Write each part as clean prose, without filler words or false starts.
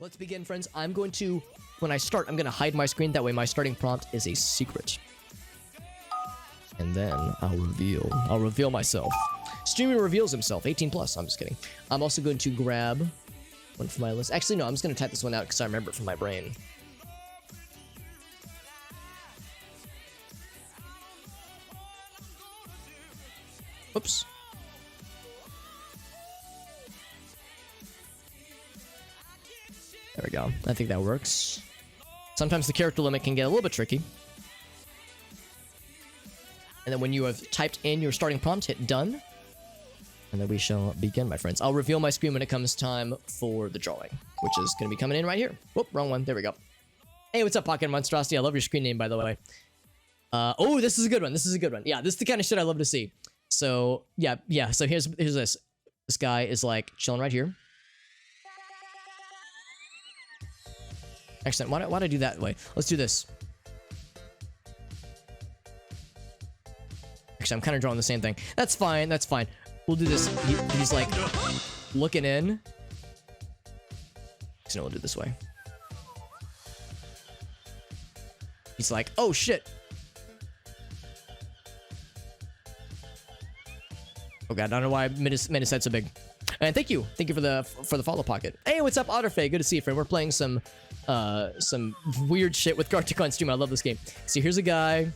Let's begin, friends. I'm going to, when I start, I'm going to hide my screen. That way my starting prompt is a secret. And then I'll reveal myself. Streamer reveals himself, 18 plus. I'm just kidding. I'm also going to grab one from my list. Actually, no, I'm just going to type this one out because I remember it from my brain. Oops. There we go. I think that works. Sometimes the character limit can get a little bit tricky. And then when you have typed in your starting prompt, hit done. And then we shall begin, my friends. I'll reveal my screen when it comes time for the drawing, which is going to be coming in right here. Whoop, wrong one. There we go. Hey, what's up, Pocket Monstrosity? I love your screen name, by the way. Oh, this is a good one. This is a good one. Yeah, this is the kind of shit I love to see. So, yeah. So here's this. This guy is, like, chilling right here. Excellent. Why'd I do that way? Let's do this. Actually, I'm kind of drawing the same thing. That's fine. That's fine. We'll do this. He's like looking in. So no, we'll do it this way. He's like, oh shit. Oh god, I don't know why I made his head so big. And thank you for the follow, Pocket. Hey, what's up, Otterfey? Good to see you, friend. We're playing some weird shit with Gartic Phone stream. I love this game. See, here's a guy.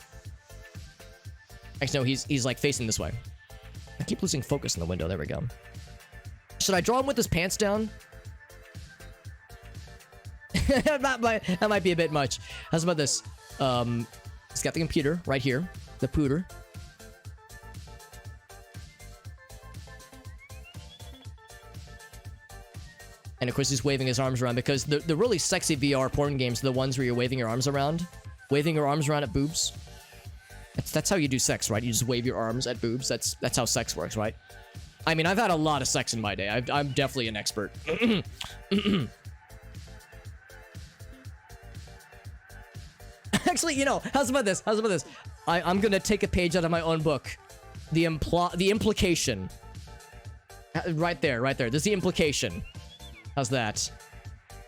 Actually, no, he's like facing this way. I keep losing focus in the window. There we go. Should I draw him with his pants down? that might be a bit much. How's about this? He's got the computer right here. The pooter. And of course, he's waving his arms around because the really sexy VR porn games are the ones where you're waving your arms around. Waving your arms around at boobs. That's how you do sex, right? You just wave your arms at boobs. That's how sex works, right? I mean, I've had a lot of sex in my day. I'm definitely an expert. Actually, you know, how's about this? I'm gonna take a page out of my own book. The implication. Right there. There's the implication. How's that?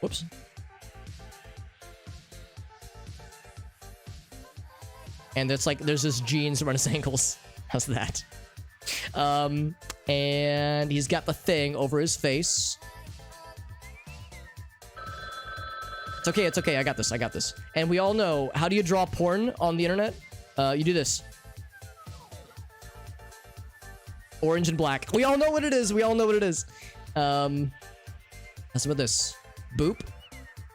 Whoops. And it's like, there's this jeans around his ankles. How's that? And he's got the thing over his face. It's okay. I got this. And we all know, how do you draw porn on the internet? You do this. Orange and black. We all know what it is. That's about this. Boop.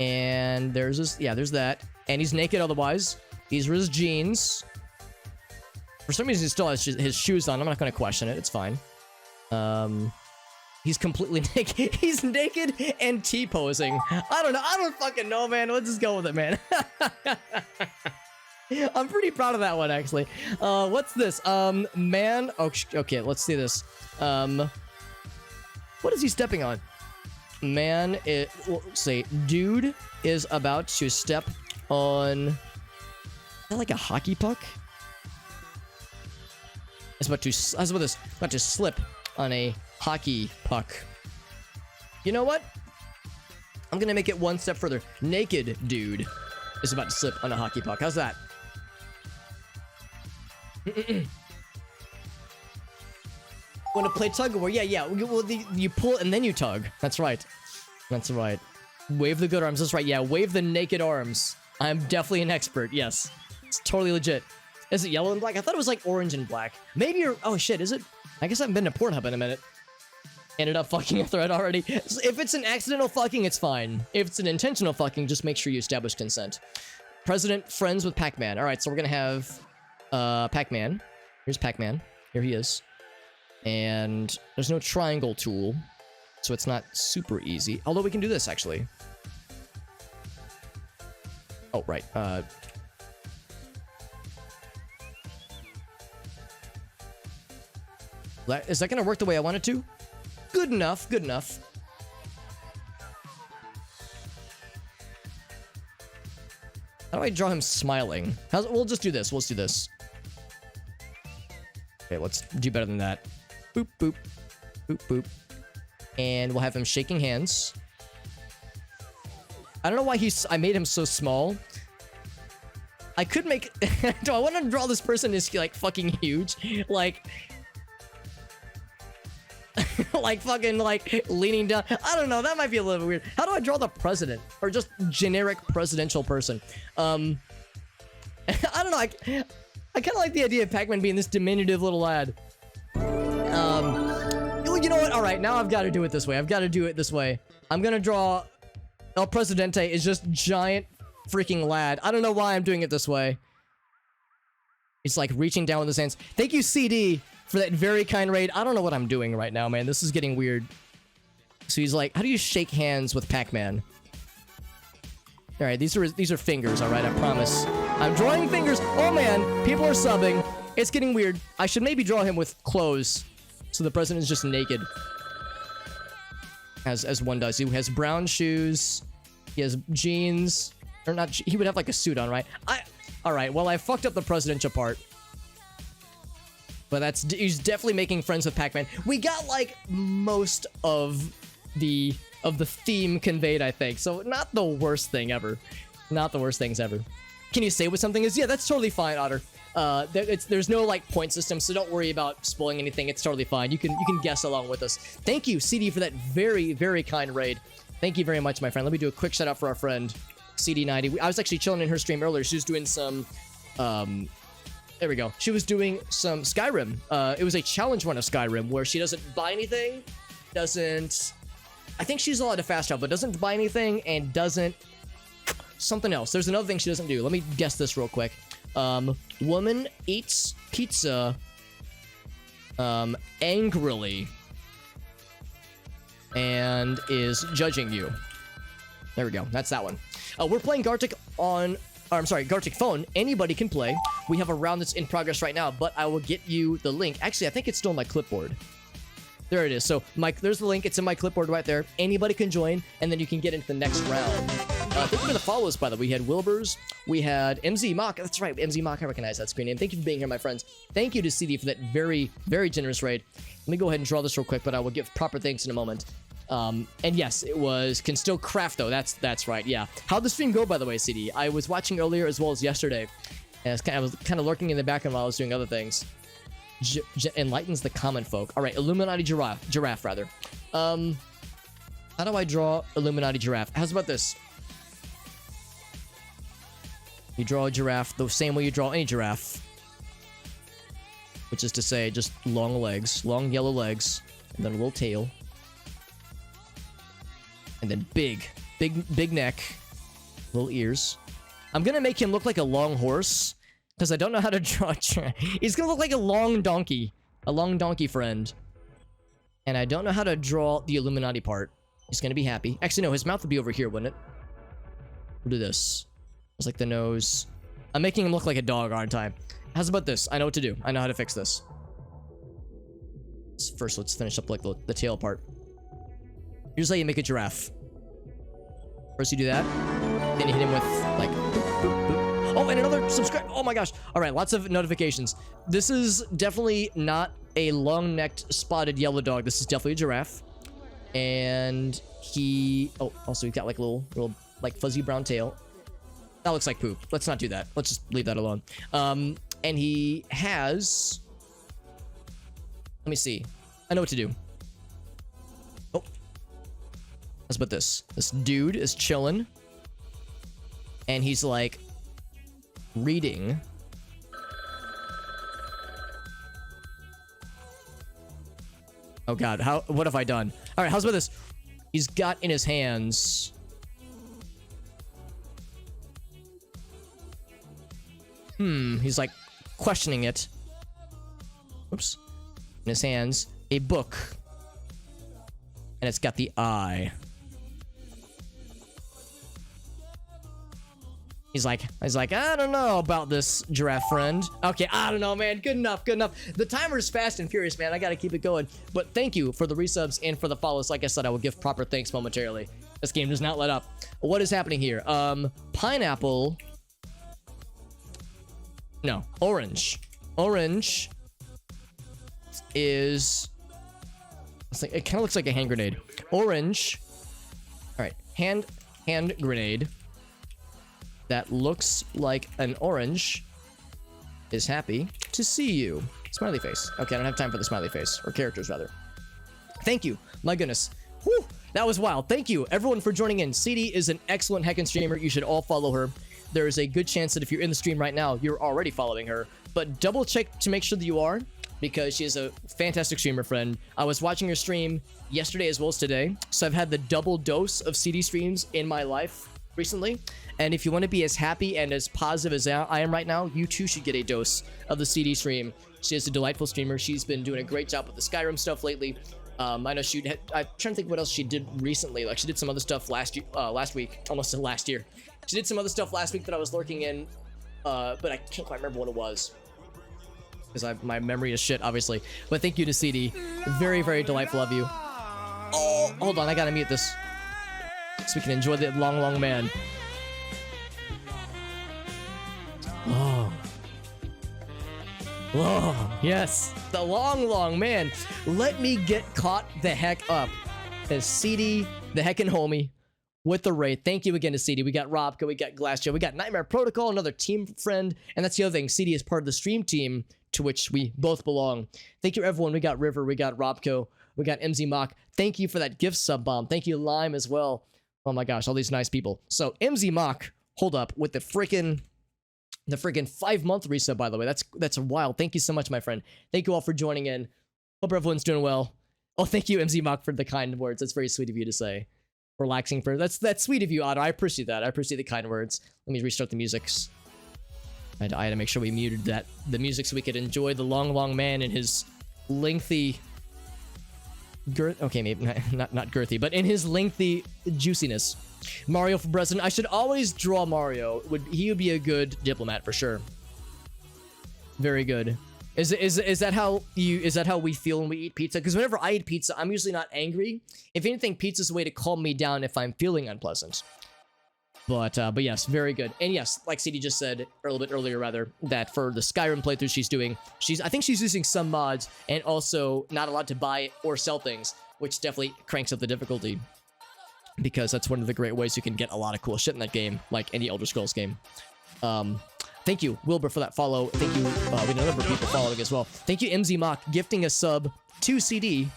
And there's this, yeah, there's that. And he's naked otherwise. These are his jeans. For some reason, he still has his shoes on. I'm not going to question it. It's fine. He's completely naked. He's naked and T-posing. I don't fucking know, man. Let's just go with it, man. I'm pretty proud of that one, actually. What's this? Man. Oh, okay, let's see this. What is he stepping on? Man, we'll say, dude is about to step on... Is that like a hockey puck? It's about to slip on a hockey puck. You know what? I'm gonna make it one step further. Naked dude is about to slip on a hockey puck. How's that? Want to play tug of war? Yeah. Well, you pull and then you tug. That's right. Wave the good arms. That's right. Yeah, wave the naked arms. I'm definitely an expert. Yes. It's totally legit. Is it yellow and black? I thought it was like orange and black. Maybe you're... Oh, shit. Is it? I guess I haven't been to Pornhub in a minute. Ended up fucking a thread already. If it's an accidental fucking, it's fine. If it's an intentional fucking, just make sure you establish consent. President friends with Pac-Man. All right, so we're going to have Pac-Man. Here's Pac-Man. Here he is. And there's no triangle tool, so it's not super easy. Although we can do this, actually. Oh, right. Is that going to work the way I want it to? Good enough. How do I draw him smiling? We'll just do this. Okay, let's do better than that. Boop, boop. Boop, boop. And we'll have him shaking hands. I don't know why I made him so small. I could make... Do I want to draw this person as, like, fucking huge? Like... like, fucking, like, leaning down. I don't know. That might be a little weird. How do I draw the president? Or just generic presidential person? I don't know. I kind of like the idea of Pac-Man being this diminutive little lad. You know what? All right, now I've got to do it this way. I've got to do it this way. I'm going to draw El Presidente is just giant freaking lad. I don't know why I'm doing it this way. It's like reaching down with his hands. Thank you, CD, for that very kind raid. I don't know what I'm doing right now, man. This is getting weird. So he's like, how do you shake hands with Pac-Man? All right, these are fingers, all right? I promise. I'm drawing fingers. Oh, man. People are subbing. It's getting weird. I should maybe draw him with clothes. So the president is just naked. As one does. He has brown shoes. He has jeans. Or not, he would have like a suit on, right? Alright, well I fucked up the presidential part. But he's definitely making friends with Pac-Man. We got like most of the theme conveyed, I think. So not the worst thing ever. Not the worst things ever. Can you say what something is? Yeah, that's totally fine, Otter. There's no like point system, so don't worry about spoiling anything. It's totally fine. You can guess along with us. Thank you, CD, for that very, very kind raid. Thank you very much, my friend. Let me do a quick shout out for our friend CD90. I was actually chilling in her stream earlier. She was doing some there we go. She was doing some Skyrim. It was a challenge run of Skyrim where she doesn't buy anything, I think she's allowed to fast travel, but doesn't buy anything and doesn't something else. There's another thing she doesn't do. Let me guess this real quick. Woman eats pizza angrily and is judging you. There we go. That's that one. We're playing Gartic Gartic Phone. Anybody can play. We have a round that's in progress right now, but I will get you the link. Actually, I think it's still on my clipboard. There it is. So, there's the link. It's in my clipboard right there. Anybody can join, and then you can get into the next round. Thank you for the follows, by the way. We had Wilbur's. We had MZ Mock. That's right, MZ Mock. I recognize that screen name. Thank you for being here, my friends. Thank you to CD for that very, very generous raid. Let me go ahead and draw this real quick, but I will give proper thanks in a moment. And yes, it was can still craft though. That's right. Yeah. How'd the stream go, by the way, CD? I was watching earlier as well as yesterday. And I was kind of lurking in the background while I was doing other things. Enlightens the common folk. All right, Illuminati giraffe rather. How do I draw Illuminati giraffe? How's about this? You draw a giraffe the same way you draw any giraffe, which is to say, just long legs, long yellow legs, and then a little tail. And then big neck, little ears. I'm gonna make him look like a long horse because I don't know how to draw. He's gonna look like a long donkey friend. And I don't know how to draw the Illuminati part. He's gonna be happy. Actually, no, his mouth would be over here, wouldn't it? We'll do this. It's like the nose. I'm making him look like a dog, aren't I? How's about this? I know what to do. I know how to fix this. First, let's finish up like the tail part. Here's how you make a giraffe. First you do that. Then you hit him with like boop, boop, boop. Oh, and another subscribe. Oh my gosh. All right, lots of notifications. This is definitely not a long-necked spotted yellow dog. This is definitely a giraffe. And also he's got like a little like fuzzy brown tail. That looks like poop. Let's not do that. Let's just leave that alone. And he has, let me see. I know what to do. Oh. Let's put this. This dude is chilling. And he's like reading. Oh god, what have I done? All right, how's about this? He's got in his hands he's like questioning it. Oops. In his hands, a book. And it's got the eye. He's like, I don't know about this giraffe friend. Okay, I don't know, man. Good enough, good enough. The timer's fast and furious, man. I gotta keep it going. But thank you for the resubs and for the follows. Like I said, I will give proper thanks momentarily. This game does not let up. What is happening here? Pineapple. No, orange. Orange is... it kind of looks like a hand grenade. Orange. All right, hand hand grenade that looks like an orange is happy to see you. Smiley face. Okay, I don't have time for the smiley face. Or characters, rather. Thank you. My goodness. Whew, that was wild. Thank you, everyone, for joining in. CD is an excellent heckin' streamer. You should all follow her. There is a good chance that if you're in the stream right now, you're already following her. But double check to make sure that you are, because she is a fantastic streamer, friend. I was watching her stream yesterday as well as today, so I've had the double dose of CD streams in my life recently. And if you want to be as happy and as positive as I am right now, you too should get a dose of the CD stream. She is a delightful streamer. She's been doing a great job with the Skyrim stuff lately. I know I'm trying to think what else she did recently. Like, she did some other stuff last week, almost last year. She did some other stuff last week that I was lurking in, but I can't quite remember what it was, because my memory is shit, obviously. But thank you to CD. Very, very delightful of you. Oh, hold on, I gotta mute this so we can enjoy the long, long man. Oh. Oh, yes. The long, long man. Let me get caught the heck up. As CD, the heckin' homie, with the raid. Thank you again to CD. We got Robka, we got Glassjaw, we got Nightmare Protocol, another team friend. And that's the other thing. CD is part of the stream team to which we both belong. Thank you, everyone. We got River, we got Robko, we got MZ Mock. Thank you for that gift sub bomb. Thank you, Lime, as well. Oh my gosh, all these nice people. So, MZ Mock, hold up, with the freaking 5-month resub, by the way. That's wild. Thank you so much, my friend. Thank you all for joining in. Hope everyone's doing well. Oh, thank you, MZ Mock, for the kind words. That's very sweet of you to say. Relaxing for that's sweet of you, Otto. I appreciate that. I appreciate the kind words. Let me restart the music. I had to make sure we muted the music so we could enjoy the long, long man and his lengthy girth. Okay, maybe not girthy, but in his lengthy juiciness. Mario for president. I should always draw Mario. He would be a good diplomat for sure. Very good. Is that how we feel when we eat pizza? Because whenever I eat pizza, I'm usually not angry. If anything, pizza's a way to calm me down if I'm feeling unpleasant. But yes, very good. And yes, like CD just said a little bit earlier, rather, that for the Skyrim playthrough she's doing, I think she's using some mods and also not allowed to buy or sell things, which definitely cranks up the difficulty. Because that's one of the great ways you can get a lot of cool shit in that game, like any Elder Scrolls game. Thank you, Wilbur, for that follow. Thank you, we have a number of people following as well. Thank you, MZ Mock, gifting a sub to CD,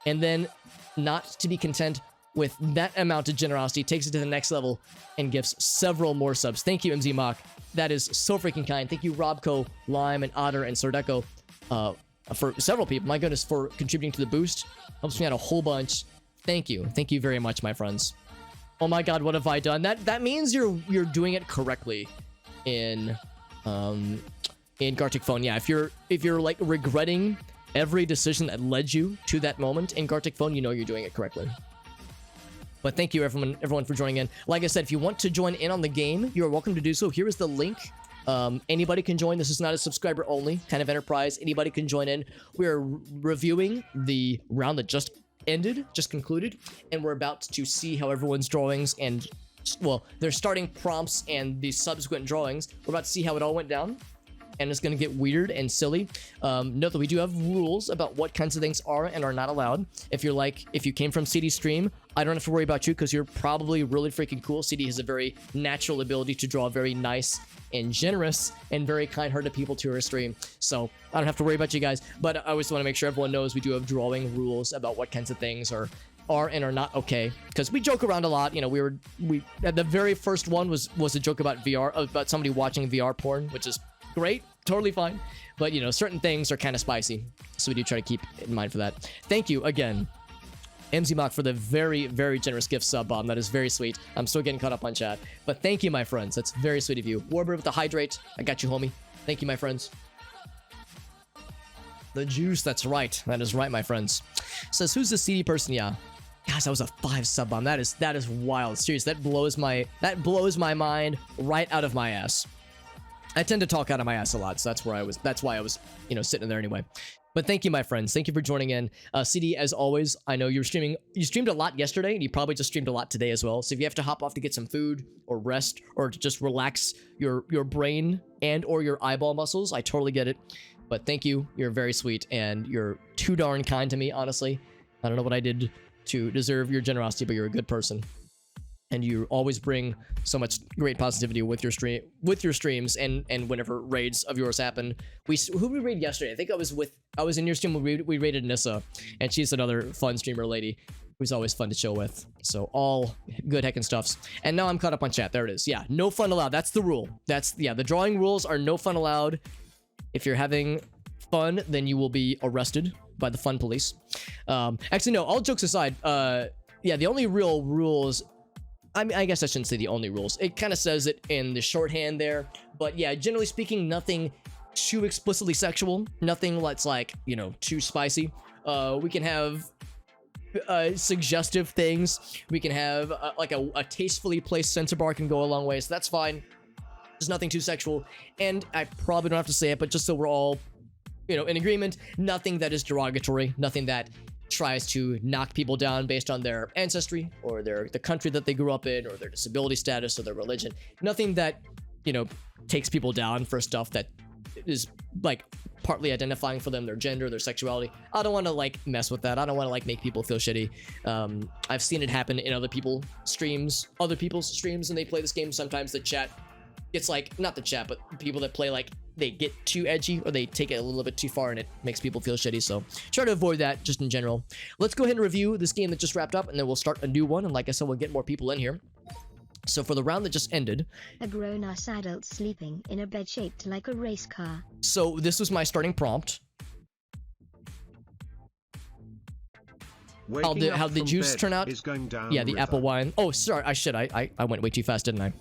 and then not to be content with that amount of generosity, takes it to the next level and gifts several more subs. Thank you, MZ Mock. That is so freaking kind. Thank you, Robco, Lime, and Otter, and Sordeko, for several people. My goodness, for contributing to the boost. Helps me out a whole bunch. Thank you. Thank you very much, my friends. Oh my god, what have I done? That means you're doing it correctly in Gartic Phone. Yeah, if you're like regretting every decision that led you to that moment in Gartic Phone, you know you're doing it correctly. But thank you everyone for joining in. Like I said, if you want to join in on the game, you are welcome to do so. Here is the link. Anybody can join. This is not a subscriber only kind of enterprise. Anybody can join in. We are reviewing the round that just concluded, and we're about to see how everyone's drawings and, well, their starting prompts and the subsequent drawings. We're about to see how it all went down, and it's going to get weird and silly. Note that we do have rules about what kinds of things are and are not allowed. If you came from CD stream, I don't have to worry about you because you're probably really freaking cool. CD has a very natural ability to draw very nice and generous and very kind-hearted people to her stream. So I don't have to worry about you guys, but I always want to make sure everyone knows we do have drawing rules about what kinds of things are and are not okay, because we joke around a lot. You know, we at the very first one was a joke about VR, about somebody watching VR porn, which is great, totally fine, but you know, certain things are kind of spicy, so we do try to keep in mind for that. Thank you again, MZ Mock, for the very, very generous gift sub bomb. That is very sweet. I'm still getting caught up on chat, but thank you, my friends. That's very sweet of you. Warbird with the hydrate. I got you, homie. Thank you, my friends. The juice. That's right. That is right, my friends. Says, who's the CD person? Yeah. Gosh, that was a 5 sub bomb. That is wild. Serious. That blows my mind right out of my ass. I tend to talk out of my ass a lot, so that's why I was, you know, sitting there anyway. But thank you, my friends. Thank you for joining in. CD, as always, I know you streamed a lot yesterday, and you probably just streamed a lot today as well. So if you have to hop off to get some food or rest or to just relax your brain and or your eyeball muscles, I totally get it. But thank you. You're very sweet, and you're too darn kind to me, honestly. I don't know what I did to deserve your generosity, but you're a good person. and you always bring so much great positivity with your streams and whenever raids of yours happen. Who we raid yesterday? I think I was in your stream when we raided Nissa, and she's another fun streamer lady who's always fun to chill with. So all good heckin' stuffs. And now I'm caught up on chat. There it is. Yeah, no fun allowed. That's the rule. The drawing rules are no fun allowed. If you're having fun, then you will be arrested by the fun police. Actually, no, all jokes aside, yeah, the only real rules, I mean, I guess I shouldn't say the only rules. It kind of says it in the shorthand there. But yeah, generally speaking, nothing too explicitly sexual. Nothing that's like, you know, too spicy. We can have suggestive things. We can have like a tastefully placed censor bar can go a long way, so that's fine. There's nothing too sexual. And I probably don't have to say it, but just so we're all, you know, in agreement, nothing that is derogatory, nothing that tries to knock people down based on their ancestry or the country that they grew up in or their disability status or their religion. Nothing that, you know, takes people down for stuff that is like partly identifying for them, their gender, their sexuality. I don't want to like mess with that. I don't want to like make people feel shitty. I've seen it happen in other people's streams when they play this game. Sometimes the chat gets like, not the chat, but people that play, like, they get too edgy or they take it a little bit too far and it makes people feel shitty. So try to avoid that just in general. Let's go ahead and review this game that just wrapped up, and then we'll start a new one. And like I said, we'll get more people in here. So for the round that just ended, a grown-ass adult sleeping in a bed shaped like a race car. So this was my starting prompt. How did the juice turn out? Yeah, the apple wine. Oh, sorry, I went way too fast, didn't I?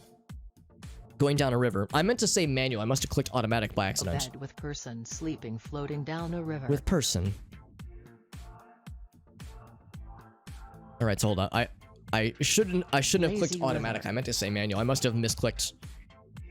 Going down a river. I meant to say manual. I must have clicked automatic by accident. A bed with person sleeping floating down a river. With person. All right, so hold on. I shouldn't have clicked automatic. I meant to say manual. I must have misclicked.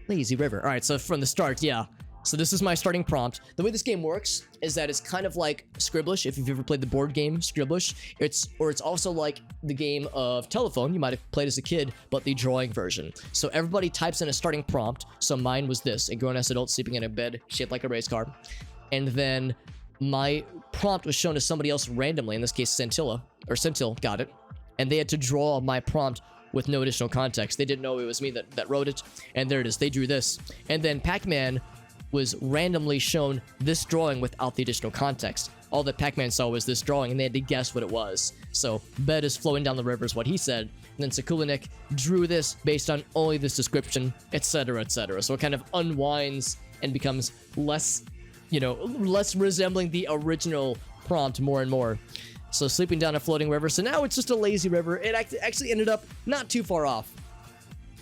Lazy river. All right, so from the start, yeah. So this is my starting prompt. The way this game works is that it's kind of like Scribblish, if you've ever played the board game Scribblish. It's also like the game of Telephone, you might have played as a kid, but the drawing version. So everybody types in a starting prompt. So mine was this: a grown-ass adult sleeping in a bed shaped like a race car. And then my prompt was shown to somebody else randomly, in this case Centil got it. And they had to draw my prompt with no additional context. They didn't know it was me that wrote it. And there it is, they drew this. And then Pac-Man was randomly shown this drawing without the additional context. All that Pac-Man saw was this drawing, and they had to guess what it was. So, bed is flowing down the river is what he said. And then Sekulinik drew this based on only this description, etc., etc. So it kind of unwinds and becomes less, you know, less resembling the original prompt more and more. So sleeping down a floating river. So now it's just a lazy river. It actually ended up not too far off.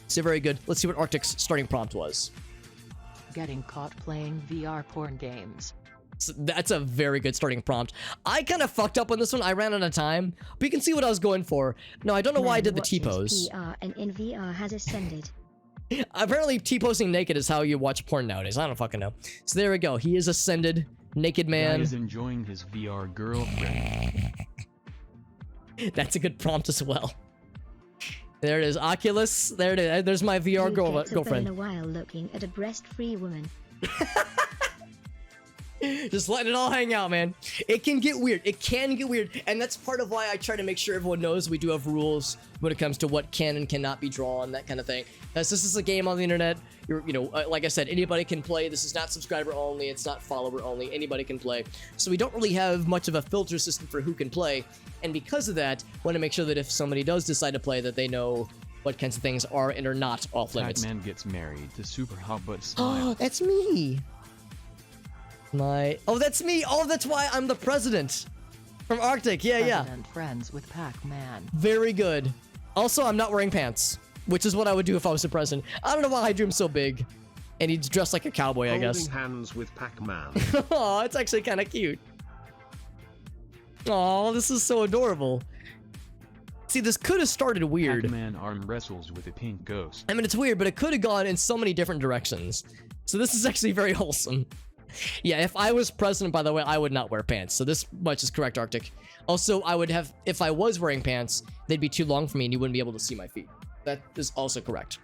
So very good. Let's see what Arctic's starting prompt was. Getting caught playing VR porn games. So that's a very good starting prompt. I kind of fucked up on this one. I ran out of time, but you can see what I was going for. No, I don't know why I did the T-pose. PR and in VR has ascended. Apparently T-posing naked is how you watch porn nowadays. I don't fucking know. So there we go. He is ascended. Naked man. Guy is enjoying his VR girlfriend. That's a good prompt as well. There it is, Oculus. There it is. There's my VR girlfriend. A while looking at a breast-free woman. Just letting it all hang out, man. It can get weird. It can get weird, and that's part of why I try to make sure everyone knows we do have rules when it comes to what can and cannot be drawn, that kind of thing. As this is a game on the internet, you know, like I said, anybody can play. This is not subscriber only. It's not follower only. Anybody can play. So we don't really have much of a filter system for who can play, and because of that, want to make sure that if somebody does decide to play, that they know what kinds of things are and are not off limits. Pac-Man gets married to Super Hot Butt Smile. Oh, that's me. Oh, that's me. Oh, that's why I'm the president from Arctic. Yeah, President friends with Pac-Man. Very good. Also, I'm not wearing pants, which is what I would do if I was the president. I don't know why I drew him so big, and he's dressed like a cowboy, I guess. Holding hands with Pac-Man. Oh, it's actually kind of cute. Oh, this is so adorable. See, this could have started weird. Pac-Man arm wrestles with a pink ghost. I mean, it's weird, but it could have gone in so many different directions. So this is actually very wholesome. Yeah, if I was president, by the way, I would not wear pants. So this much is correct, Arctic. Also, I would have, if I was wearing pants, they'd be too long for me and you wouldn't be able to see my feet. That is also correct.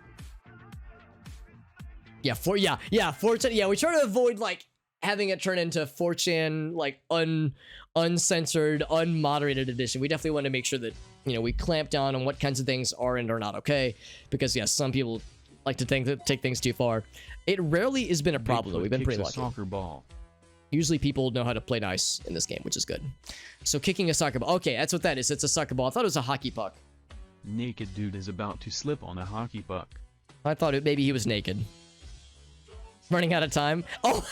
Yeah, 4chan. Yeah, we try to avoid, like, having it turn into 4chan, like, uncensored, unmoderated edition. We definitely want to make sure that you know, we clamp down on what kinds of things are and are not okay, because yes, some people like to take things too far. It rarely has been a problem, though. We've been pretty lucky. Soccer ball. Usually people know how to play nice in this game, which is good. So kicking a soccer ball. Okay, that's what that is. It's a soccer ball. I thought it was a hockey puck. Naked dude is about to slip on a hockey puck. I thought maybe he was naked. Running out of time. Oh,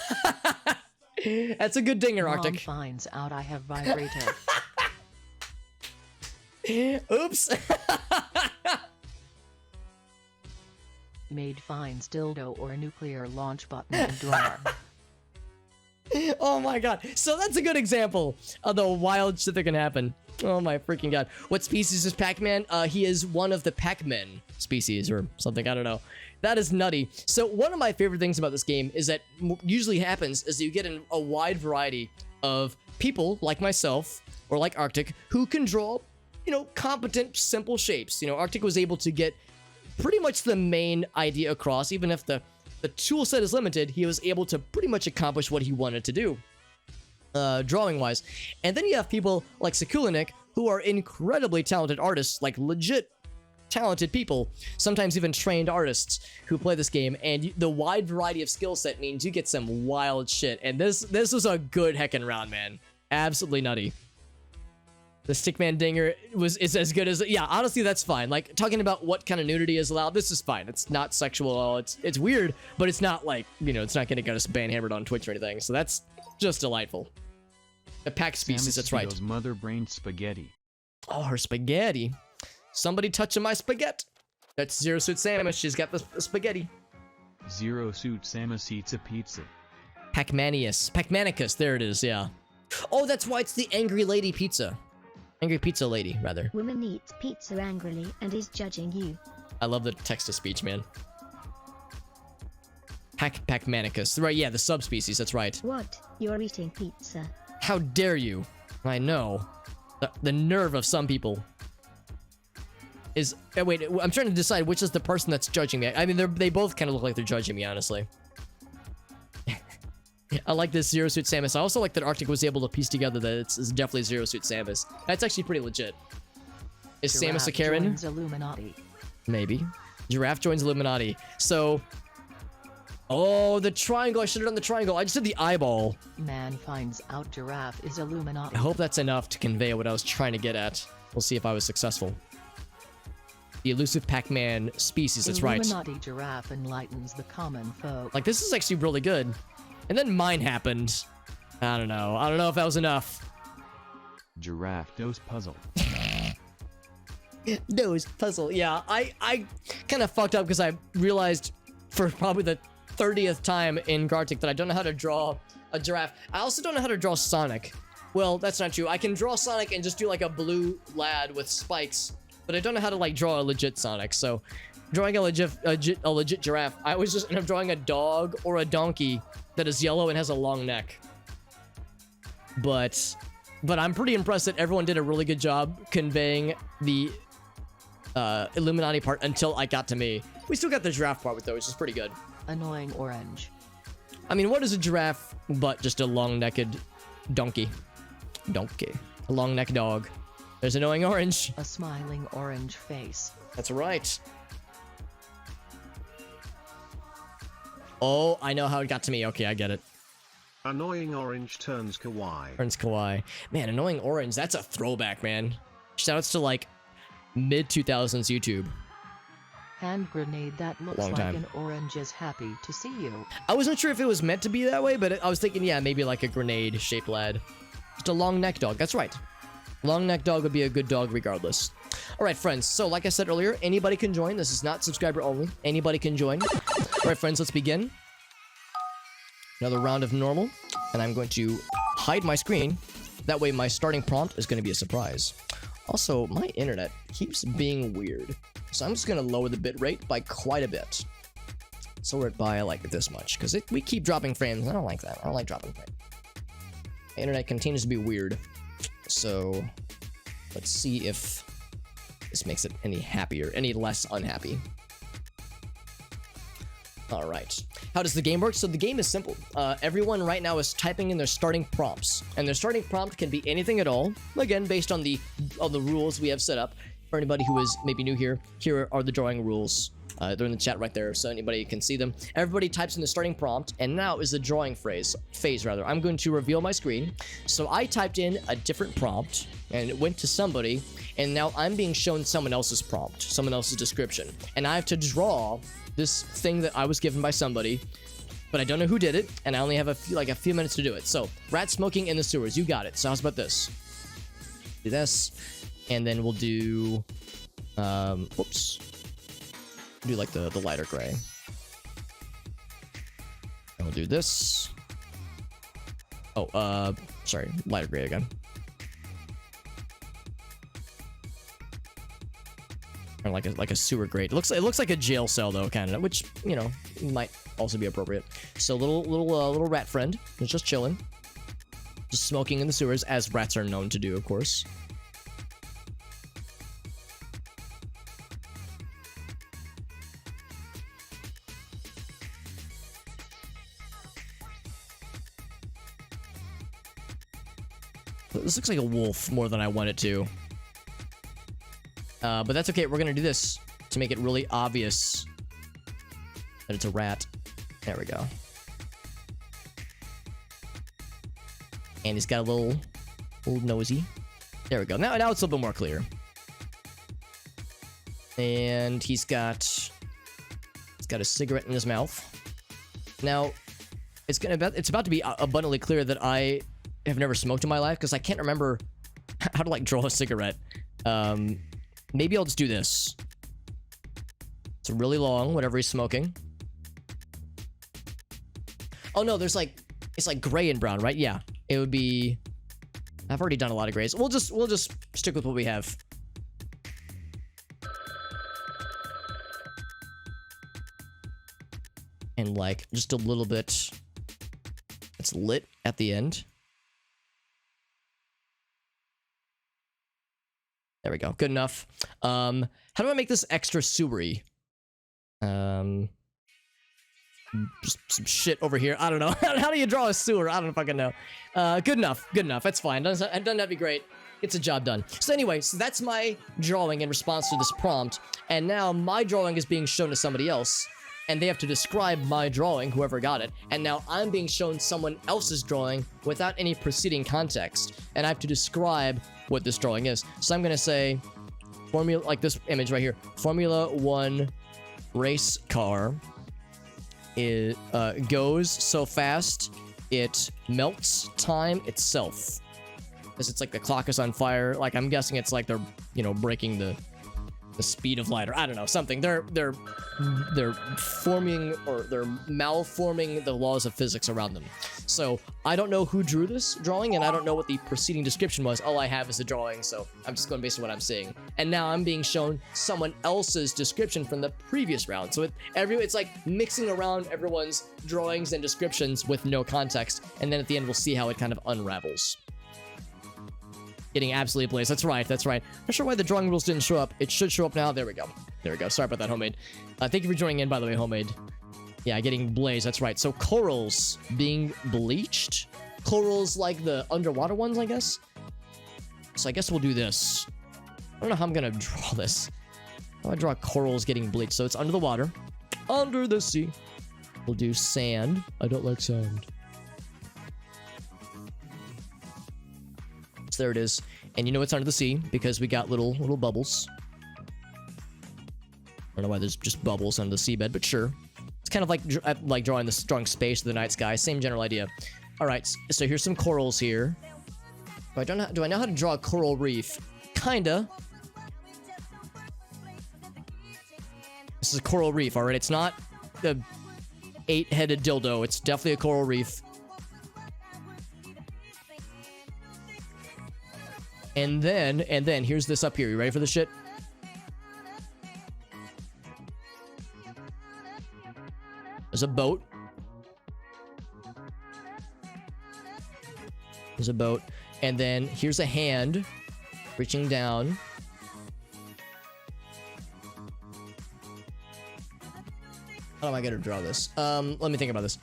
that's a good dinger, Arctic. Mom finds out I have vibrator. Oops. Maid finds dildo or nuclear launch button in drawer. Oh my god. So that's a good example of the wild shit that can happen. Oh my freaking god. What species is Pac-Man? He is one of the Pac-Men species or something. I don't know. That is nutty. So one of my favorite things about this game is that usually happens is that you get a wide variety of people like myself or like Arctic who can draw, you know, competent, simple shapes. You know, Arctic was able to get pretty much the main idea across, even if the tool set is limited, he was able to pretty much accomplish what he wanted to do, drawing-wise. And then you have people like Sekulinik, who are incredibly talented artists, like legit talented people, sometimes even trained artists who play this game, and the wide variety of skill set means you get some wild shit. And this was a good heckin' round, man. Absolutely nutty. The Stickman Dinger is as good as... Yeah, honestly, that's fine. Like, talking about what kind of nudity is allowed, this is fine. It's not sexual at all. It's weird, but it's not like, you know, it's not gonna get us ban-hammered on Twitch or anything. So that's just delightful. The pack species, that's right. Samus mother brain spaghetti. Oh, her spaghetti. Somebody touching my spaghetti. That's Zero Suit Samus. She's got the spaghetti. Zero Suit Samus eats a pizza. Pac-Manius. Pac-Manicus. There it is, yeah. Oh, that's why it's the Angry Lady Pizza. Angry Pizza Lady, rather. Woman eats pizza angrily and is judging you. I love the text-to-speech, man. Pac-Manicus. Right, yeah, the subspecies, that's right. What? You're eating pizza? How dare you? I know. The nerve of some people is... wait, I'm trying to decide which is the person that's judging me. I mean, they both kind of look like they're judging me, honestly. I like this Zero Suit Samus. I also like that Arctic was able to piece together that it's definitely Zero Suit Samus. That's actually pretty legit. Is Giraffe Samus a Karen? joins Illuminati. Maybe. Giraffe joins Illuminati. So... Oh, the triangle. I should have done the triangle. I just did the eyeball. Man finds out giraffe is Illuminati. I hope that's enough to convey what I was trying to get at. We'll see if I was successful. The elusive Pac-Man species, that's right. Illuminati giraffe enlightens the common folk. Like, this is actually really good. And then mine happened. I don't know. I don't know if that was enough. Giraffe nose puzzle. Nose puzzle. Yeah, I kind of fucked up because I realized for probably the 30th time in Gartic that I don't know how to draw a giraffe. I also don't know how to draw Sonic. Well, that's not true. I can draw Sonic and just do like a blue lad with spikes, but I don't know how to like draw a legit Sonic. So drawing a legit giraffe, I always just end up drawing a dog or a donkey that is yellow and has a long neck. But I'm pretty impressed that everyone did a really good job conveying the Illuminati part until I got to me. We still got the giraffe part with though, which is pretty good. Annoying orange. I mean, what is a giraffe but just a long-necked donkey? Donkey. A long-necked dog. There's annoying orange. A smiling orange face. That's right. Oh, I know how it got to me. Okay, I get it. Annoying orange turns kawaii. Turns kawaii. Man, annoying orange. That's a throwback, man. Shoutouts to like mid-2000s YouTube. Hand grenade that looks Long like time. an orange is happy to see you. I wasn't sure if it was meant to be that way, but I was thinking, yeah, maybe like a grenade-shaped lad. Just a long neck dog. That's right. Long neck dog would be a good dog regardless. All right, friends. So like I said earlier, anybody can join. This is not subscriber only. Anybody can join. All right, friends, let's begin. Another round of normal. And I'm going to hide my screen. That way my starting prompt is going to be a surprise. Also, my internet keeps being weird. So I'm just going to lower the bitrate by quite a bit. So we're by like this much. Because we keep dropping frames. I don't like that. I don't like dropping frames. My internet continues to be weird. So let's see if this makes it any happier, any less unhappy. All right. How does the game work? So the game is simple. Everyone right now is typing in their starting prompts, and their starting prompt can be anything at all. Again, based on the rules we have set up. For anybody who is maybe new here, here are the drawing rules. They're in the chat right there, so anybody can see them. Everybody types in the starting prompt, and now is the drawing phase. I'm going to reveal my screen. So I typed in a different prompt, and it went to somebody, and now I'm being shown someone else's prompt, someone else's description, and I have to draw this thing that I was given by somebody, but I don't know who did it, and I only have a few minutes to do it. So, rat smoking in the sewers, you got it. So how's about this? Do this, and then we'll do, whoops. Do like the lighter gray. And we'll do this. Oh, sorry, lighter gray again. Or like a sewer grate. It looks like a jail cell though, kind of, which, you know, might also be appropriate. So little rat friend is just chilling, just smoking in the sewers, as rats are known to do, of course. This looks like a wolf more than I want it to. But that's okay. We're going to do this to make it really obvious that it's a rat. There we go. And he's got a little nosy. There we go. Now it's a little bit more clear. And he's got a cigarette in his mouth. Now, it's about to be abundantly clear that I have never smoked in my life, because I can't remember how to like draw a cigarette. Maybe I'll just do this. It's really long, whatever he's smoking. Oh no, it's like gray and brown, right? Yeah, it would be. I've already done a lot of grays. We'll just stick with what we have. And like just a little bit. It's lit at the end. There we go. Good enough. How do I make this extra sewery? Just some shit over here. I don't know. How do you draw a sewer? I don't fucking know. Good enough. Good enough. That's fine. Doesn't that be great? It's a job done. So anyway, so that's my drawing in response to this prompt. And now my drawing is being shown to somebody else. And they have to describe my drawing, whoever got it. And now I'm being shown someone else's drawing without any preceding context. And I have to describe what this drawing is. So I'm going to say, like this image right here. Formula 1 race car. It goes so fast, it melts time itself. Because it's like the clock is on fire. Like, I'm guessing it's like they're, you know, breaking the speed of light, or I don't know, something. They're forming, or they're malforming the laws of physics around them. So I don't know who drew this drawing, and I don't know what the preceding description was. All I have is a drawing, so I'm just going based on what I'm seeing. And now I'm being shown someone else's description from the previous round. So it's like mixing around everyone's drawings and descriptions with no context, and then at the end we'll see how it kind of unravels. Getting absolutely ablaze. That's right. That's right. Not sure why the drawing rules didn't show up. It should show up now. There we go. There we go. Sorry about that, Homemade. Thank you for joining in, by the way, Homemade. Yeah, getting blazed. That's right. So corals being bleached. Corals like the underwater ones, I guess. So I guess we'll do this. I don't know how I'm going to draw this. How do I draw corals getting bleached? So it's under the water. Under the sea. We'll do sand. I don't like sand. There it is. And you know it's under the sea because we got little bubbles. I don't know why there's just bubbles under the seabed, but sure. It's kind of like drawing space to the night sky. Same general idea. All right, so here's some corals here. Do I know how to draw a coral reef? Kinda. This is a coral reef, all right? It's not the 8-headed dildo. It's definitely a coral reef. And then, here's this up here. You ready for this shit? There's a boat. There's a boat. And then here's a hand reaching down. How am I gonna draw this? Let me think about this.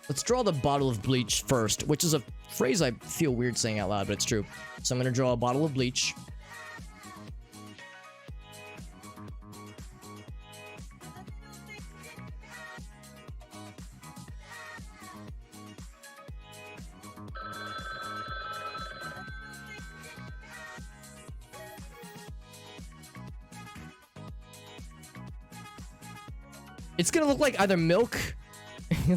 Let's draw the bottle of bleach first, which is a phrase I feel weird saying out loud, but it's true. So I'm gonna draw a bottle of bleach. It's gonna look like either milk,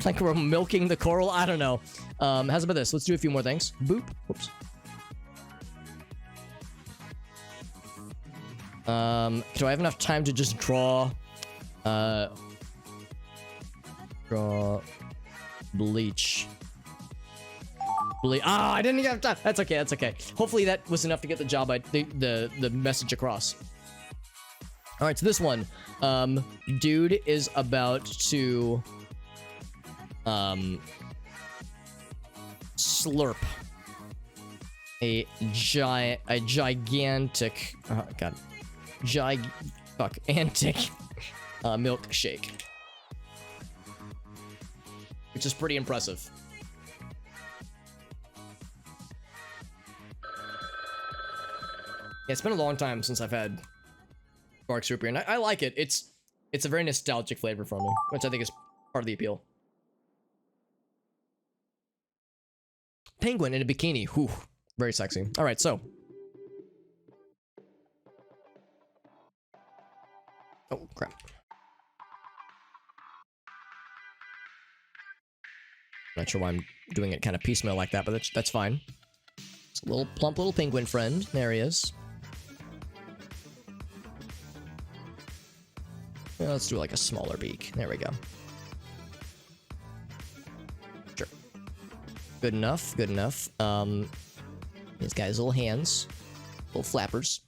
like we're milking the coral. I don't know. How's about this? Let's do a few more things. Boop. Whoops. Do I have enough time to just draw bleach? Ah, I didn't even have time. That's okay. That's okay. Hopefully that was enough to get the job. The message across. All right, so this one, dude is about to, slurp a gigantic, oh god, antic, milkshake, which is pretty impressive. Yeah, it's been a long time since I've had Dark Soup, and I like it. It's a very nostalgic flavor for me, which I think is part of the appeal. Penguin in a bikini. Whew. Very sexy. All right, so. Oh, crap. Not sure why I'm doing it kind of piecemeal like that, but that's fine. It's a little plump little penguin friend. There he is. Let's do like a smaller beak. There we go. Sure. Good enough. Good enough. He's got his little hands, little flappers,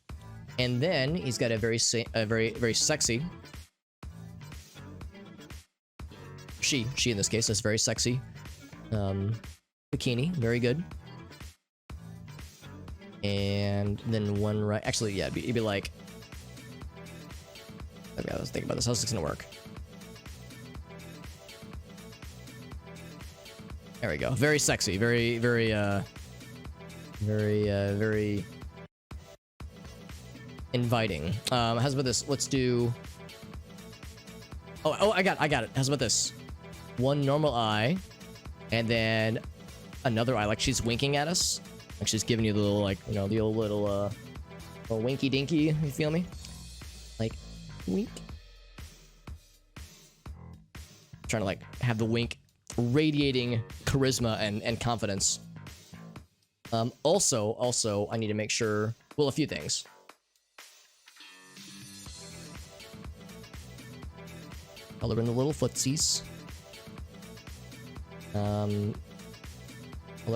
and then he's got a very sexy. She in this case is very sexy. Bikini, very good. And then one right. Actually, yeah, it'd be like. Okay, let's think about this. How's this gonna work? There we go. Very sexy. Very inviting. How's about this? Let's do. Oh, I got it. How's about this? One normal eye, and then another eye, like she's winking at us. Like she's giving you the little, like, you know, the old little winky dinky. You feel me? Like. Wink. Trying to like have the wink radiating charisma and confidence. Also, I need to make sure, well, a few things. Color in the little footsies. Color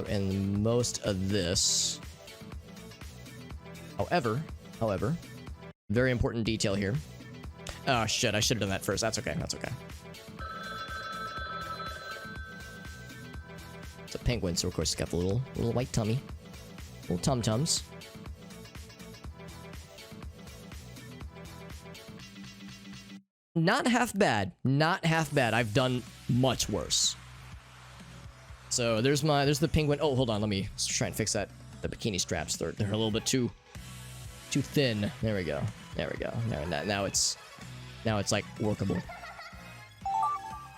in most of this. However, very important detail here. Oh shit, I should have done that first. That's okay, that's okay. It's a penguin, so of course it's got the little white tummy. Little tum-tums. Not half bad. Not half bad. I've done much worse. So there's the penguin. Oh, hold on, let's try and fix that. The bikini straps, they're a little bit too thin. There we go. Now it's like workable.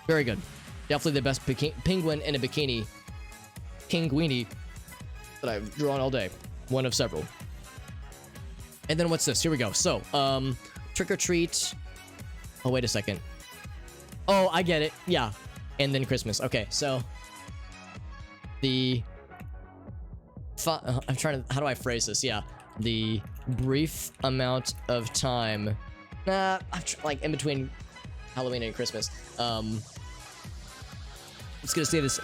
Very good. Definitely the best penguin in a bikini. Pinguini that I've drawn all day. One of several. And then what's this? Here we go. So, trick or treat. Oh, wait a second. Oh, I get it. Yeah. And then Christmas. Okay, so I'm trying to, how do I phrase this? Yeah. The brief amount of time, like in between Halloween and Christmas. It's gonna say this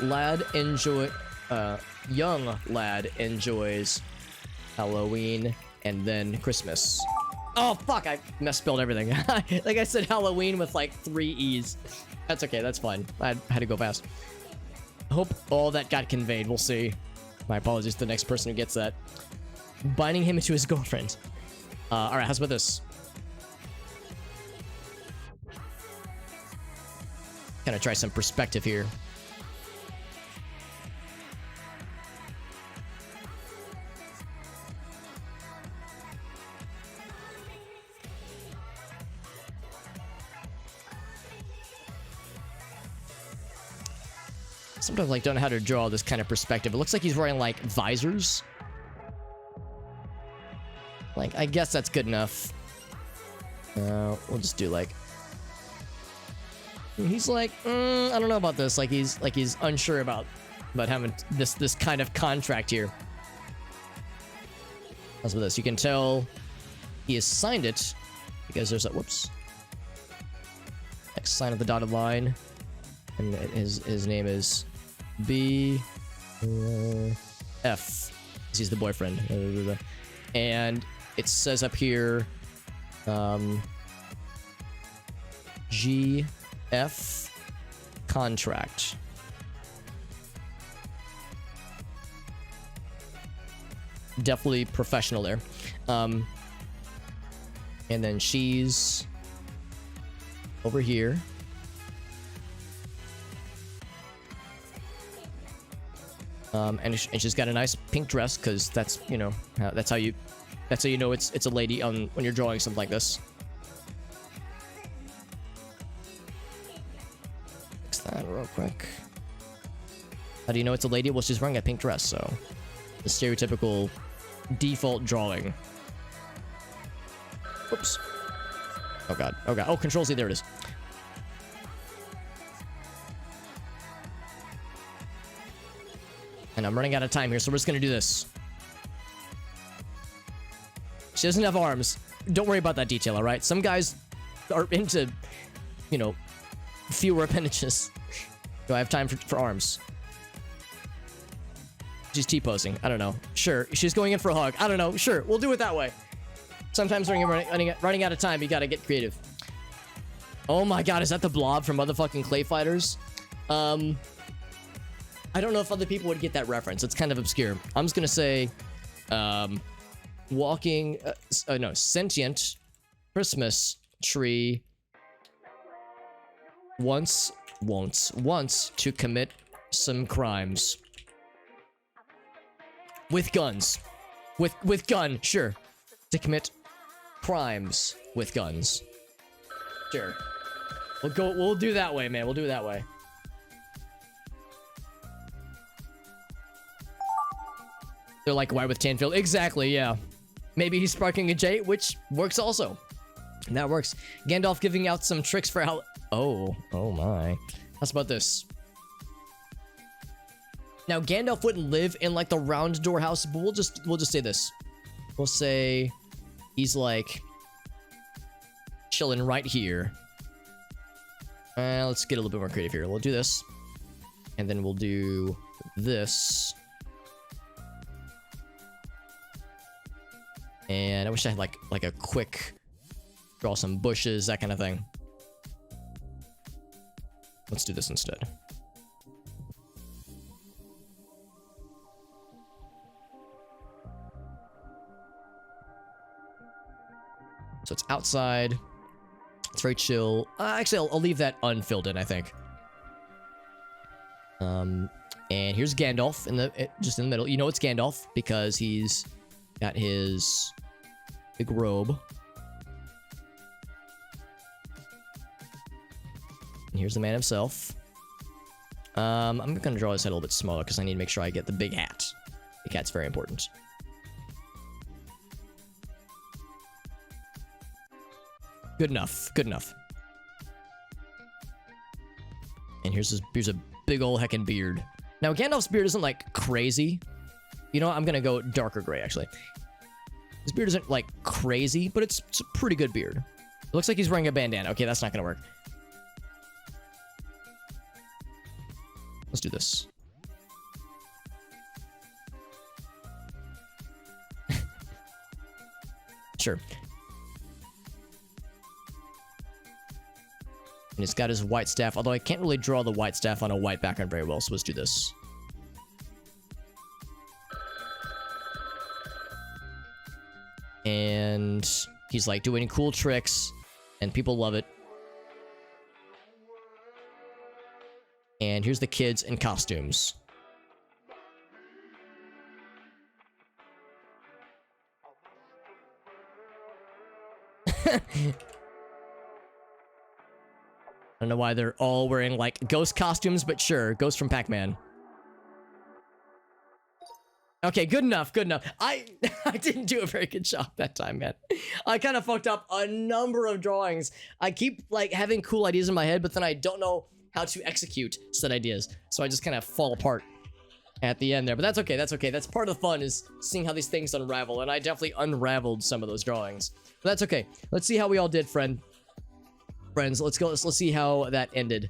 young lad enjoys Halloween and then Christmas. Oh fuck, I misspelled everything. Like I said Halloween with like 3 E's. That's okay, that's fine. I had to go fast. I hope all that got conveyed. We'll see. My apologies to the next person who gets that. Binding him into his girlfriend. Alright, how's about this? Kind of try some perspective here. Sometimes like don't know how to draw this kind of perspective. It looks like he's wearing like visors. Like, I guess that's good enough. We'll just do like... He's like, I don't know about this. Like he's unsure about having this kind of contract here. As with this, you can tell he has signed it because there's a whoops. Next sign of the dotted line, and his name is B F. He's the boyfriend, and it says up here, G F contract. Definitely professional there. And then she's over here. And she's got a nice pink dress because that's, you know, that's how you know it's a lady when you're drawing something like this. Fix that real quick. How do you know it's a lady? Well, she's wearing a pink dress, so the stereotypical default drawing. Oops. Oh god. Oh god. Oh, Control Z. There it is. And I'm running out of time here, so we're just gonna do this. She doesn't have arms. Don't worry about that detail, alright? Some guys are into, you know, fewer appendages. Do I have time for arms? She's T-posing. I don't know. Sure. She's going in for a hug. I don't know. Sure. We'll do it that way. Sometimes when you're running out of time, you gotta get creative. Oh my god, is that the Blob from motherfucking Clay Fighters? I don't know if other people would get that reference. It's kind of obscure. I'm just gonna say, walking, no, sentient Christmas tree wants to commit some crimes. With guns. With gun, sure. To commit crimes with guns. Sure. We'll do that way, man. We'll do it that way. They're like, why with Tanfield? Exactly, yeah. Maybe he's sparking a J, which works also. That works. Gandalf giving out some tricks for how... Oh my. How's about this? Now, Gandalf wouldn't live in, like, the round door house, but we'll just say this. We'll say he's, like, chilling right here. Let's get a little bit more creative here. We'll do this. And then we'll do this. And I wish I had, like a quick... Draw some bushes, that kind of thing. Let's do this instead. So it's outside. It's very chill. Actually, I'll leave that unfilled in, I think. And here's Gandalf just in the middle. You know it's Gandalf because he's got his big robe. And here's the man himself. I'm gonna draw his head a little bit smaller because I need to make sure I get the big hat. Big hat's very important. Good enough. Good enough. And here's a big old heckin' beard. Now, Gandalf's beard isn't, like, crazy. You know what? I'm gonna go darker gray, actually. His beard isn't, like, crazy, but it's a pretty good beard. It looks like he's wearing a bandana. Okay, that's not gonna work. Let's do this. Sure. And he's got his white staff, although I can't really draw the white staff on a white background very well, so let's do this. And he's like doing cool tricks, and people love it. And here's the kids in costumes. I don't know why they're all wearing like ghost costumes, but sure, Ghost from Pac-Man. Okay, good enough, good enough. I didn't do a very good job that time, man. I kind of fucked up a number of drawings. I keep like having cool ideas in my head, but then I don't know how to execute said ideas. So I just kind of fall apart at the end there, but that's okay, that's okay. That's part of the fun, is seeing how these things unravel, and I definitely unraveled some of those drawings. But that's okay. Let's see how we all did, friends. Let's go. Let's see how that ended,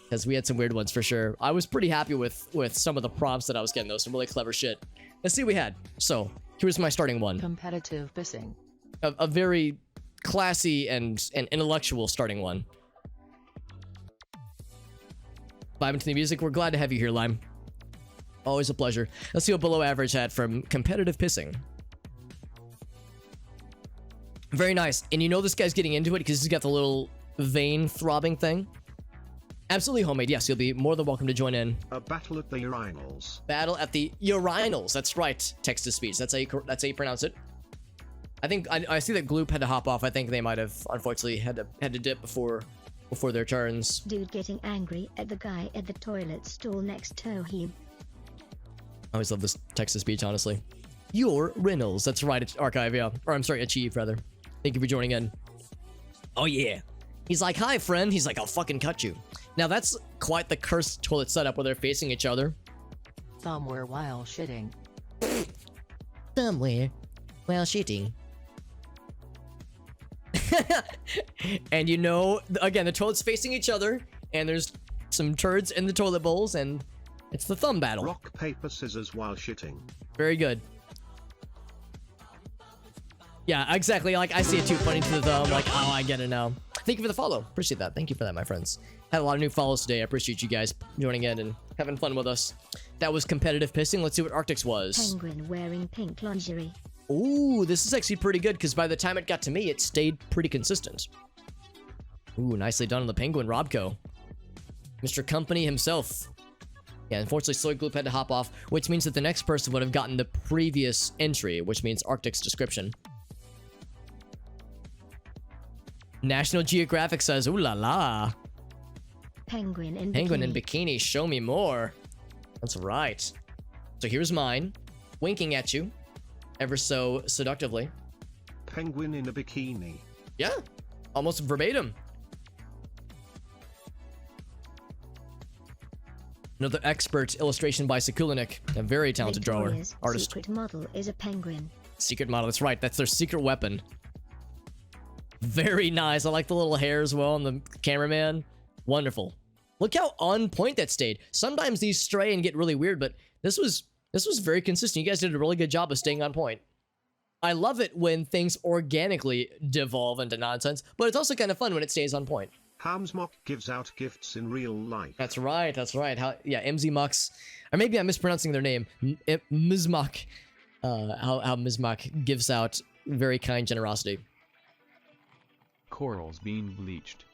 because we had some weird ones for sure. I was pretty happy with some of the prompts that I was getting, though. Some really clever shit. Let's see what we had. So here's my starting one. Competitive pissing. A very classy and intellectual starting one. Vibing to the music. We're glad to have you here, Lime. Always a pleasure. Let's see what below average had from competitive pissing. Very nice. And you know this guy's getting into it because he's got the little vein throbbing thing. Absolutely homemade. Yes, you'll be more than welcome to join in. A battle at the urinals. Battle at the urinals. That's right. Text to speech. That's how you pronounce it. I think I see that Gloop had to hop off. I think they might have unfortunately had to dip before their turns. Dude getting angry at the guy at the toilet stall next to him. I always love this text to speech, honestly. Your Reynolds. That's right, Archive, yeah. Or I'm sorry, Achieve, rather. Thank you for joining in. Oh, yeah. He's like, hi, friend. He's like, I'll fucking cut you. Now, that's quite the cursed toilet setup where they're facing each other. Somewhere while shitting. Somewhere while shitting. And you know, again, the toilets facing each other, and there's some turds in the toilet bowls, and it's the thumb battle. Rock, paper, scissors while shitting. Very good. Yeah, exactly. Like, I see it too, pointing to the thumb, like, oh, I get it now. Thank you for the follow. Appreciate that. Thank you for that, my friends. Had a lot of new follows today. I appreciate you guys joining in and having fun with us. That was competitive pissing. Let's see what Arctic's was. Penguin wearing pink lingerie. Ooh, this is actually pretty good, because by the time it got to me, it stayed pretty consistent. Ooh, nicely done on the Penguin, Robco. Mr. Company himself. Yeah, unfortunately, Soy Gloop had to hop off, which means that the next person would have gotten the previous entry, which means Arctic's description. National Geographic says, ooh la la. Penguin in bikini, show me more. That's right. So here's mine, winking at you, ever so seductively. Penguin in a bikini. Yeah, almost verbatim. Another expert illustration by Sekulinik, a very talented Victoria's drawer, artist. Secret model is a penguin. Secret model, that's right. That's their secret weapon. Very nice. I like the little hair as well on the cameraman. Wonderful. Look how on point that stayed. Sometimes these stray and get really weird, but this was very consistent. You guys did a really good job of staying on point. I love it when things organically devolve into nonsense, but it's also kind of fun when it stays on point. Hamsmock gives out gifts in real life. That's right, that's right. Yeah, MZ Mux, or maybe I'm mispronouncing their name. Mizmok. How Mizmok gives out very kind generosity. Corals being bleached.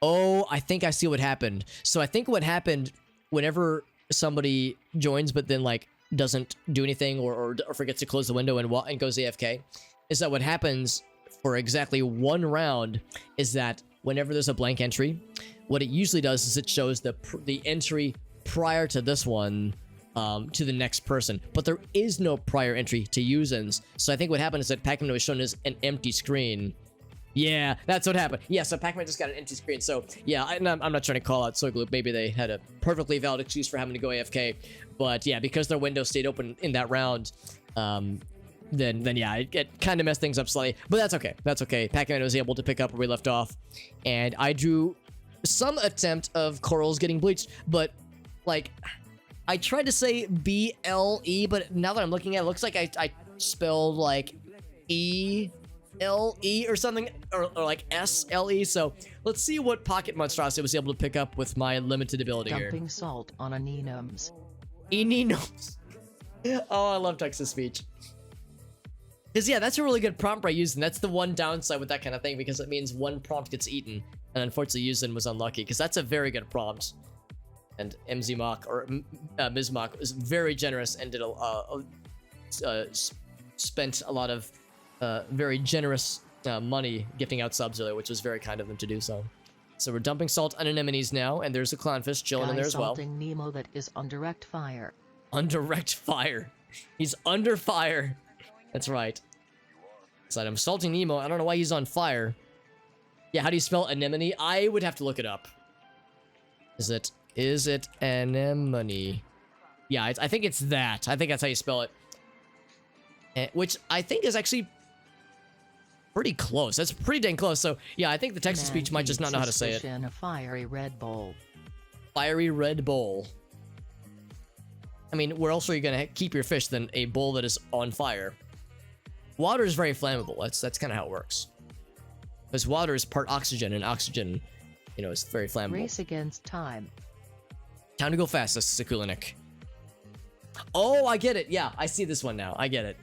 Oh, I think I see what happened. So I think what happened whenever somebody joins but then like doesn't do anything or forgets to close the window and goes AFK, is that what happens for exactly one round is that whenever there's a blank entry, what it usually does is it shows the entry prior to this one to the next person, but there is no prior entry to Yuzin's. So I think what happened is that Pac-Man was shown as an empty screen. Yeah, that's what happened. Yeah, so Pac-Man just got an empty screen. So yeah, I'm not trying to call out Soy Gloop. Maybe they had a perfectly valid excuse for having to go AFK, but yeah, because their window stayed open in that round, then yeah, it kind of messed things up slightly. But that's okay. That's okay. Pac-Man was able to pick up where we left off, and I drew some attempt of corals getting bleached, but like I tried to say BLE, but now that I'm looking at it, looks like I spelled like ELE or something, or like SLE. So let's see what Pocket Monstrosity was able to pick up with my limited ability here. Dumping salt on aninums. Eninums. Oh, I love text to speech. Because yeah, that's a really good prompt right using. That's the one downside with that kind of thing, because it means one prompt gets eaten. And unfortunately, Yuzin was unlucky, because that's a very good prompt. And MZ Mach, or Ms. Mach, was very generous and did spent a lot of very generous money gifting out subs earlier, which was very kind of them to do so. So we're dumping salt on anemones now, and there's a clownfish chilling in there as well. Salting Nemo that is on direct fire. On direct fire. He's under fire. That's right. So I'm salting Nemo. I don't know why he's on fire. Yeah, how do you spell anemone? I would have to look it up. Is it anemone? Yeah, I think it's that. I think that's how you spell it. Which I think is actually pretty close. That's pretty dang close. So yeah, I think the text-to-speech might just not know how to say it. In a fiery red bowl. Fiery red bowl. I mean, where else are you gonna keep your fish than a bowl that is on fire? Water is very flammable. That's kind of how it works. Because water is part oxygen, and oxygen, you know, is very flammable. Race against time. Time to go fast, that's Sekulinik. Oh, I get it. Yeah, I see this one now. I get it.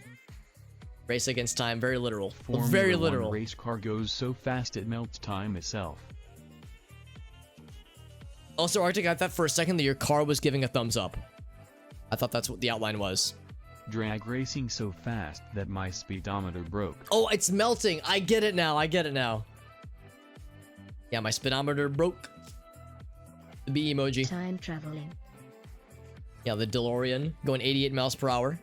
Race against time, very literal. Formula Very 1 literal. race car goes so fast it melts time itself. Also, Arctic, I thought for a second that your car was giving a thumbs up. I thought that's what the outline was. Drag racing so fast that my speedometer broke. Oh, it's melting. I get it now. I get it now. Yeah, my speedometer broke. The bee emoji. Time traveling. Yeah, the DeLorean going 88 miles per hour.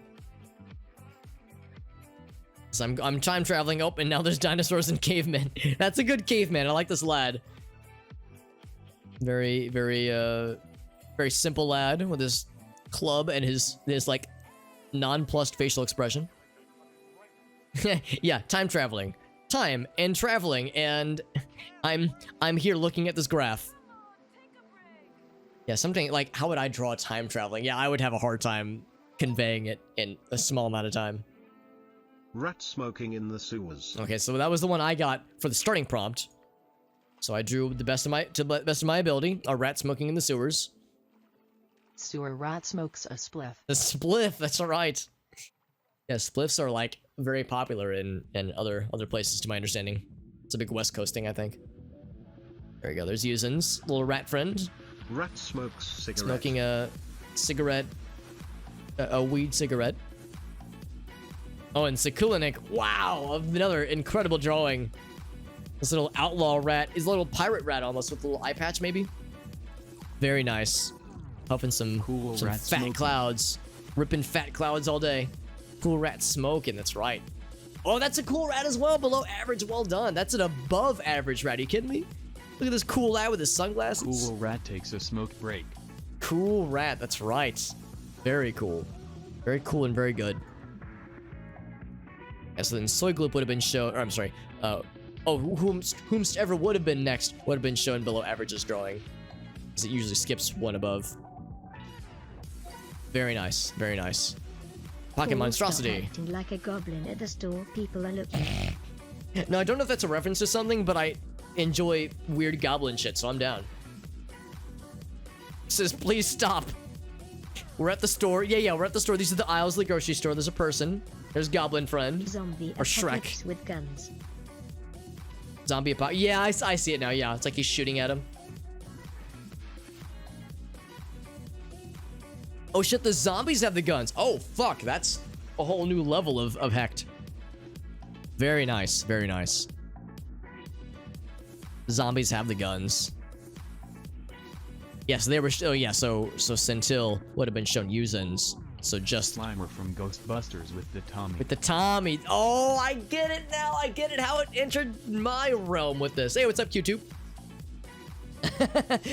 So I'm time traveling. Oh, and now there's dinosaurs and cavemen. That's a good caveman. I like this lad. Very, very, very simple lad with his club and his like nonplussed facial expression. Yeah, time traveling. Time and traveling, and I'm here looking at this graph. Yeah, something like, how would I draw time traveling? Yeah, I would have a hard time conveying it in a small amount of time. Rat smoking in the sewers. Okay, so that was the one I got for the starting prompt. So I drew to the best of my ability, a rat smoking in the sewers. Sewer rat smokes a spliff. The spliff, that's right. Yeah, spliffs are like very popular in other places, to my understanding. It's a big West Coast thing, I think. There you go. There's Yuzin's little rat friend. Rat smokes cigarette. Smoking a cigarette, a weed cigarette. Oh, and Sekulinik, wow, another incredible drawing. This little outlaw rat, his little pirate rat almost, with a little eye patch maybe. Very nice. Puffing some Cool fat rat smoking. clouds. Ripping fat clouds all day. Cool rat smoking, that's right. Oh, that's a cool rat as well, below average, well done. That's an above average rat, are you kidding me? Look at this cool lad with his sunglasses. Cool rat takes a smoke break. Cool rat, that's right. Very cool. Very cool and very good. Yeah, so then Soy Gloop would have been shown, or I'm sorry, whomst ever would have been next would have been shown below average's drawing. Because it usually skips one above. Very nice, very nice. Pocket Paul, monstrosity. stop acting like a goblin at the store. People are looking. Now, I don't know if that's a reference to something, but I enjoy weird goblin shit, so I'm down. It says, please stop. We're at the store. Yeah, we're at the store. These are the aisles of the grocery store. There's a person. There's Goblin Friend. Zombie Or Shrek. apocalypse with guns. Zombie apocalypse. Yeah, I see it now. Yeah, it's like he's shooting at him. Oh shit, the zombies have the guns. Oh fuck, that's a whole new level of hecked. Very nice, very nice. Zombies have the guns. Yes, they were. Oh yeah, so Centil would have been shown Yuzin's. So just Slimer from Ghostbusters with the Tommy. with the Tommy. Oh, I get it now. I get it. How it entered my realm with this. Hey, what's up, QTube?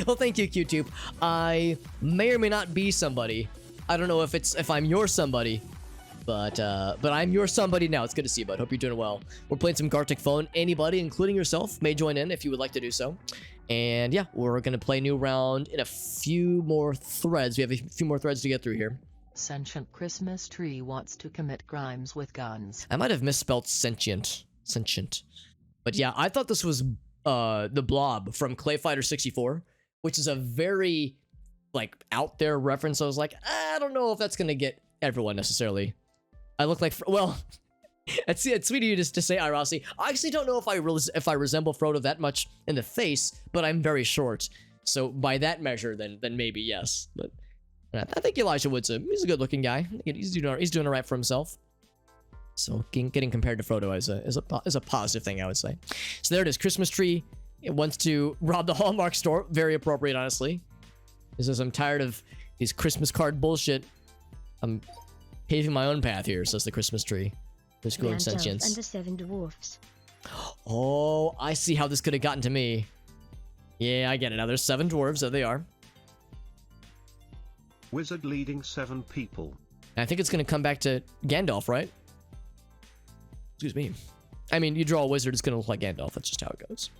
Well, thank you, QTube. I may or may not be somebody. I don't know if I'm your somebody, but I'm your somebody now. It's good to see you, bud. Hope you're doing well. We're playing some Gartic Phone. Anybody, including yourself, may join in if you would like to do so. And yeah, we're gonna play a new round in a few more threads. We have a few more threads to get through here. Sentient Christmas tree wants to commit crimes with guns. I might have misspelled sentient. But yeah, I thought this was the Blob from Clay Fighter 64, which is a very like out there reference. I was like, I don't know if that's gonna get everyone necessarily. I look like, well, It's sweet of you just to say Irasi. I actually don't know if I resemble Frodo that much in the face, but I'm very short. So by that measure, then maybe yes. But I think Elijah Wood's he's a good looking guy. He's doing all right for himself. So getting compared to Frodo is a positive thing, I would say. So there it is, Christmas tree. It wants to rob the Hallmark store. Very appropriate, honestly. It says, I'm tired of these Christmas card bullshit. I'm paving my own path here, says the Christmas tree. There's growing Gandalf sentience. and the 7 dwarfs. Oh, I see how this could have gotten to me. Yeah, I get it. Now there's 7 dwarves. There they are. Wizard leading 7 people. I think it's going to come back to Gandalf, right? Excuse me. I mean, you draw a wizard, it's going to look like Gandalf. That's just how it goes.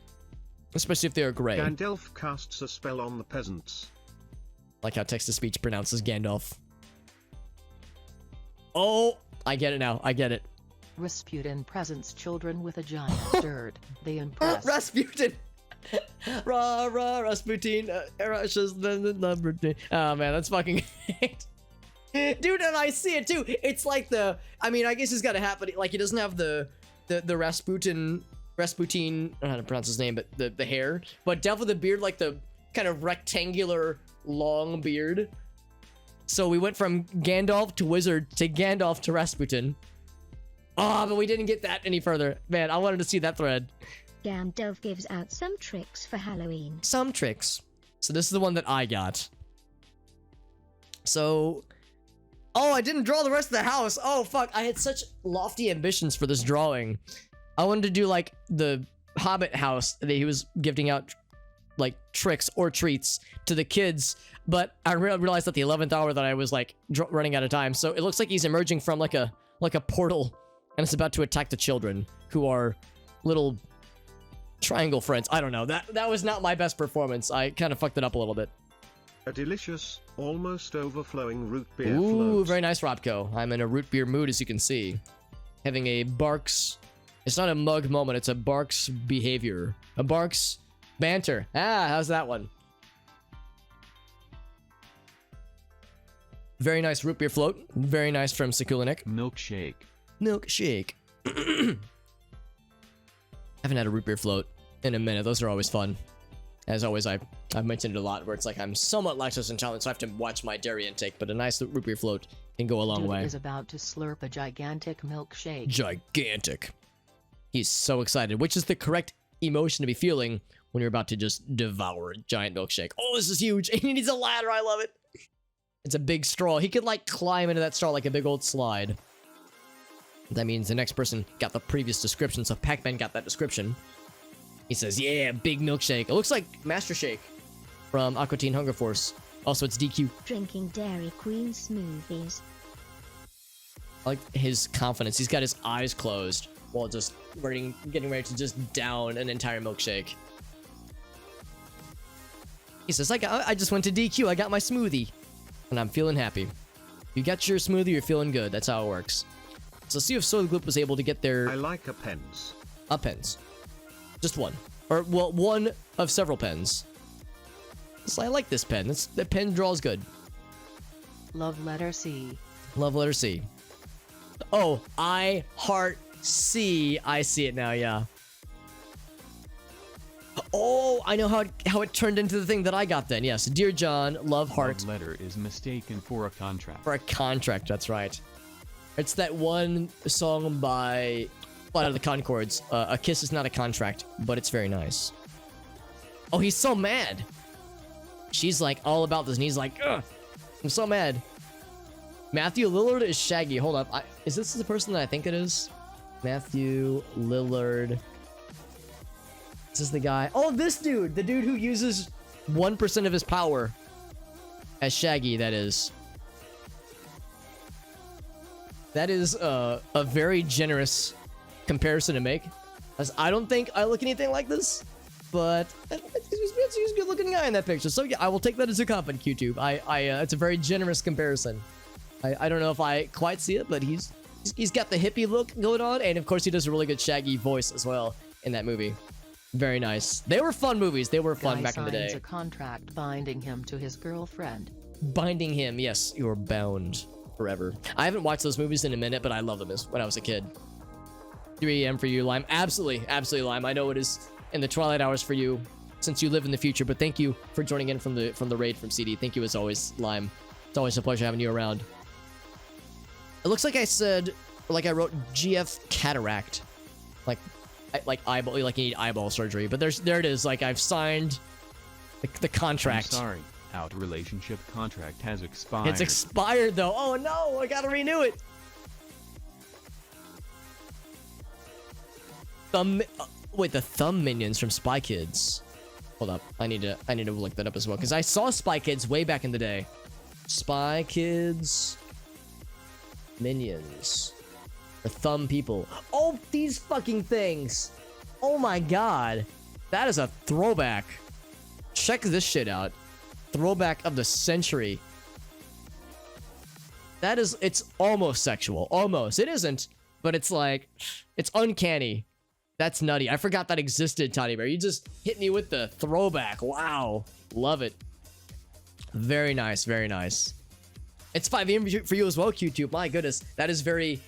Especially if they're gray. Gandalf casts a spell on the peasants. Like how text-to-speech pronounces Gandalf. Oh, I get it now. I get it. Rasputin presents children with a giant bird. They impress. Rasputin. Rah, rah, Rasputin. Russia's the number. Oh, man, that's fucking great. Dude, and I see it too. It's like I mean, I guess it's got to happen. Like, he doesn't have the Rasputin, I don't know how to pronounce his name, but the hair. But definitely the beard, like the kind of rectangular, long beard. So we went from Gandalf to Wizard to Gandalf to Rasputin. Oh, but we didn't get that any further. Man, I wanted to see that thread. Gandalf gives out some tricks for Halloween. Some tricks. So this is the one that I got. So... Oh, I didn't draw the rest of the house. Oh, fuck. I had such lofty ambitions for this drawing. I wanted to do, like, the Hobbit house that he was gifting out, like, tricks or treats to the kids. But I realized at the 11th hour that I was, like, running out of time. So it looks like he's emerging from, like a portal. And it's about to attack the children, who are little triangle friends. I don't know. That was not my best performance. I kind of fucked it up a little bit. A delicious, almost overflowing root beer Ooh, floats. very nice, Robco. I'm in a root beer mood, as you can see. Having a Barks... It's not a mug moment, it's a Barks behavior. A Barks banter. Ah, how's that one? Very nice root beer float. Very nice from Sekulinik. Milkshake. Milkshake. I haven't had a root beer float in a minute. Those are always fun. As always, I've mentioned it a lot, where it's like I'm somewhat lactose intolerant, so I have to watch my dairy intake, but a nice root beer float can go a long Dude way. is about to slurp a gigantic milkshake. Gigantic. He's so excited, which is the correct emotion to be feeling when you're about to just devour a giant milkshake. Oh, this is huge. He needs a ladder. I love it. It's a big straw. He could, like, climb into that straw like a big old slide. That means the next person got the previous description, so Pac-Man got that description. He says, yeah, big milkshake. It looks like Master Shake from Aqua Teen Hunger Force. Also, it's DQ. Drinking Dairy Queen smoothies. I like his confidence. He's got his eyes closed while just getting ready to just down an entire milkshake. He says, I just went to DQ. I got my smoothie. And I'm feeling happy. You got your smoothie, you're feeling good. That's how it works. So let's see if Soil Gloop was able to get their... I like a pens. pens. Just one. Or, well, one of several pens. So I like this pen. The pen draws good. Love letter C. Love letter C. Oh, I heart C. I see it now, yeah. Oh, I know how it turned into the thing that I got then. Yes, Dear John, love heart. Love letter is mistaken for a contract. For a contract, that's right. It's that one song by Flight of the Conchords. A kiss is not a contract, but it's very nice. Oh, he's so mad. She's like all about this, and he's like, ugh, I'm so mad. Matthew Lillard is Shaggy. Hold up. Is this the person that I think it is? Matthew Lillard. This is the guy. Oh, this dude. The dude who uses 1% of his power as Shaggy, that is. That is a very generous comparison to make. As I don't think I look anything like this, but he's a good looking guy in that picture. So yeah, I will take that as a compliment, QTube. It's a very generous comparison. I don't know if I quite see it, but he's got the hippie look going on, and of course he does a really good Shaggy voice as well in that movie. Very nice. They were fun movies. They were fun back in the day. Signs a contract binding him to his girlfriend. Binding him, yes, you're bound forever. I haven't watched those movies in a minute, but I loved them when I was a kid. 3 a.m. for you, Lime. Absolutely, absolutely, Lime. I know it is in the twilight hours for you, since you live in the future. But thank you for joining in from the raid from CD. Thank you as always, Lime. It's always a pleasure having you around. It looks like I said, like I wrote GF cataract, like eyeball, like you need eyeball surgery. But there it is. Like I've signed the contract. I'm sorry, out relationship contract has expired. It's expired though. Oh no, I gotta renew it. Wait, the thumb minions from Spy Kids. Hold up, I need to look that up as well because I saw Spy Kids way back in the day. Spy Kids minions, the thumb people. Oh, these fucking things. Oh my god, that is a throwback. Check this shit out. Throwback of the century. That is, it's almost sexual. Almost. It isn't, but it's like, it's uncanny. That's nutty. I forgot that existed, Toddy Bear. You just hit me with the throwback. Wow. Love it. Very nice. Very nice. It's 5 a.m. for you as well, QTube. My goodness. That is very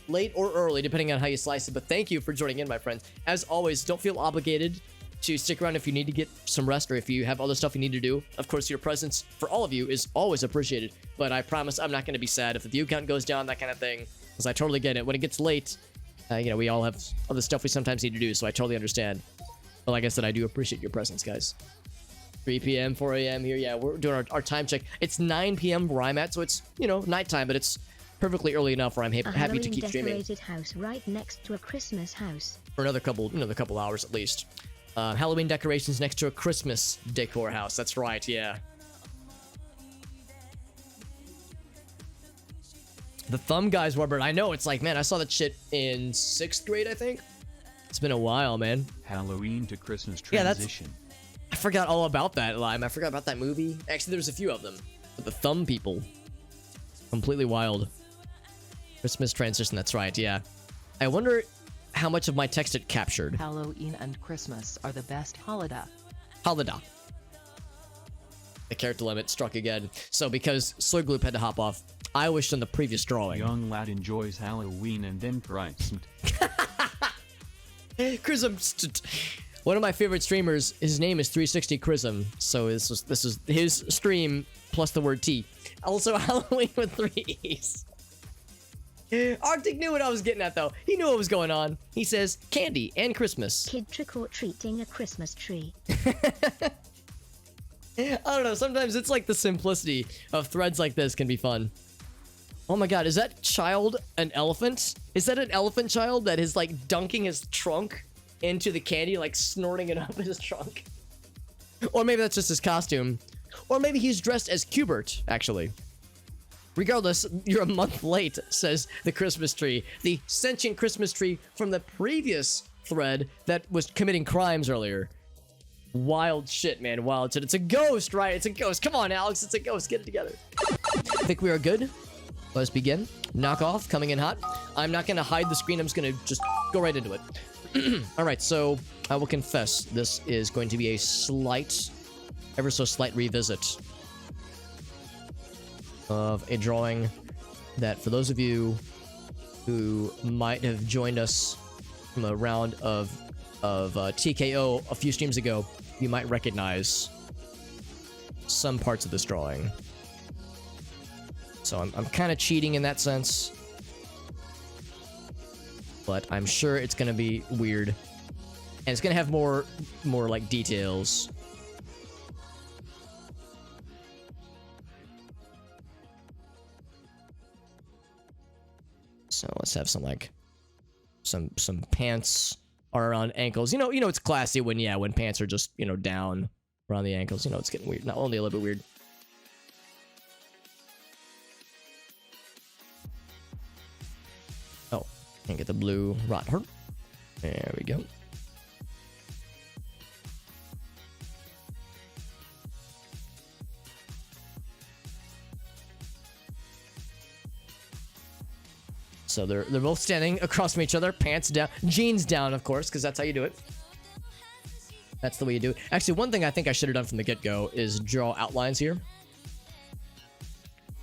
late or early, depending on how you slice it. But thank you for joining in, my friends. As always, don't feel obligated to stick around if you need to get some rest or if you have other stuff you need to do. Of course, your presence for all of you is always appreciated. But I promise I'm not going to be sad if the view count goes down, that kind of thing. Because I totally get it. When it gets late, you know, we all have other stuff we sometimes need to do, so I totally understand. But like I said, I do appreciate your presence, guys. 3 p.m., 4 a.m. here. Yeah, we're doing our time check. It's 9 p.m. where I'm at, so it's, you know, nighttime, but it's perfectly early enough where I'm happy to keep streaming. A Halloween decorated house right next to a Christmas house. For another couple, couple hours at least. Halloween decorations next to a Christmas decor house. That's right, yeah. The thumb guys, Warbird. I know, it's like, man, I saw that shit in 6th grade, I think. It's been a while, man. Halloween to Christmas Yeah, transition. I forgot all about that, Lime. I forgot about that movie. Actually, there's a few of them. But the thumb people. Completely wild. Christmas transition, that's right, yeah. I wonder how much of my text it captured. Halloween and Christmas are the best holiday. Holiday. The character limit struck again. So because Slurgloop had to hop off, I wished on the previous drawing. Young lad enjoys Halloween and then Christ. Chrism. One of my favorite streamers, his name is 360 Chrism. So this is his stream plus the word T. Also Halloween with 3 E's. Arctic knew what I was getting at though. He knew what was going on. He says candy and Christmas. Kid trick-or-treating a Christmas tree. I don't know, sometimes it's like the simplicity of threads like this can be fun. Oh my god, is that child an elephant? Is that an elephant child that is like dunking his trunk into the candy, like snorting it up his trunk? Or maybe that's just his costume. Or maybe he's dressed as Cubert, actually. Regardless, you're a month late, says the Christmas tree. The sentient Christmas tree from the previous thread that was committing crimes earlier. Wild shit, man. Wild shit. It's a ghost, right? It's a ghost. Come on, Alex. It's a ghost. Get it together. I think we are good. Let's begin. Knock off. Coming in hot. I'm not going to hide the screen. I'm just going to go right into it. All right. So I will confess this is going to be a slight, ever so slight revisit of a drawing that for those of you who might have joined us from a round of TKO a few streams ago, you might recognize some parts of this drawing. So I'm kind of cheating in that sense, but I'm sure it's gonna be weird, and it's gonna have more like details. So let's have some like some pants are around ankles. You know it's classy when pants are just, down around the ankles. It's getting weird. Not only a little bit weird. Oh, can't get the blue rot hurt. There we go. So they're both standing across from each other, pants down, jeans down, of course, because that's how you do it. That's the way you do it. Actually, one thing I think I should have done from the get-go is draw outlines here.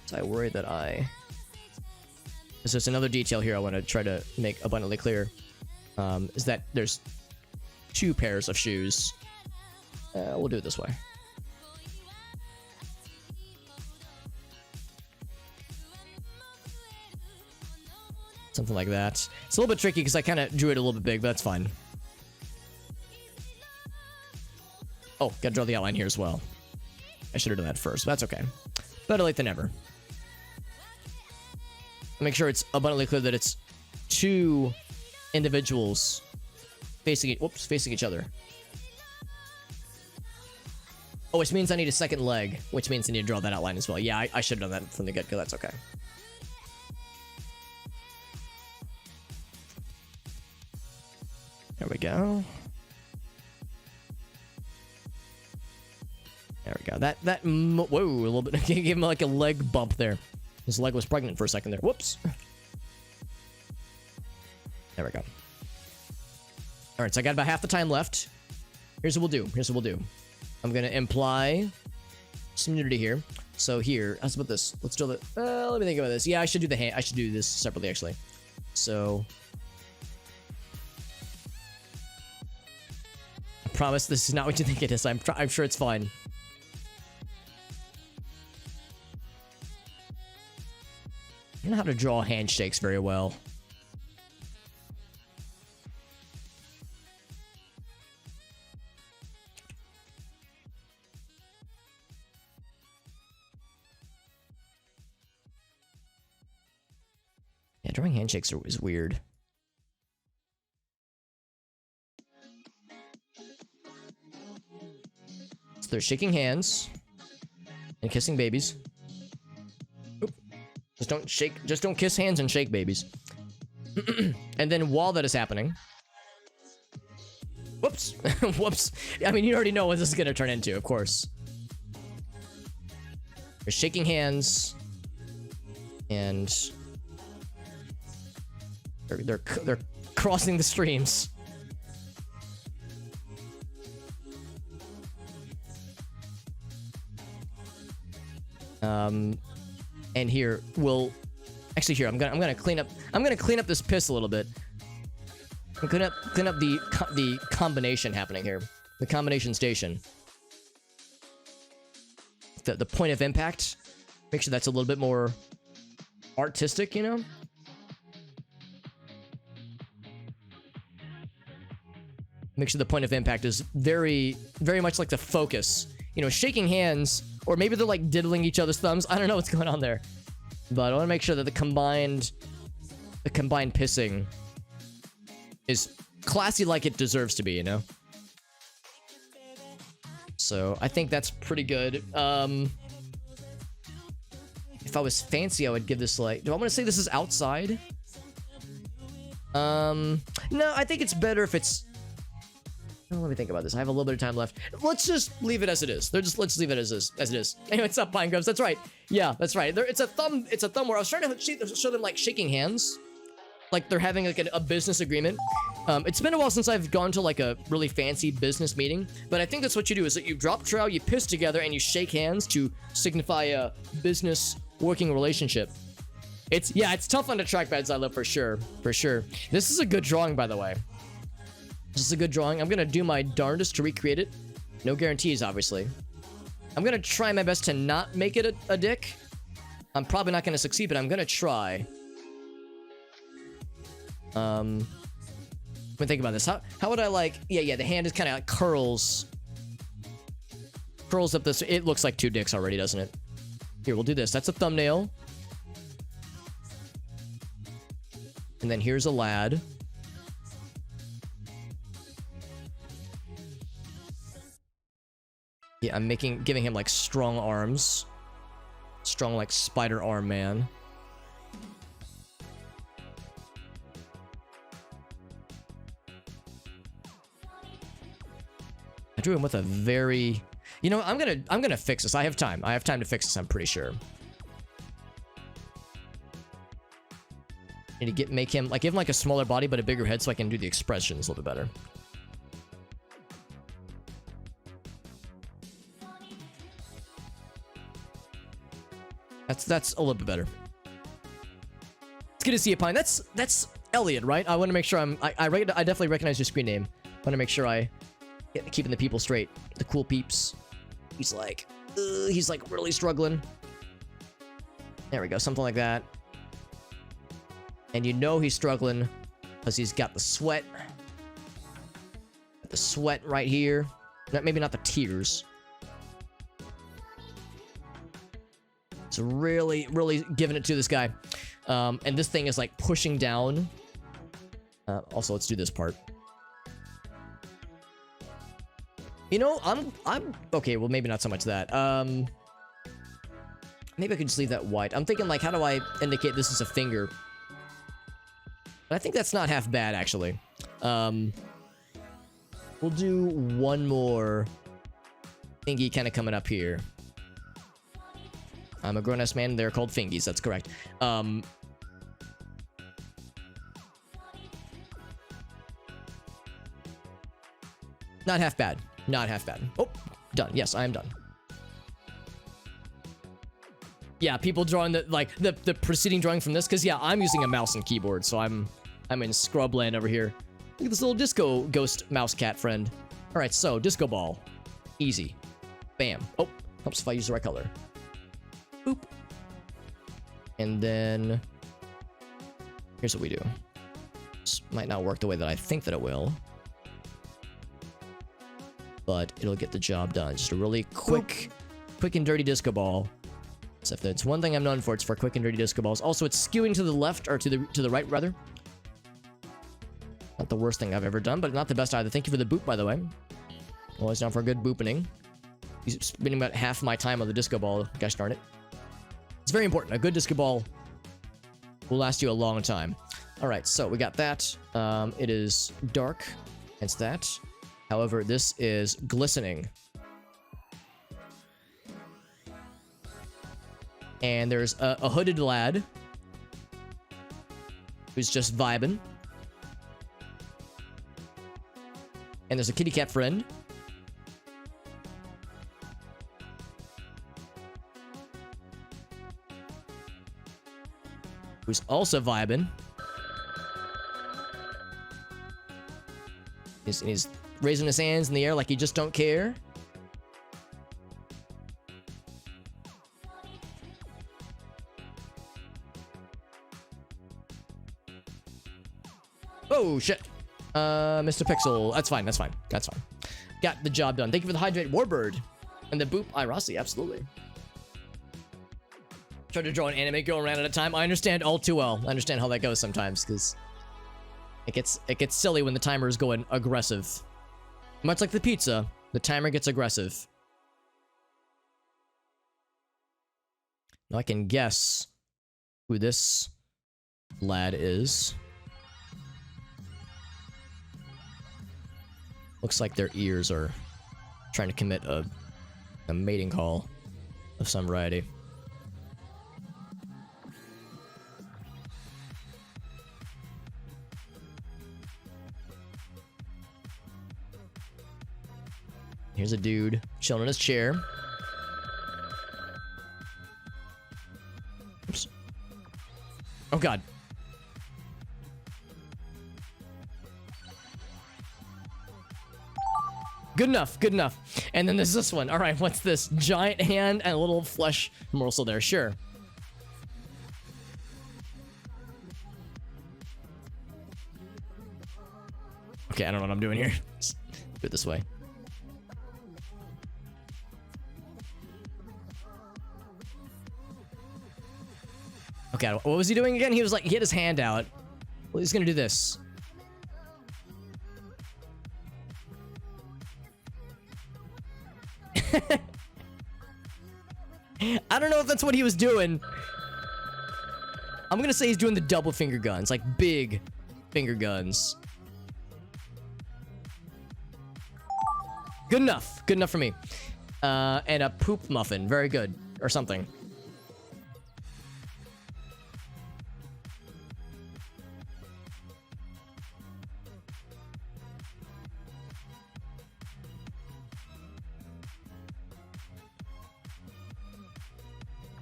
So I worry that there's just another detail here I want to try to make abundantly clear. is that there's 2 pairs of shoes. We'll do it this way. Something like that. It's a little bit tricky because I kind of drew it a little bit big, but that's fine. Oh, gotta draw the outline here as well. I should have done that first, but that's okay. Better late than never. Make sure it's abundantly clear that it's 2 individuals facing each other. Oh, which means I need a second leg, which means I need to draw that outline as well. Yeah, I should have done that from the get-go. That's okay. There we go. There we go. Whoa, a little bit. Gave him like a leg bump there. His leg was pregnant for a second there. Whoops. There we go. All right, so I got about half the time left. Here's what we'll do. I'm gonna imply some nudity here. So here, how's about this? Let's do the. Let me think about this. Yeah, I should do the hand. I should do this separately actually. So. I promise this is not what you think it is. I'm sure it's fine. I don't know how to draw handshakes very well. Yeah, drawing handshakes is weird. So they're shaking hands and kissing babies. Oop. Just don't kiss hands and shake babies. And then while that is happening, whoops. Whoops. I mean, you already know what this is going to turn into, of course. They're shaking hands and they're crossing the streams. And here we'll actually here I'm gonna clean up this piss a little bit. I'm gonna clean up the combination happening here, the combination station. The point of impact. Make sure that's a little bit more artistic, you know. Make sure the point of impact is very, very much like the focus. You know, shaking hands, or maybe they're like diddling each other's thumbs. I don't know what's going on there, but I want to make sure that the combined pissing is classy like it deserves to be. You know. So I think that's pretty good. If I was fancy, I would give this like. Do I want to say this is outside? No, I think it's better if it's. Oh, let me think about this. I have a little bit of time left. Let's just leave it as it is. Let's leave it as it is. Anyway, what's up, Pine Grubs? That's right. Yeah, that's right. It's a thumb where I was trying to show them like shaking hands, like they're having like a business agreement. It's been a while since I've gone to like a really fancy business meeting, but I think that's what you do is that you drop trow, you piss together, and you shake hands to signify a business working relationship. It's tough on the trackpads I love for sure. This is a good drawing, by the way. This is a good drawing. I'm gonna do my darndest to recreate it. No guarantees, obviously. I'm gonna try my best to not make it a dick. I'm probably not gonna succeed, but I'm gonna try. Let me think about this. How would I like? Yeah. The hand is kind of like curls up this. It looks like 2 dicks already, doesn't it? Here, we'll do this. That's a thumbnail. And then here's a lad. Yeah, I'm giving him like strong arms. Strong like spider arm man. I drew him with a very, you know, I'm gonna fix this. I have time to fix this, I'm pretty sure. Need to make him like give him like a smaller body but a bigger head so I can do the expressions a little bit better. That's a little bit better. It's good to see you, Pine. That's Elliot, right? I want to make sure I definitely recognize your screen name. I want to make sure I get keeping the people straight. The cool peeps. He's like really struggling. There we go, something like that. And you know he's struggling because he's got the sweat. The sweat right here. Maybe not the tears. It's really, really giving it to this guy. And this thing is like pushing down. Also, let's do this part. You know, I'm okay. Well, maybe not so much that. Maybe I could just leave that white. I'm thinking like, how do I indicate this is a finger? But I think that's not half bad, actually. We'll do one more thingy kind of coming up here. I'm a grown-ass man. They're called fingies. That's correct. Not half bad. Not half bad. Oh, done. Yes, I am done. Yeah, people drawing the preceding drawing from this, because yeah, I'm using a mouse and keyboard, so I'm in scrubland over here. Look at this little disco ghost mouse cat friend. All right, so disco ball, easy, bam. Oh, helps if I use the right color. Boop. And then here's what we do. This might not work the way that I think that it will, but it'll get the job done. Just a really quick and dirty disco ball. So if that's one thing I'm known for, it's for quick and dirty disco balls. Also, it's skewing to the left, or to the right, rather. Not the worst thing I've ever done, but not the best either. Thank you for the boop, by the way. Always down for a good boopening. He's spending about half my time on the disco ball. Gosh darn it. It's very important. A good disco ball will last you a long time. All right, so we got that. It is dark. Hence that. However, this is glistening. And there's a hooded lad who's just vibing. And there's a kitty cat friend. Who's also vibing. He's raising his hands in the air like he just don't care. Oh, shit. Mr. Pixel. That's fine, that's fine. That's fine. Got the job done. Thank you for the hydrate, Warbird. And the boop, Irasi, absolutely. Tried to draw an anime girl around at a time. I understand all too well. I understand how that goes sometimes, because it gets silly when the timer is going aggressive. Much like the pizza, the timer gets aggressive. Now I can guess who this lad is. Looks like their ears are trying to commit a mating call of some variety. Here's a dude chilling in his chair. Oops. Oh god. Good enough, good enough. And then there's this one. All right, what's this? Giant hand and a little flesh morsel there, sure. Okay, I don't know what I'm doing here. Let's do it this way. Okay, what was he doing again? He was like, he had his hand out. Well, he's gonna do this. I don't know if that's what he was doing. I'm gonna say he's doing the double finger guns, like big finger guns. Good enough. Good enough for me. And a poop muffin. Very good. Or something.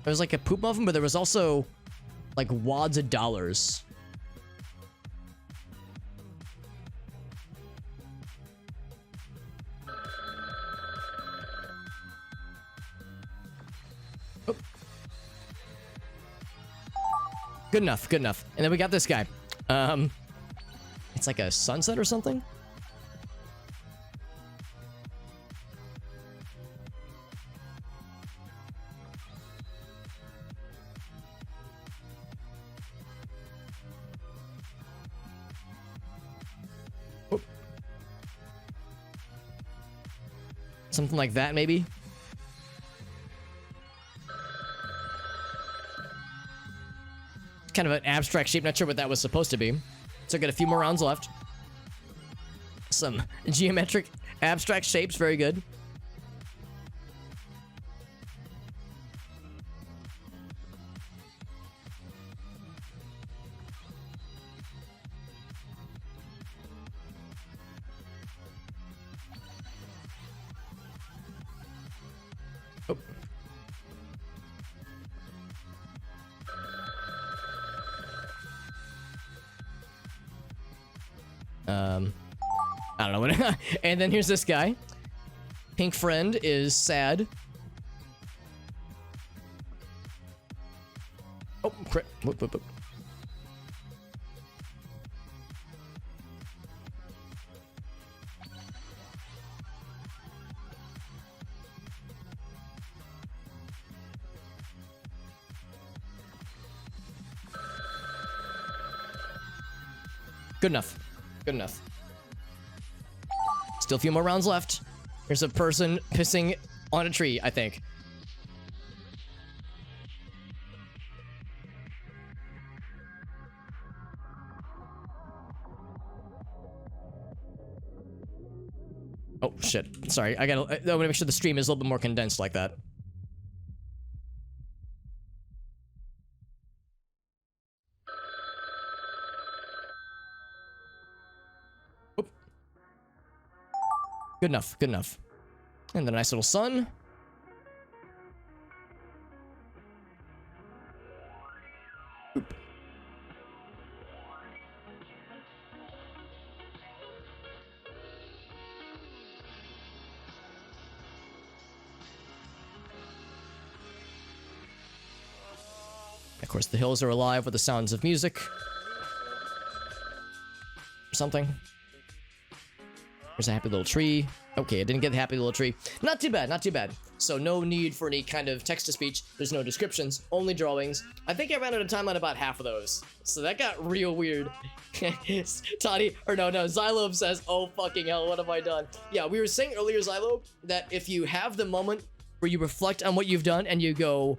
There was like a poop muffin, but there was also like wads of dollars. Good enough, good enough. And then we got this guy. It's like a sunset or something? Oop. Something like that, maybe? Kind of an abstract shape, not sure what that was supposed to be. So I got a few more rounds left. Some geometric abstract shapes, very good. Oh. I don't know what. And then here's this guy. Pink friend is sad. Oh, crap. Whoop, whoop, whoop. Good enough. Good enough. Still a few more rounds left. There's a person pissing on a tree, I think. Oh, shit. Sorry, I want to make sure the stream is a little bit more condensed like that. Good enough, good enough. And the nice little sun. Oop. Of course, the hills are alive with the sounds of music. Something. There's a happy little tree. Okay, I didn't get the happy little tree. Not too bad, not too bad. So no need for any kind of text-to-speech. There's no descriptions, only drawings. I think I ran out of time on about half of those. So that got real weird. Toddy, or no, Xylobe says, oh fucking hell, what have I done? Yeah, we were saying earlier, Xylobe, that if you have the moment where you reflect on what you've done and you go,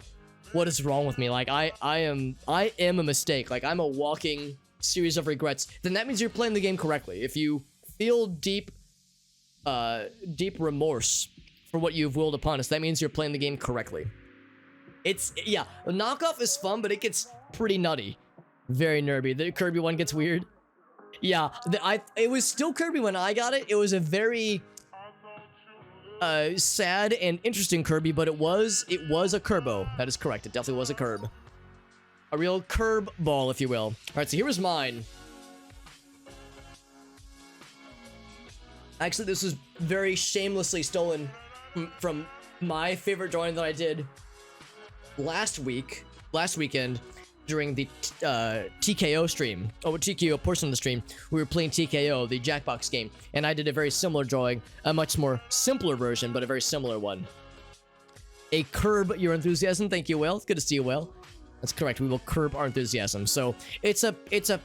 what is wrong with me? Like, I am a mistake. Like, I'm a walking series of regrets. Then that means you're playing the game correctly. If you feel deep remorse for what you've willed upon us, that means you're playing the game correctly. Yeah, the knockoff is fun, but it gets pretty nutty. Very nerdy. The Kirby one gets weird. Yeah, it was still Kirby when I got it. It was a very sad and interesting Kirby, but it was a Kerbo. That is correct. It definitely was a Kerb. A real Kerb ball, if you will. All right, so here was mine. Actually, this was very shamelessly stolen from my favorite drawing that I did last weekend during the TKO stream. Oh, TKO portion of the stream. We were playing TKO, the Jackbox game, and I did a very similar drawing, a much more simpler version, but a very similar one. A curb your enthusiasm. Thank you, Whale. It's good to see you, Whale. That's correct. We will curb our enthusiasm. So it's a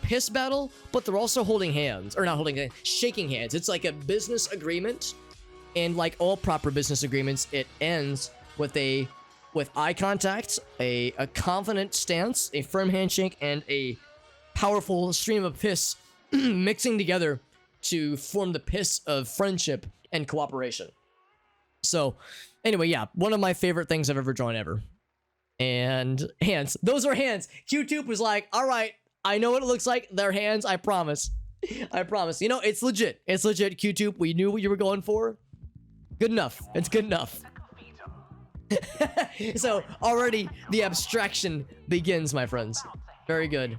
piss battle, but they're also holding hands, or not holding hands, shaking hands. It's like a business agreement, and like all proper business agreements, it ends with eye contact, a confident stance, a firm handshake, and a powerful stream of piss mixing together to form the piss of friendship and cooperation. So anyway, yeah, one of my favorite things I've ever drawn ever. And hands. Those are hands. Q-Tube was like, all right, I know what it looks like. They're hands. I promise. I promise. You know, it's legit. It's legit, Q-Tube. We knew what you were going for. Good enough. It's good enough. So already the abstraction begins, my friends. Very good.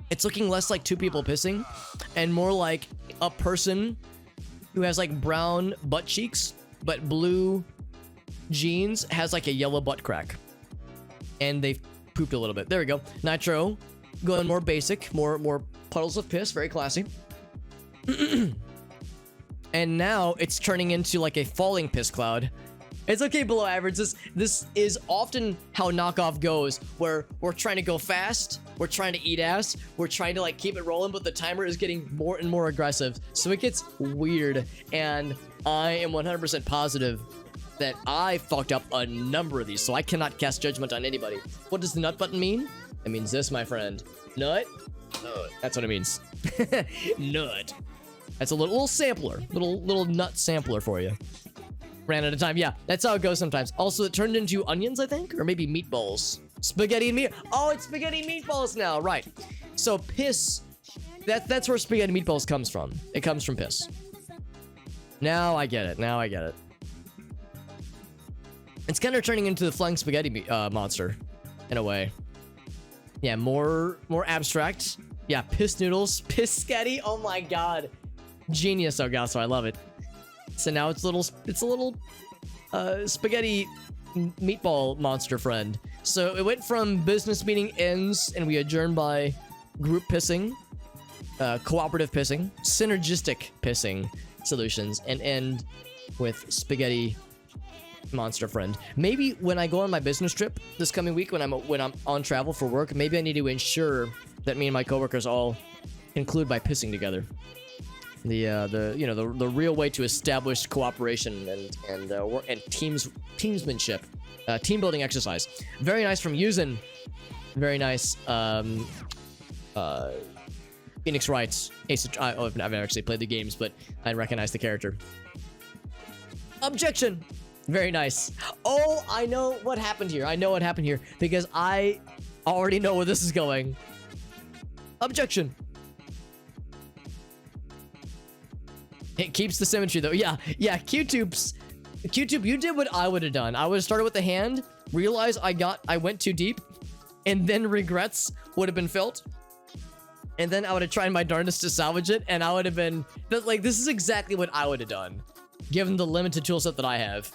It's looking less like two people pissing and more like a person who has like brown butt cheeks but blue jeans has like a yellow butt crack. And they've pooped a little bit. There we go. Nitro, going more basic, more puddles of piss, very classy. And now it's turning into like a falling piss cloud. It's okay, below average. This is often how knockoff goes, where we're trying to go fast, we're trying to eat ass, we're trying to like keep it rolling, but the timer is getting more and more aggressive. So it gets weird, and I am 100% positive that I fucked up a number of these, so I cannot cast judgment on anybody. What does the nut button mean? It means this, my friend. Nut? Nut. That's what it means. Nut. That's a little sampler, little nut sampler for you. Ran out of time. Yeah, that's how it goes sometimes. Also, it turned into onions, I think, or maybe meatballs. Spaghetti and meat. Oh, it's spaghetti meatballs now, right? So piss. That's where spaghetti meatballs comes from. It comes from piss. Now I get it. Now I get it. It's kind of turning into the flying spaghetti monster, in a way. Yeah, more abstract. Yeah, piss noodles, piss scatty. Oh my god, genius, Elgaso. I love it. So now it's a little spaghetti meatball monster friend. So it went from business meeting ends and we adjourn by group pissing, cooperative pissing, synergistic pissing solutions, and end with spaghetti monster friend. Maybe when I go on my business trip this coming week, when I'm on travel for work, maybe I need to ensure that me and my coworkers all conclude by pissing together. The real way to establish cooperation and teamsmanship, team building exercise. Very nice from Yuzin. Very nice. Phoenix Wright. I've never actually played the games, but I recognize the character. Objection. Very nice. Oh, I know what happened here. I know what happened here because I already know where this is going. Objection. It keeps the symmetry though. Yeah, Q-Tube, you did what I would have done. I would have started with the hand, realized I went too deep, and then regrets would have been felt. And then I would have tried my darndest to salvage it, and I would have been... But, like, this is exactly what I would have done, given the limited toolset that I have.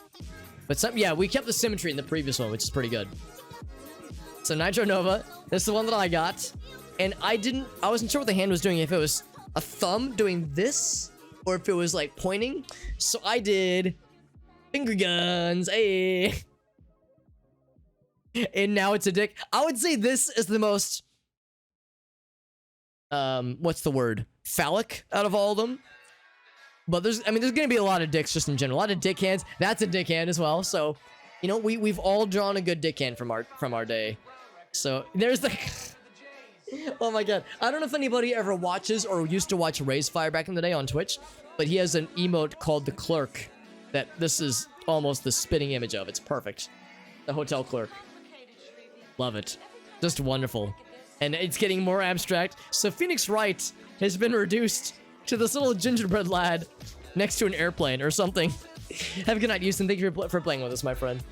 But yeah, we kept the symmetry in the previous one, which is pretty good. So Nitro Nova, this is the one that I got. And I wasn't sure what the hand was doing, if it was a thumb doing this, or if it was like pointing. So I did finger guns, hey. And now it's a dick. I would say this is the most, what's the word? Phallic out of all of them. But there's gonna be a lot of dicks just in general. A lot of dick hands. That's a dick hand as well. So, you know, we've all drawn a good dick hand from our day. So there's the... Oh my god. I don't know if anybody ever watches or used to watch Ray's Fire back in the day on Twitch, but he has an emote called the Clerk that this is almost the spitting image of. It's perfect. The hotel clerk. Love it. Just wonderful. And it's getting more abstract. So Phoenix Wright has been reduced to this little gingerbread lad next to an airplane or something. Have a good night, Houston. Thank you for playing with us, my friend.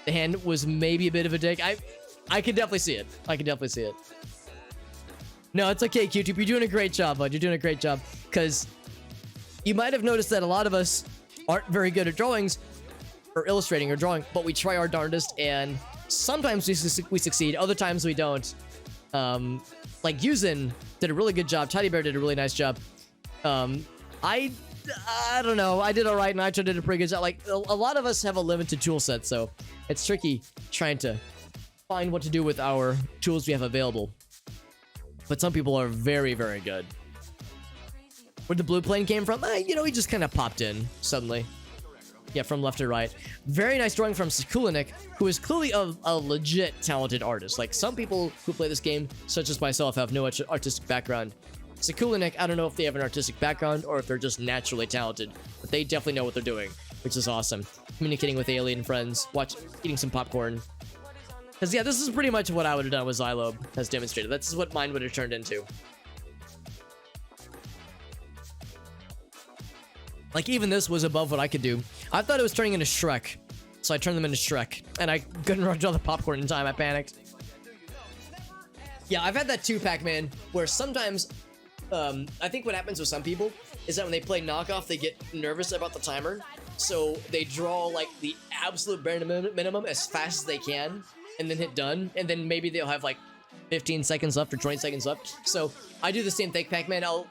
The hand was maybe a bit of a dick. I could definitely see it. I could definitely see it. No, it's okay, Q-Tube. You're doing a great job, bud. You're doing a great job. Because you might have noticed that a lot of us aren't very good at drawings, or illustrating or drawing, but we try our darndest, and sometimes we succeed, other times we don't. Like Yuzin did a really good job. Teddy Bear did a really nice job. I don't know. I did all right. Nitro did a pretty good job. Like, a lot of us have a limited tool set, so it's tricky trying to find what to do with our tools we have available. But some people are very, very good. Where the blue plane came from? You know, he just kind of popped in suddenly. Yeah, from left to right. Very nice drawing from Sekulinik, who is clearly a legit talented artist. Like, some people who play this game, such as myself, have no artistic background. Sekulinik, I don't know if they have an artistic background or if they're just naturally talented, but they definitely know what they're doing, which is awesome. Communicating with alien friends, eating some popcorn. Because, yeah, this is pretty much what I would have done with Xylobe has demonstrated. This is what mine would have turned into. Like, even this was above what I could do. I thought it was turning into Shrek, so I turned them into Shrek, and I couldn't draw the popcorn in time. I panicked. Yeah, I've had that too, Pac-Man, where sometimes, I think what happens with some people is that when they play knockoff, they get nervous about the timer, So they draw like the absolute bare minimum as fast as they can, and then hit done, and then maybe they'll have like 15 seconds left or 20 seconds left. So I do the same thing, Pac-Man. I'll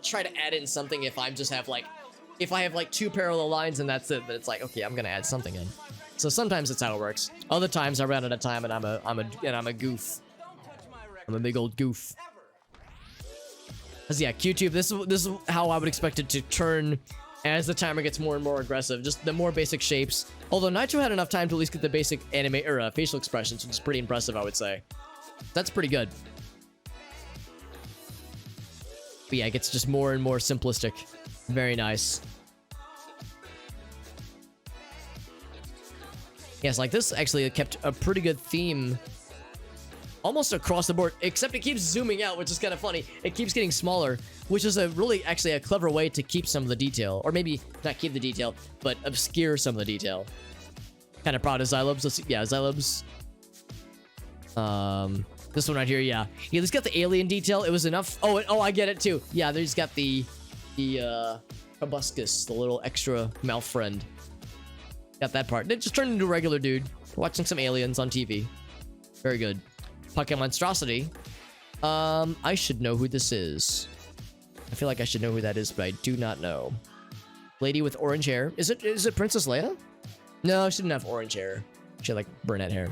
try to add in something if I have like 2 parallel lines and that's it. But it's like, okay, I'm gonna add something in. So sometimes that's how it works. Other times I run out of time and I'm a goof. I'm a big old goof. Cause yeah, QTube. This is how I would expect it to turn as the timer gets more and more aggressive. Just the more basic shapes. Although Nitro had enough time to at least get the basic anime or facial expressions, which is pretty impressive, I would say. That's pretty good. But yeah, it gets just more and more simplistic. Very nice. Yes, like this actually kept a pretty good theme almost across the board, except it keeps zooming out, which is kind of funny. It keeps getting smaller, which is actually a clever way to keep some of the detail, or maybe not keep the detail, but obscure some of the detail. Kind of proud of Xylobs. Let's see. Yeah, Xylobs. This one right here, yeah. Yeah, he's got the alien detail. It was enough. Oh, I get it too. Yeah, there's got the proboscis, the little extra mouth friend. Got that part. It just turned into a regular dude watching some aliens on TV. Very good. Pocket Monstrosity. I should know who this is. I feel like I should know who that is, but I do not know. Lady with orange hair. Is it Princess Leia? No, she didn't have orange hair. She had like brunette hair.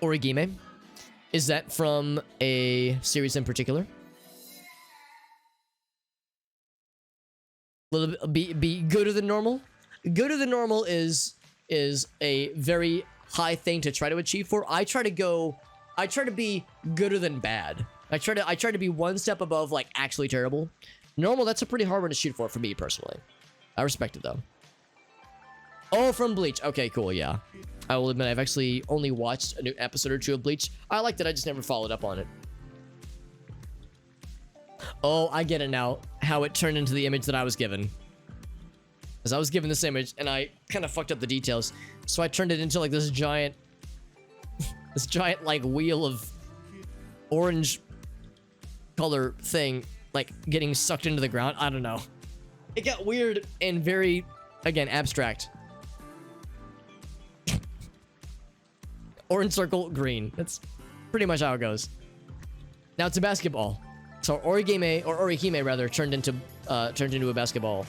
Origime. Is that from a series in particular? A little bit be gooder than normal. Gooder than normal is a very high thing to try to achieve for. I try to be gooder than bad. I try to be one step above like actually terrible. Normal, that's a pretty hard one to shoot for me personally. I respect it though. Oh, from Bleach. Okay, cool, yeah. I will admit I've actually only watched a new episode or two of Bleach. I liked it, I just never followed up on it. Oh, I get it now. How it turned into the image that I was given. Because I was given this image and I kind of fucked up the details. So I turned it into like this giant like wheel of orange color thing, like getting sucked into the ground. I don't know. It got weird and very, again, abstract. Orange circle, green. That's pretty much how it goes. Now it's a basketball. So Orihime rather turned into a basketball.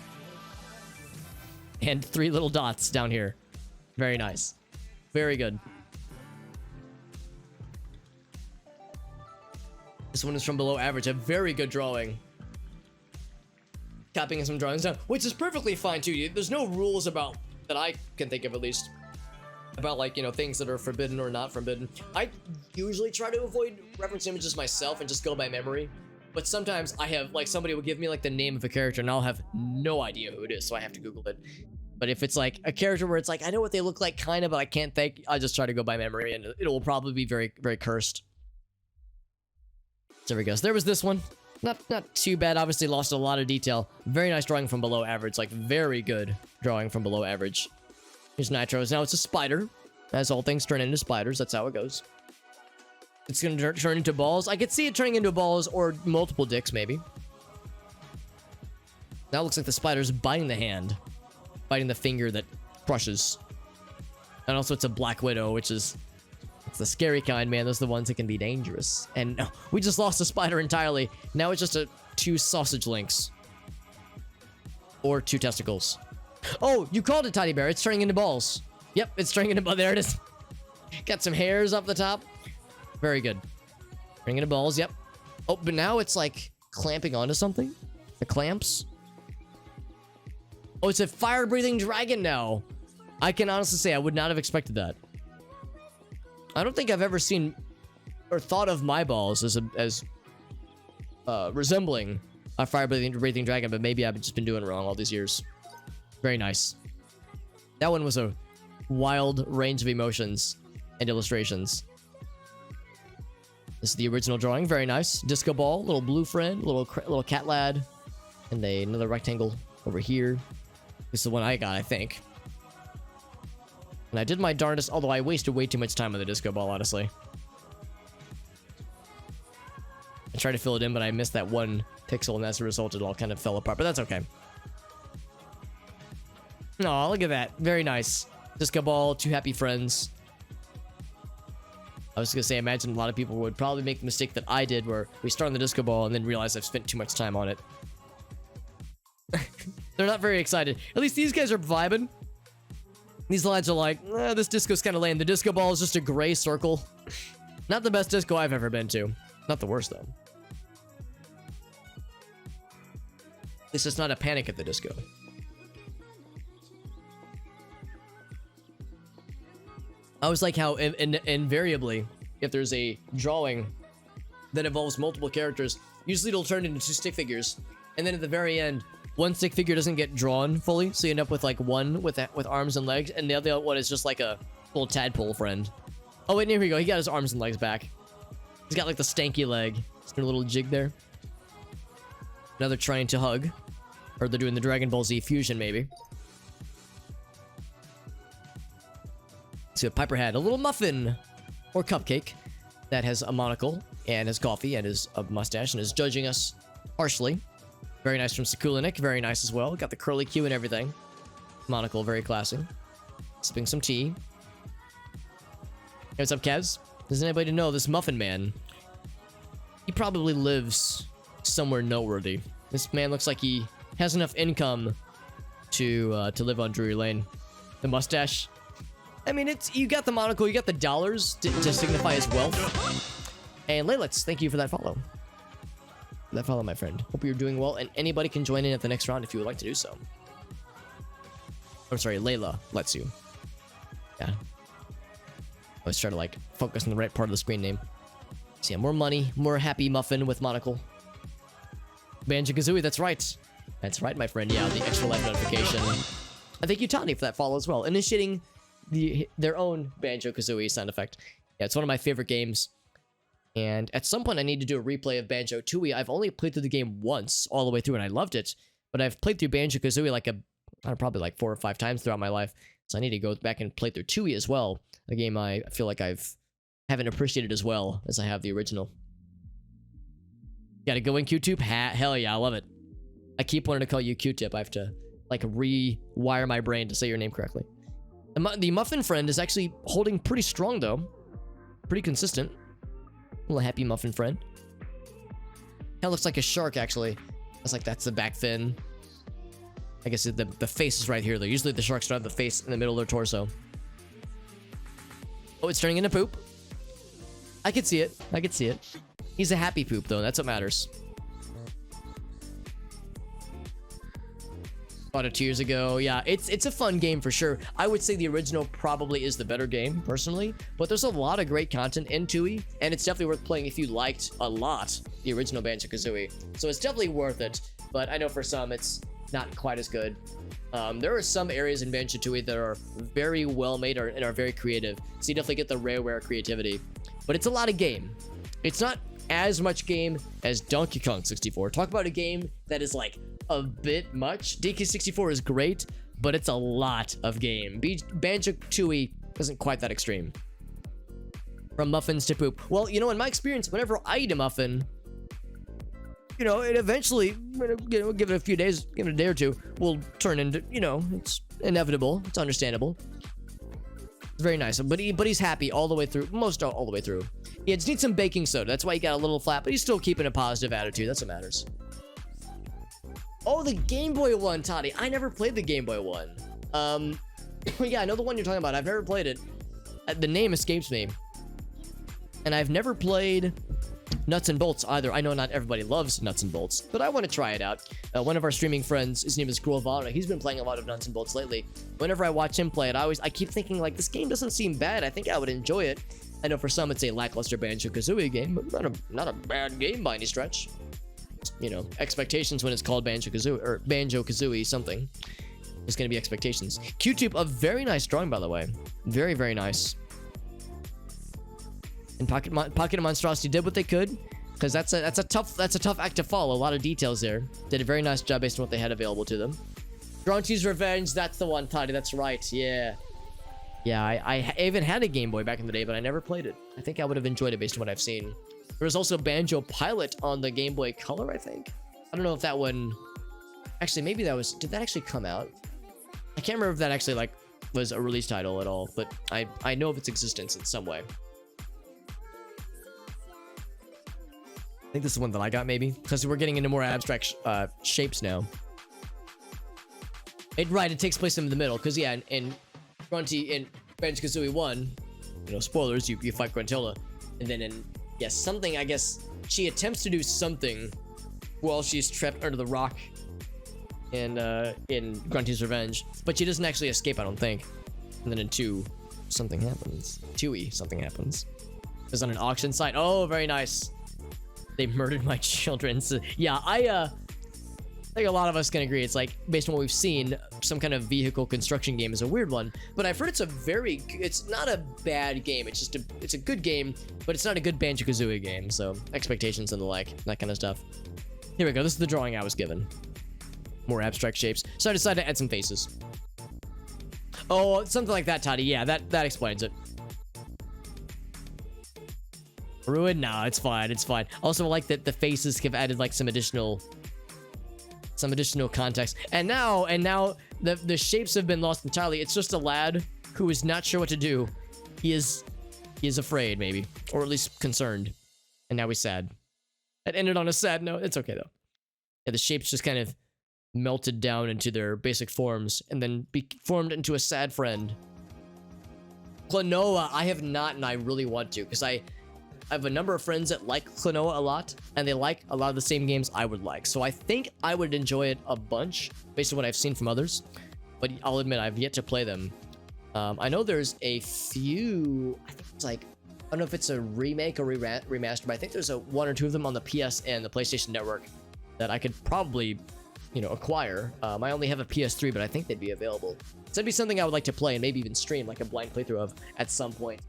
And 3 little dots down here. Very nice. Very good. This one is from below average. A very good drawing. Copying some drawings down, which is perfectly fine too. There's no rules about that I can think of at least about like, you know, things that are forbidden or not forbidden. I usually try to avoid reference images myself and just go by memory. But sometimes I have, like, somebody will give me, like, the name of a character, and I'll have no idea who it is, so I have to Google it. But if it's, like, a character where it's, like, I know what they look like, kind of, but I can't think, I'll just try to go by memory, and it will probably be very, very cursed. There we go. So there was this one. Not too bad. Obviously lost a lot of detail. Very nice drawing from below average. Like, very good drawing from below average. Here's Nitro's. Now it's a spider. As all things turn into spiders, that's how it goes. It's gonna turn into balls. I could see it turning into balls or multiple dicks, maybe. Now it looks like the spider's biting the hand. Biting the finger that crushes. And also it's a Black Widow, which is... It's the scary kind, man. Those are the ones that can be dangerous. And no, we just lost the spider entirely. Now it's just 2 sausage links. Or 2 testicles. Oh, you called it Teddy Bear. It's turning into balls. Yep, it's turning into balls. There it is. Got some hairs up the top. Very good. Turning into balls, yep. Oh, but now it's like clamping onto something. The clamps. Oh, it's a fire-breathing dragon now. I can honestly say I would not have expected that. I don't think I've ever seen or thought of my balls as resembling a fire-breathing dragon, but maybe I've just been doing it wrong all these years. Very nice. That one was a wild range of emotions and illustrations. This is the original drawing. Very nice. Disco ball, little blue friend, little cat lad, and another rectangle over here. This is the one I got, I think. And I did my darndest, although I wasted way too much time on the disco ball, honestly. I tried to fill it in, but I missed that one pixel, and as a result, it all kind of fell apart. But that's okay. Oh, look at that. Very nice. Disco ball, two happy friends. I was gonna say, imagine a lot of people would probably make the mistake that I did, where we start on the disco ball and then realize I've spent too much time on it. They're not very excited. At least these guys are vibing. These lads are like, this disco's kind of lame. The disco ball is just a gray circle. Not the best disco I've ever been to. Not the worst, though. At least it's not a Panic at the Disco. I always like how invariably, if there's a drawing that involves multiple characters, usually it'll turn into two stick figures. And then at the very end, one stick figure doesn't get drawn fully, so you end up with like one with arms and legs, and the other one is just like a little tadpole friend. Oh wait, here we go. He got his arms and legs back. He's got like the stanky leg. Is there a little jig there? Now they're trying to hug. Or they're doing the Dragon Ball Z fusion, maybe. See what Piper had. A little muffin or cupcake that has a monocle and has coffee and is a mustache and is judging us harshly. Very nice from Sakulinik. Very nice as well. Got the curly Q and everything. Monocle, very classy. Sipping some tea. Hey, what's up, Kevs? Does anybody know this Muffin Man? He probably lives somewhere noteworthy. This man looks like he has enough income to live on Drury Lane. The mustache. I mean, you got the monocle, you got the dollars to signify his wealth. And Laylex, thank you for that follow. That follow, my friend. Hope you're doing well, and anybody can join in at the next round if you would like to do so. I'm sorry, Layla lets you. Yeah. Let's try to like focus on the right part of the screen name. So yeah, more money, more happy muffin with monocle. Banjo-Kazooie, that's right. That's right, my friend. Yeah, the extra life notification. I thank you, Tani, for that follow as well. Initiating their own Banjo-Kazooie sound effect. Yeah, it's one of my favorite games. And at some point, I need to do a replay of Banjo-Tooie. I've only played through the game once, all the way through, and I loved it. But I've played through Banjo-Kazooie like probably like 4 or 5 times throughout my life. So I need to go back and play through Tooie as well. A game I feel like haven't appreciated as well as I have the original. Gotta go in Q-Tip? Hell yeah, I love it. I keep wanting to call you Q-Tip. I have to like rewire my brain to say your name correctly. The Muffin Friend is actually holding pretty strong though. Pretty consistent. Little happy Muffin Friend. Kind of looks like a shark actually. That's the back fin. I guess the face is right here though. Usually the sharks don't have the face in the middle of their torso. Oh, it's turning into poop. I could see it. I could see it. He's a happy poop though. That's what matters. Bought it 2 years ago. Yeah, it's a fun game for sure. I would say the original probably is the better game, personally. But there's a lot of great content in Tooie, and it's definitely worth playing if you liked a lot the original Banjo-Kazooie. So it's definitely worth it, but I know for some it's not quite as good. There are some areas in Banjo-Tooie that are very well made and are very creative, so you definitely get the rareware creativity. But it's a lot of game. It's not as much game as Donkey Kong 64. Talk about a game that is like a bit much. DK64 is great, but it's a lot of game. Banjo-Tooie isn't quite that extreme. From muffins to poop. Well, you know, in my experience, whenever I eat a muffin, you know, it eventually, give it a few days, give it a day or two, will turn into, you know, it's inevitable. It's understandable. It's very nice. But he's happy all the way through, most all the way through. Yeah, just needs some baking soda. That's why he got a little flat, but he's still keeping a positive attitude. That's what matters. Oh, the Game Boy one, Toddy. I never played the Game Boy one. Yeah, I know the one you're talking about. I've never played it. The name escapes me. And I've never played Nuts and Bolts either. I know not everybody loves Nuts and Bolts, but I want to try it out. One of our streaming friends, his name is Gruavana. He's been playing a lot of Nuts and Bolts lately. Whenever I watch him play it, I keep thinking like, this game doesn't seem bad. I think I would enjoy it. I know for some it's a lackluster Banjo-Kazooie game, but not a bad game by any stretch. You know, expectations when it's called Banjo-Kazooie or Banjo-Kazooie something. There's gonna be expectations. Q-Tube, a very nice drawing by the way. Very, very nice. And Pocket and Monstrosity did what they could, because that's a tough act to follow. A lot of details there. Did a very nice job based on what they had available to them. Grunty's Revenge, that's the one, Toddy. That's right. Yeah. Yeah, I even had a Game Boy back in the day, but I never played it. I think I would have enjoyed it based on what I've seen. There was also Banjo Pilot on the Game Boy Color, I think. I don't know if that one... Actually, maybe that was... Did that actually come out? can't remember if that actually like was a release title at all, but I know of its existence in some way. I think this is the one that I got, maybe, because we're getting into more abstract shapes now. Right, it takes place in the middle, because yeah, in Grunty in Banjo-Kazooie 1, you know, spoilers, you fight Gruntilda, and then in something, I guess she attempts to do something while she's trapped under the rock in Grunty's Revenge, but she doesn't actually escape, I don't think. And then in 2, something happens. 2E, something happens. It's on an auction site. Oh, very nice. They murdered my children. So, yeah, I think a lot of us can agree. It's like, based on what we've seen, some kind of vehicle construction game is a weird one. But I've heard it's not a bad game. It's just it's a good game, but it's not a good Banjo-Kazooie game. So expectations and the like, that kind of stuff. Here we go. This is the drawing I was given. More abstract shapes. So I decided to add some faces. Oh, something like that, Toddy. Yeah, that explains it. Ruin? No, it's fine. It's fine. Also, I like that the faces have added like some additional context. And now the shapes have been lost entirely. It's just a lad who is not sure what to do. He is afraid, maybe, or at least concerned. And now he's sad. That ended on a sad note. It's okay though. Yeah, the shapes just kind of melted down into their basic forms and then formed into a sad friend. Klonoa, I have not, and I really want to, because I have a number of friends that like Klonoa a lot, and they like a lot of the same games I would like. So I think I would enjoy it a bunch, based on what I've seen from others. But I'll admit, I've yet to play them. I know there's a few, I think it's like, I don't know if it's a remake or remaster, but I think there's one or two of them on the PS and the PlayStation Network that I could probably, you know, acquire. I only have a PS3, but I think they'd be available. So that'd be something I would like to play and maybe even stream, like a blind playthrough of at some point.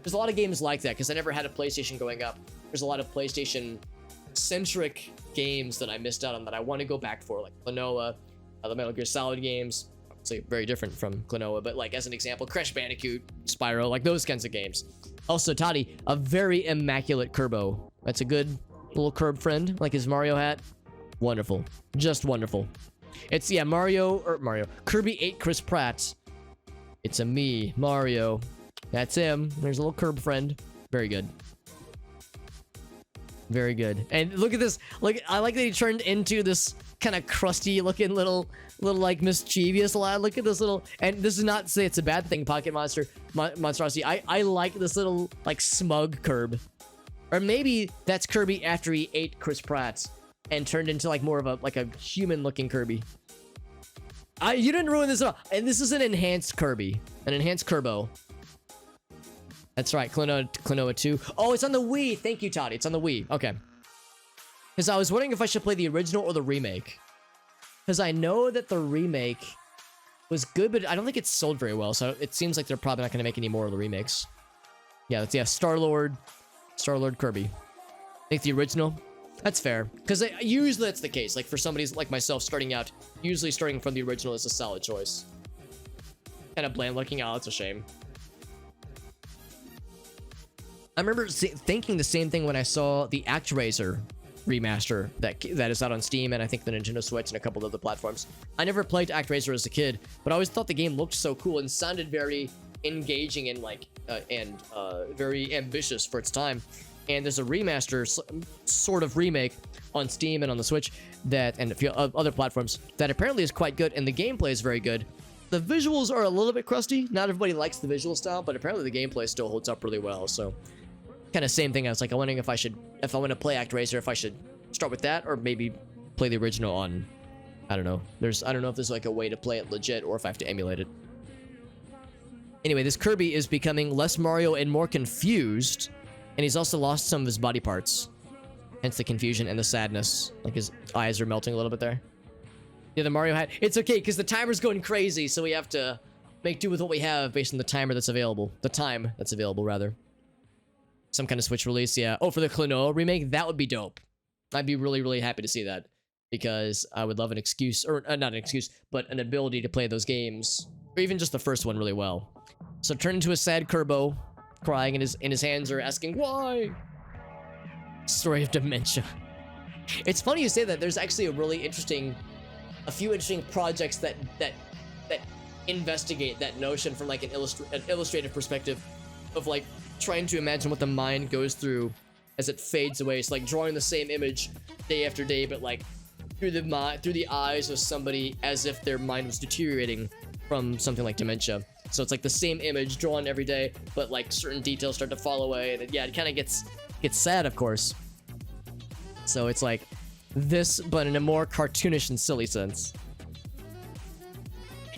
There's a lot of games like that, because I never had a PlayStation growing up. There's a lot of PlayStation-centric games that I missed out on that I want to go back for, like Klonoa, the Metal Gear Solid games. Obviously very different from Klonoa, but like as an example, Crash Bandicoot, Spyro, like those kinds of games. Also, Toddy, a very immaculate Kerbo. That's a good little Kerb friend, like his Mario hat. Wonderful. Just wonderful. It's, yeah, Kirby ate Chris Pratt. It's a me, Mario. That's him. There's a little Kerb friend. Very good. Very good. And look at this. Look, I like that he turned into this kind of crusty looking little like mischievous lad. Look at this little, and this is not to say it's a bad thing, Pocket Monstrosity. I like this little like smug Kerb. Or maybe that's Kirby after he ate Chris Pratt and turned into like more of a human looking Kirby. You didn't ruin this at all. And this is an enhanced Kirby. An enhanced Kerbo. That's right, Klonoa 2. Oh, it's on the Wii. Thank you, Toddy. It's on the Wii. Okay. Because I was wondering if I should play the original or the remake. Because I know that the remake was good, but I don't think it's sold very well. So it seems like they're probably not going to make any more of the remakes. Yeah, Star-Lord Kirby. I think the original. That's fair. Because usually that's the case. Like for somebody like myself starting out, usually starting from the original is a solid choice. Kind of bland looking. Oh, that's a shame. I remember thinking the same thing when I saw the ActRaiser remaster that is out on Steam and I think the Nintendo Switch and a couple of other platforms. I never played ActRaiser as a kid, but I always thought the game looked so cool and sounded very engaging and very ambitious for its time. And there's a remaster, sort of remake on Steam and on the Switch and a few other platforms that apparently is quite good, and the gameplay is very good. The visuals are a little bit crusty. Not everybody likes the visual style, but apparently the gameplay still holds up really well. So kind of same thing. I was like, I'm wondering if I want to play ActRaiser, if I should start with that or maybe play the original on, I don't know. I don't know if there's like a way to play it legit or if I have to emulate it. Anyway, this Kirby is becoming less Mario and more confused, and he's also lost some of his body parts. Hence the confusion and the sadness. Like his eyes are melting a little bit there. Yeah, the Mario hat. It's okay, because the timer's going crazy, so we have to make do with what we have based on the timer that's available. The time that's available, rather. Some kind of Switch release, yeah. Oh, for the Klonoa remake? That would be dope. I'd be really, really happy to see that. Because I would love an excuse, or not an excuse, but an ability to play those games. Or even just the first one really well. So turn into a sad Kerbo, crying, and his hands are asking, why? Story of dementia. It's funny you say that. There's actually a few interesting projects that investigate that notion from like an illustrative perspective of like trying to imagine what the mind goes through as it fades away. It's like drawing the same image day after day, but like through the eyes of somebody as if their mind was deteriorating from something like dementia. So it's like the same image drawn every day, but like certain details start to fall away, and it kind of gets sad, of course. So it's like this, but in a more cartoonish and silly sense.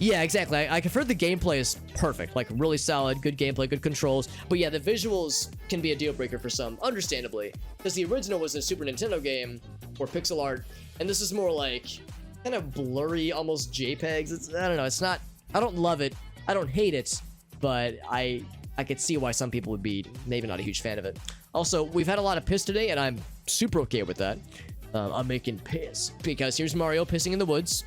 Yeah, exactly. I prefer the gameplay is perfect, like really solid, good gameplay, good controls. But yeah, the visuals can be a deal breaker for some, understandably, because the original was a Super Nintendo game or pixel art, and this is more like kind of blurry, almost JPEGs. I don't know. It's not. I don't love it. I don't hate it, but I could see why some people would be maybe not a huge fan of it. Also, we've had a lot of piss today, and I'm super okay with that. I'm making piss because here's Mario pissing in the woods.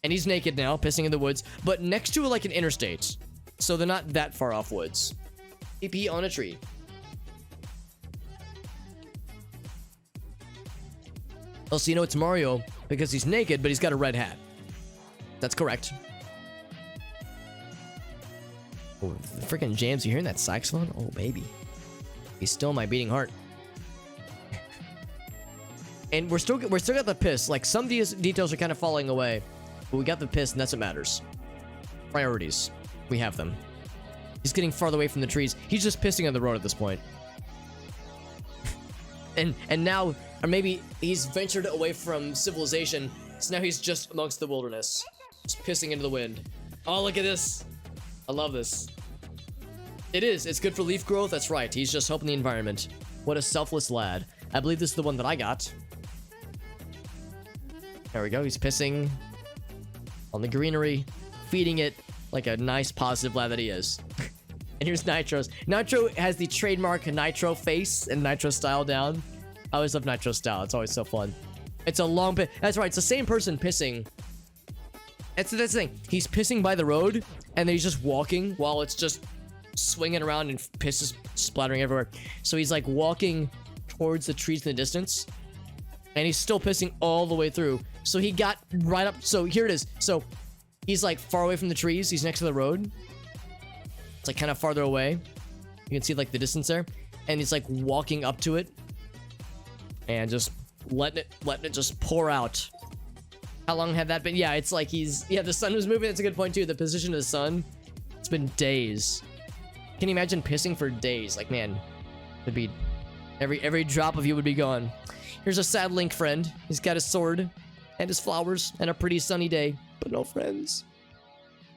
And he's naked now, pissing in the woods, but next to like an interstate. So they're not that far off woods. Pee on a tree. Oh, so you know it's Mario because he's naked, but he's got a red hat. That's correct. Oh, the freaking jams. You hearing that saxophone? Oh, baby. He's still my beating heart. And we're still got the piss. Like some details are kind of falling away. But we got the piss, and that's what matters. Priorities. We have them. He's getting farther away from the trees. He's just pissing on the road at this point. and now, or maybe he's ventured away from civilization, so now he's just amongst the wilderness. Just pissing into the wind. Oh, look at this. I love this. It is. It's good for leaf growth. That's right. He's just helping the environment. What a selfless lad. I believe this is the one that I got. There we go. He's pissing on the greenery, feeding it like a nice, positive lad that he is. And here's Nitro's. Nitro has the trademark Nitro face and Nitro style down. I always love Nitro style. It's always so fun. It's a long piss. That's right. It's the same person pissing. That's the thing. He's pissing by the road, and then he's just walking while it's just swinging around and piss is splattering everywhere. So he's like walking towards the trees in the distance, and he's still pissing all the way through. So he got right up. So here it is. So he's like far away from the trees. He's next to the road. It's like kind of farther away. You can see like the distance there. And he's like walking up to it and just letting it just pour out. How long had that been? Yeah, it's like the sun was moving. That's a good point too. The position of the sun. It's been days. Can you imagine pissing for days? Like, man, it'd be every drop of you would be gone. Here's a sad Link friend. He's got his sword and his flowers and a pretty sunny day, but no friends.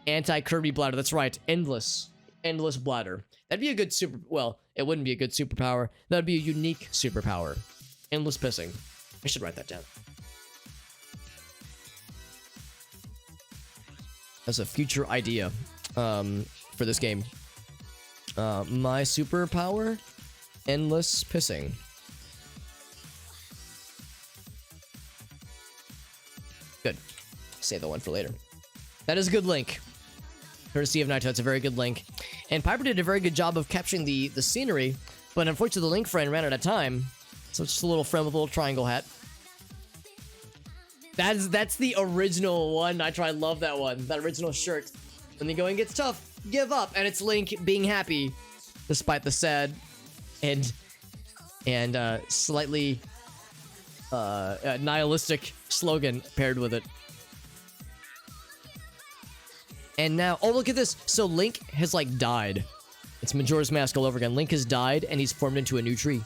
Anti-Kirby bladder. That's right. Endless bladder. That'd be a good well, it wouldn't be a good superpower. That'd be a unique superpower. Endless pissing. I should write that down. As a future idea for this game. My superpower? Endless pissing. Good. Save the one for later. That is a good link. Courtesy of Naito, it's a very good link. And Piper did a very good job of capturing the scenery, but unfortunately the link friend ran out of time. So it's just a little friend with a little triangle hat. That's the original one. I love that one. That original shirt. When the going gets tough, give up. And it's Link being happy, despite the sad and slightly nihilistic slogan paired with it. And now, oh, look at this. So Link has like died. It's Majora's Mask all over again. Link has died and he's formed into a new tree.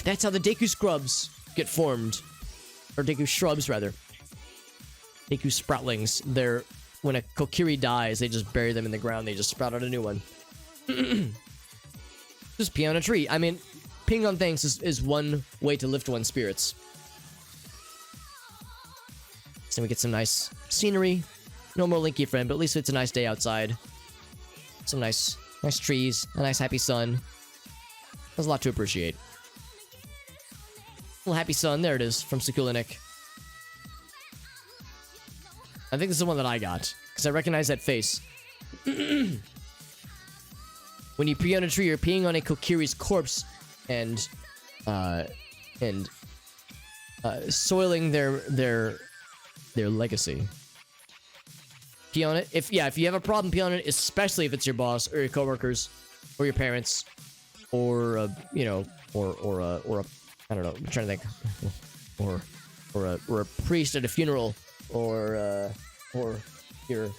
That's how the Deku Scrubs get formed. Or Deku Shrubs, rather. Deku Sproutlings. When a Kokiri dies, they just bury them in the ground. They just sprout out a new one. Just pee on a tree. I mean, peeing on things is one way to lift one's spirits. So we get some nice scenery. No more Linky friend, but at least it's a nice day outside. Some nice trees, a nice happy sun. There's a lot to appreciate. Little happy sun, there it is, from Sukulinik. I think this is the one that I got, because I recognize that face. When you pee on a tree, you're peeing on a Kokiri's corpse and soiling their legacy. Pee on it. If you have a problem, pee on it, especially if it's your boss or your coworkers or your parents or you know, or a I don't know, I'm trying to think. or a priest at a funeral or your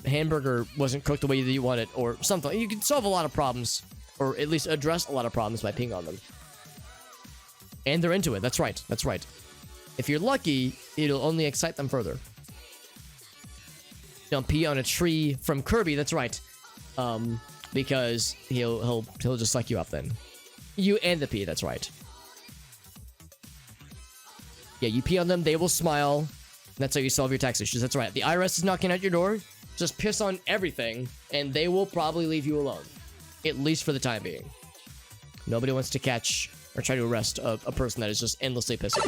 hamburger wasn't cooked the way that you want it or something. You can solve a lot of problems or at least address a lot of problems by peeing on them. And they're into it. That's right. That's right. If you're lucky, it'll only excite them further. Don't pee on a tree from Kirby. That's right. Because he'll just suck you up then. You and the pee. That's right. Yeah, you pee on them, they will smile. That's how you solve your tax issues. That's right. The IRS is knocking at your door. Just piss on everything, and they will probably leave you alone. At least for the time being. Nobody wants to catch or try to arrest a person that is just endlessly pissing.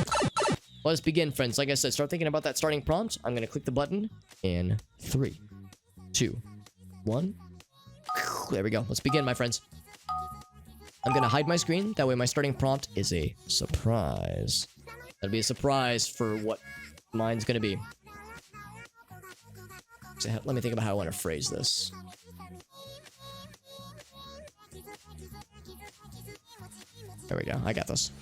Let us begin, friends. Like I said, start thinking about that starting prompt. I'm going to click the button in 3, 2, 1. There we go. Let's begin, my friends. I'm going to hide my screen. That way my starting prompt is a surprise. That'll be a surprise for what mine's going to be. So let me think about how I want to phrase this. There we go. I got this.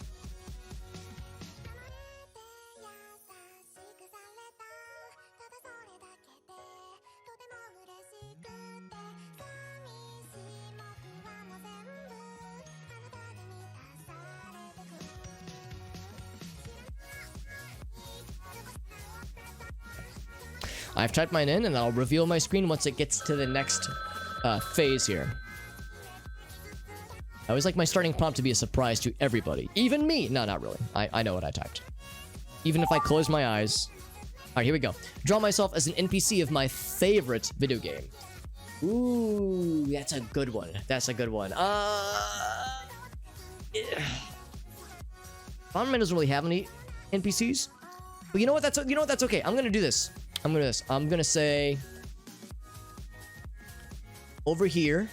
I've typed mine in, and I'll reveal my screen once it gets to the next phase here. I always like my starting prompt to be a surprise to everybody. Even me! No, not really. I know what I typed. Even if I close my eyes. Alright, here we go. Draw myself as an NPC of my favorite video game. Ooh, that's a good one. That's a good one. Bomberman doesn't really have any NPCs. But you know what? That's okay. I'm gonna do this. I'm gonna say over here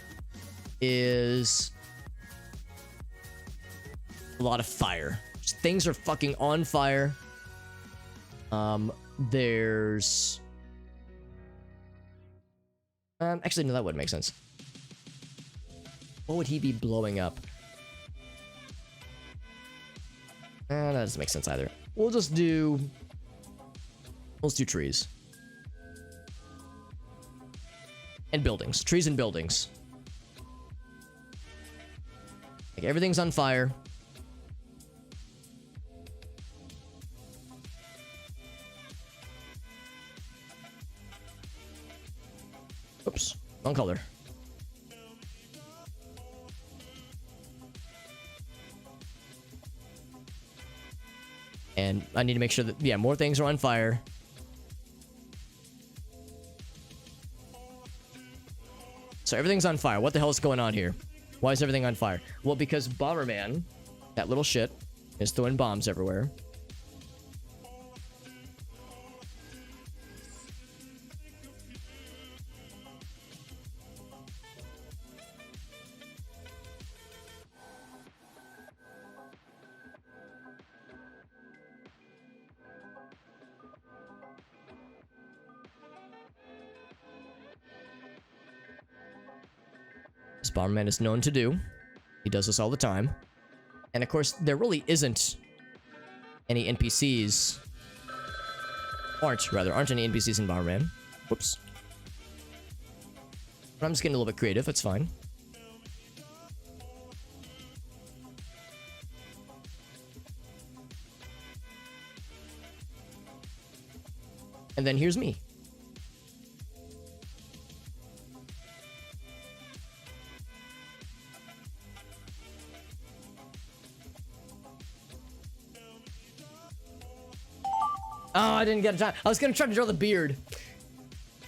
is a lot of fire. Things are fucking on fire. There's actually no, that wouldn't make sense. What would he be blowing up? That doesn't make sense either. Let's do trees. And buildings. Trees and buildings. Like everything's on fire. Oops. Wrong color. And I need to make sure that, yeah, more things are on fire. So everything's on fire. What the hell is going on here? Why is everything on fire? Well, because Bomberman, that little shit, is throwing bombs everywhere. As Bomberman is known to do. He does this all the time. And of course, there really isn't any NPCs. Aren't any NPCs in Bomberman. Whoops. But I'm just getting a little bit creative, it's fine. And then here's me. Oh, I didn't get a time. I was gonna try to draw the beard.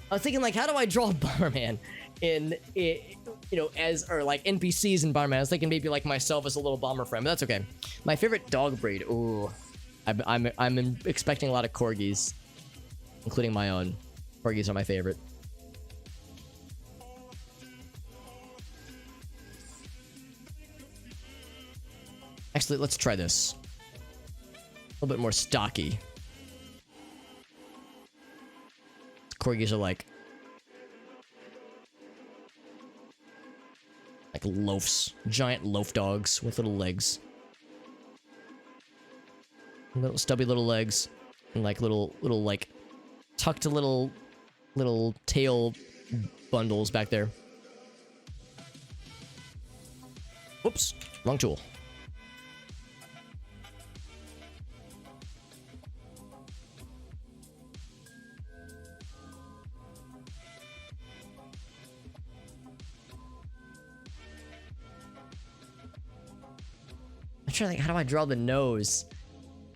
I was thinking, like, how do I draw Bomberman in you know, as, or like NPCs in Bomberman? I was thinking maybe like myself as a little bomber friend, but that's okay. My favorite dog breed. Ooh, I'm expecting a lot of corgis, including my own. Corgis are my favorite. Actually, let's try this. A little bit more stocky. Corgis are like loafs, giant loaf dogs with little legs, little stubby little legs, and like little like tucked little tail bundles back there. Whoops, wrong tool. I'm trying to think, how do I draw the nose?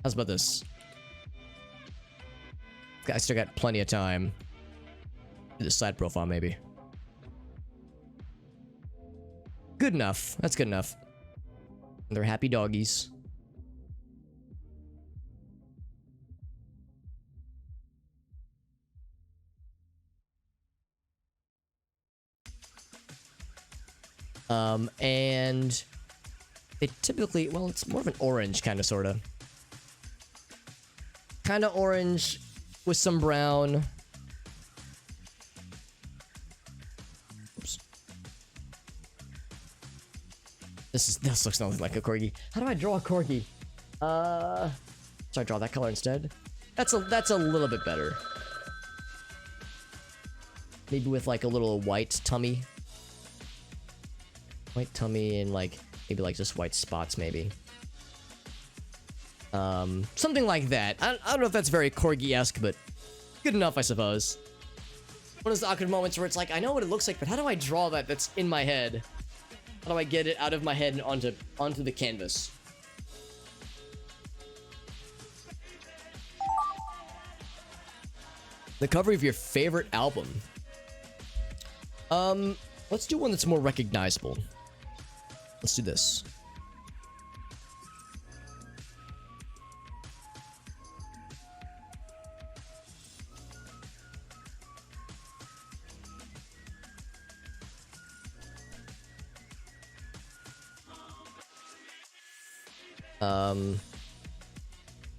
How's about this? I still got plenty of time. Do the side profile, maybe. Good enough. That's good enough. They're happy doggies. And they typically, well, it's more of an orange kind of, sort of. Kind of orange with some brown. Oops. This looks nothing like a corgi. How do I draw a corgi? So I draw that color instead. That's a little bit better. Maybe with like a little white tummy. White tummy and like maybe like just white spots, maybe. Something like that. I don't know if that's very corgi-esque, but good enough, I suppose. One of those awkward moments where it's like, I know what it looks like, but how do I draw that that's in my head? How do I get it out of my head and onto the canvas? The cover of your favorite album. Let's do one that's more recognizable. Let's do this.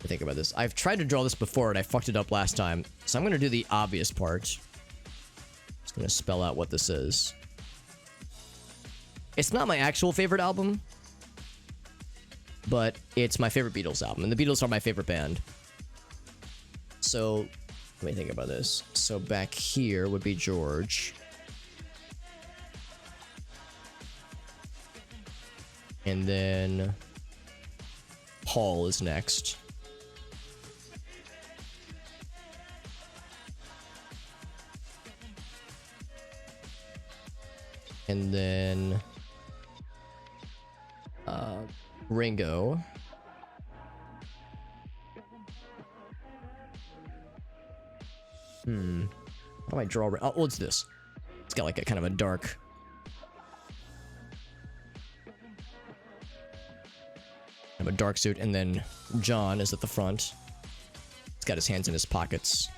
Think about this. I've tried to draw this before and I fucked it up last time. So I'm gonna do the obvious part. Just gonna spell out what this is. It's not my actual favorite album, but it's my favorite Beatles album, and the Beatles are my favorite band. So let me think about this. So back here would be George. And then Paul is next. And then Ringo. How do I draw? Oh, what's this? It's got like a kind of a dark. Kind of a dark suit, and then John is at the front. He's got his hands in his pockets.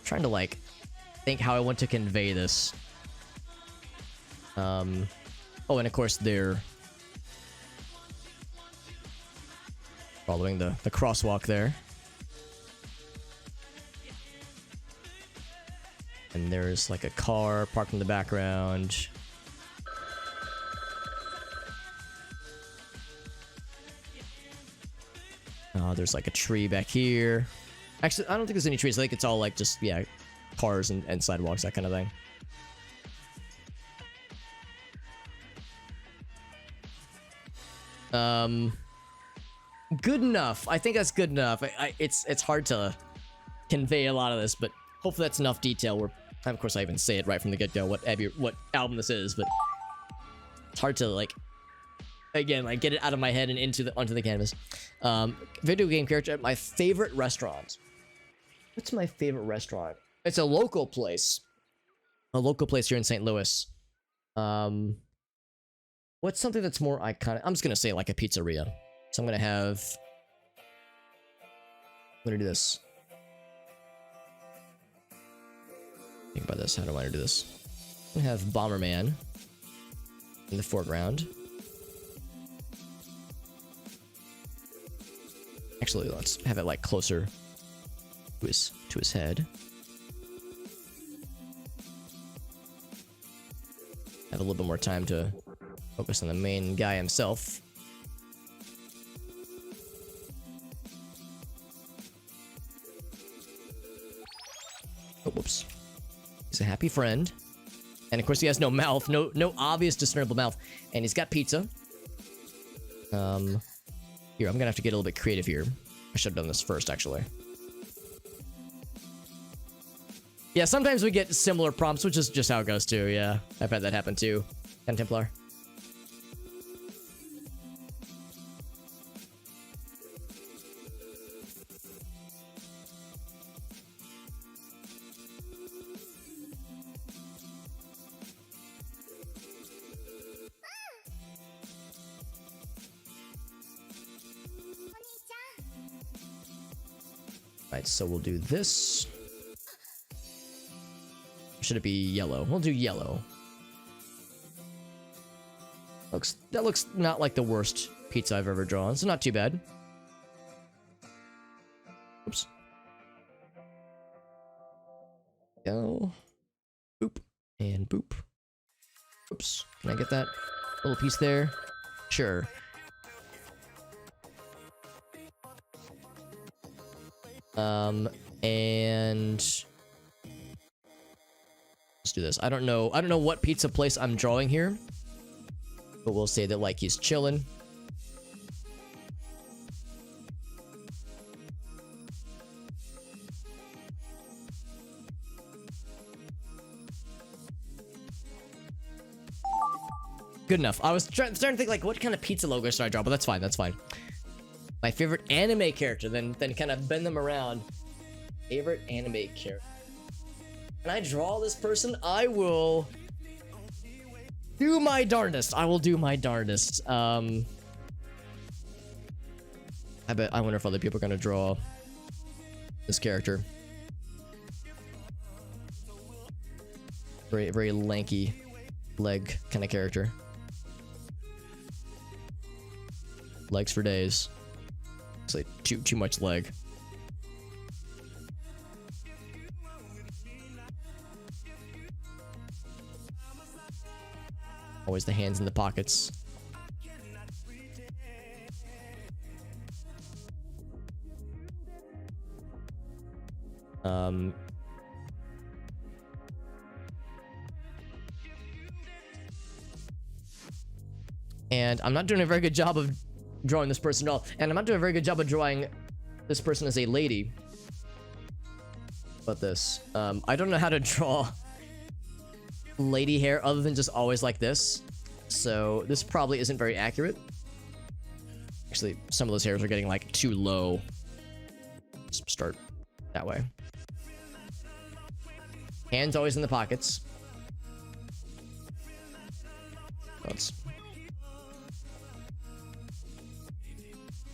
Trying to like think how I want to convey this. Oh, and of course they're following the crosswalk there. And there's like a car parked in the background. There's like a tree back here. Actually, I don't think there's any trees. I think it's all like just, yeah, cars and sidewalks, that kind of thing. Good enough. I think that's good enough. It's hard to convey a lot of this, but hopefully that's enough detail. Where, of course, I even say it right from the get-go what album this is, but it's hard to like, again, like get it out of my head and onto the canvas. Video game character. My favorite restaurant. What's my favorite restaurant? It's a local place. A local place here in St. Louis. What's something that's more iconic? I'm just gonna say like a pizzeria. So I'm gonna do this. Think about this. How do I want to do this? I'm gonna have Bomberman in the foreground. Actually, let's have it like closer to his head. Have a little bit more time to focus on the main guy himself. Oh, whoops. He's a happy friend. And of course he has no mouth, no obvious discernible mouth. And he's got pizza. Here, I'm gonna have to get a little bit creative here. I should have done this first, actually. Yeah, sometimes we get similar prompts, which is just how it goes too, yeah. I've had that happen too. Contemplar. Right, so we'll do this. Should it be yellow? We'll do yellow. That looks not like the worst pizza I've ever drawn. It's not too bad. Oops. Go. Boop. And boop. Oops. Can I get that little piece there? Sure. And let's do this. I don't know what pizza place I'm drawing here, but we'll say that like he's chilling. Good enough. I was starting to think like what kind of pizza logo should I draw, but that's fine. That's fine. My favorite anime character, then kind of bend them around. Favorite anime character. Can I draw this person? I will do my darndest. I will do my darndest. I wonder if other people are gonna draw this character. Very, very lanky leg kind of character. Legs for days. It's like too much leg. Always the hands in the pockets. And I'm not doing a very good job of drawing this person at all. And I'm not doing a very good job of drawing this person as a lady. But this. I don't know how to draw lady hair other than just always like this. So this probably isn't very accurate. Actually, some of those hairs are getting like too low. Let's start that way. Hands always in the pockets.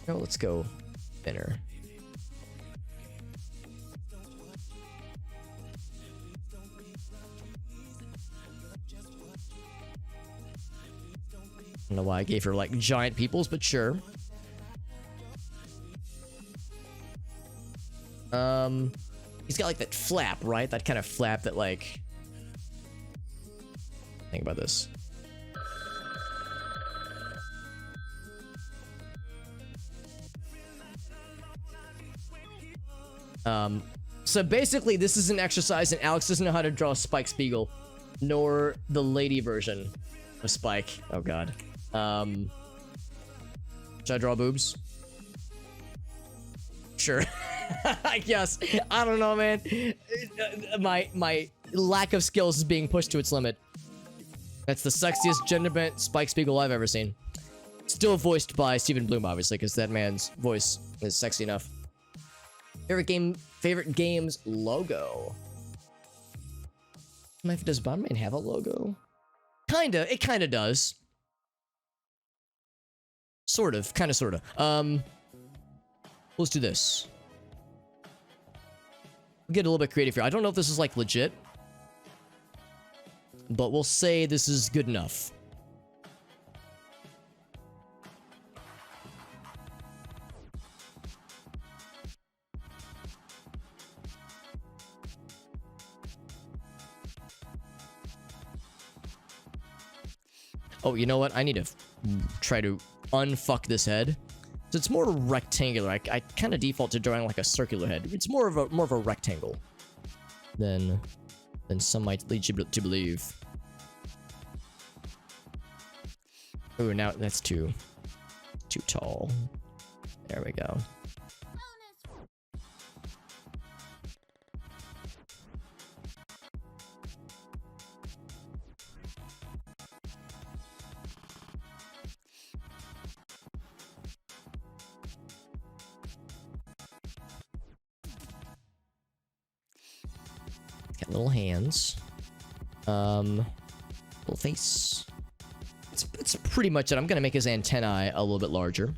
Let's go thinner. I don't know why I gave her like giant pupils, but sure. He's got like that flap, right? That kind of flap that like... Think about this. So basically this is an exercise and Alex doesn't know how to draw Spike Spiegel, nor the lady version of Spike. Oh god. Should I draw boobs? Sure. I guess. I don't know, man. My lack of skills is being pushed to its limit. That's the sexiest gender bent Spike Spiegel I've ever seen. Still voiced by Stephen Bloom, obviously, because that man's voice is sexy enough. Favorite games logo. Does Bomberman have a logo? Kinda. It kinda does. Sort of. Kinda, sorta. Let's do this. We'll get a little bit creative here. I don't know if this is like legit, but we'll say this is good enough. Oh, you know what? I need to try to unfuck this head. So it's more rectangular. I kind of default to drawing like a circular head. It's more of a rectangle than some might lead you to believe. Oh, now that's too tall. There we go. Got little hands. Little face. It's pretty much it. I'm gonna make his antennae a little bit larger.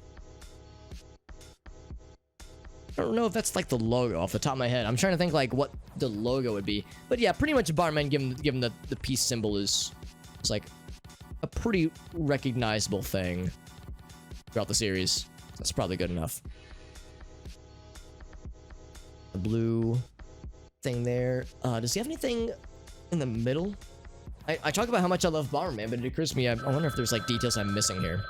I don't know if that's like the logo off the top of my head. I'm trying to think like what the logo would be. But yeah, pretty much Bomberman, given the peace symbol is like a pretty recognizable thing throughout the series. That's probably good enough. The blue thing there. Does he have anything in the middle? I talk about how much I love Bomberman, but it occurs to me, I wonder if there's like details I'm missing here.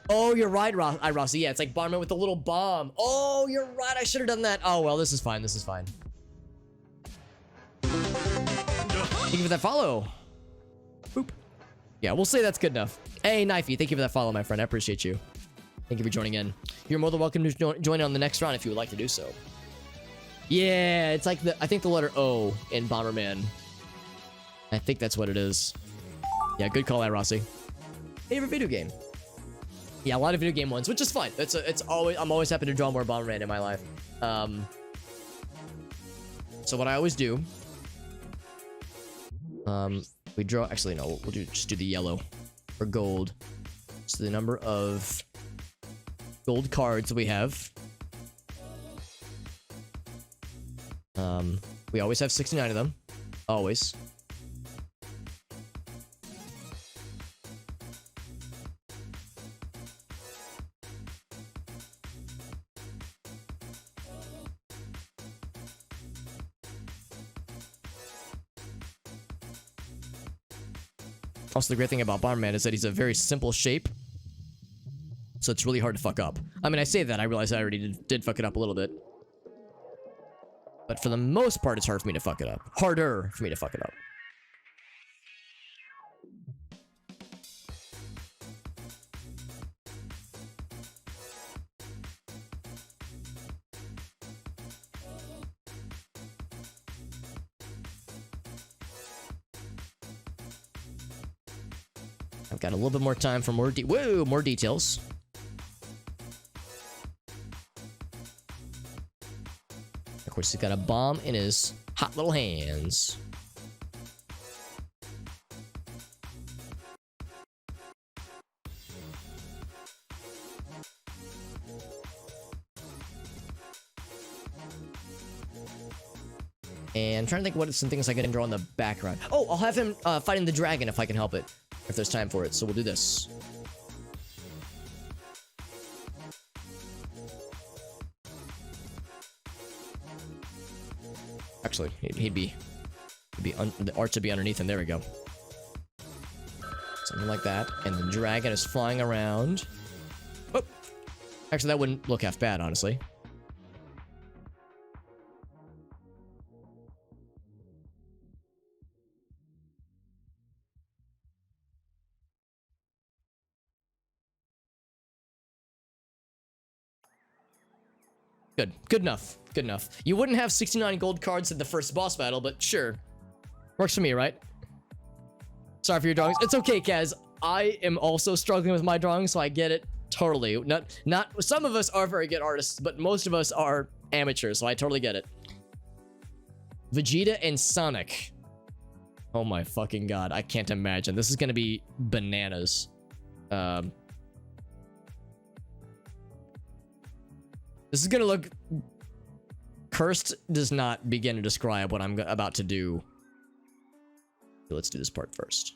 Oh, you're right, Rossi. Yeah, it's like Bomberman with the little bomb. Oh, you're right. I should have done that. Oh, well, this is fine. This is fine. Thank you for that follow. Boop. Yeah, we'll say that's good enough. Hey, Knifey, thank you for that follow, my friend. I appreciate you. Thank you for joining in. You're more than welcome to join in on the next round if you would like to do so. Yeah, it's like I think the letter O in Bomberman. I think that's what it is. Yeah, good call out, Rossi. Favorite video game? Yeah, a lot of video game ones, which is fine. I'm always happy to draw more Bomberman in my life. So what I always do, we draw. Actually, no, we'll just do the yellow or gold. So the number of gold cards we have. We always have 69 of them. Always. Also, the great thing about Bomberman is that he's a very simple shape, so it's really hard to fuck up. I mean, I say that, I realize I already did fuck it up a little bit. But for the most part, it's hard for me to fuck it up. Harder for me to fuck it up. I've got a little bit more time for more more details. Of course, he's got a bomb in his hot little hands. And I'm trying to think what some things I can draw in the background. Oh, I'll have him fighting the dragon if I can help it. If there's time for it. So we'll do this. Actually, the arch would be underneath him. There we go. Something like that. And the dragon is flying around. Oh! Actually, that wouldn't look half bad, honestly. Good. Good enough. Good enough. You wouldn't have 69 gold cards in the first boss battle, but sure. Works for me, right? Sorry for your drawings. It's okay, Kaz. I am also struggling with my drawings, so I get it totally. Not some of us are very good artists, but most of us are amateurs, so I totally get it. Vegeta and Sonic. Oh my fucking god. I can't imagine. This is gonna be bananas. This is gonna look... Cursed does not begin to describe what I'm about to do. Let's do this part first.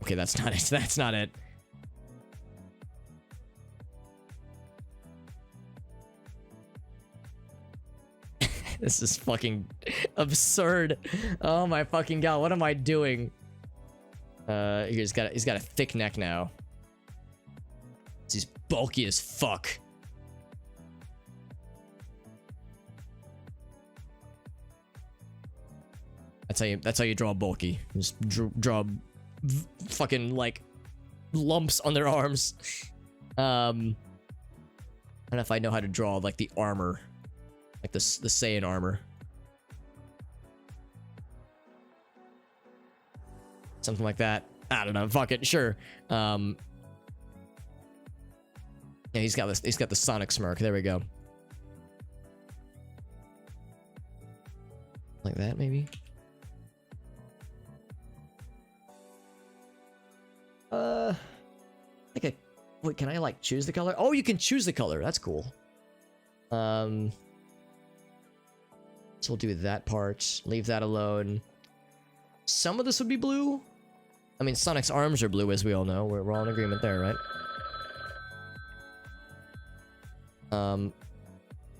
Okay, that's not it. That's not it. This is fucking absurd. Oh my fucking god, what am I doing? He's got a thick neck now. He's bulky as fuck. That's how you draw bulky. Just draw fucking like lumps on their arms. I don't know if I know how to draw like the armor, like the Saiyan armor. Something like that. I don't know. Fuck it. Sure. Yeah, he's got this. He's got the Sonic smirk. There we go. Like that, maybe. Okay. Wait, can I like choose the color? Oh, you can choose the color. That's cool. So we'll do that part. Leave that alone. Some of this would be blue. I mean, Sonic's arms are blue, as we all know. We're all in agreement there, right?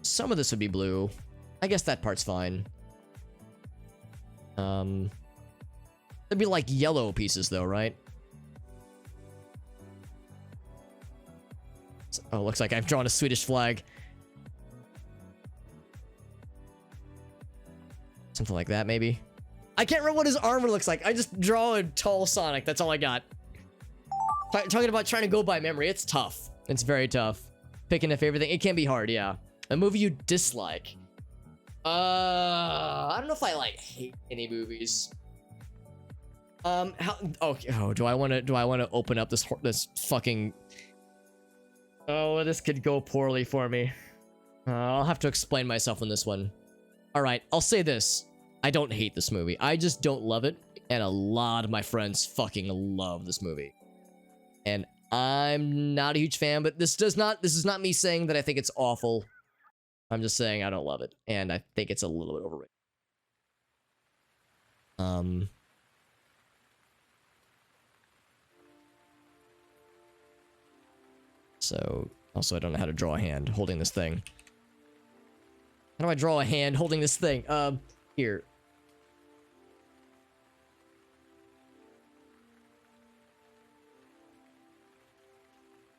Some of this would be blue. I guess that part's fine. There'd be like yellow pieces though, right? Oh, looks like I've drawn a Swedish flag. Something like that, maybe. I can't remember what his armor looks like. I just draw a tall Sonic. That's all I got. Talking about trying to go by memory. It's tough. It's very tough. Picking a favorite thing. It can be hard, yeah. A movie you dislike. I don't know if I like hate any movies. Do I want to open up this fucking... Oh, this could go poorly for me. I'll have to explain myself on this one. Alright, I'll say this. I don't hate this movie. I just don't love it. And a lot of my friends fucking love this movie. And I'm not a huge fan, but this is not me saying that I think it's awful. I'm just saying I don't love it. And I think it's a little bit overrated. So, also I don't know how to draw a hand holding this thing. How do I draw a hand holding this thing? Here.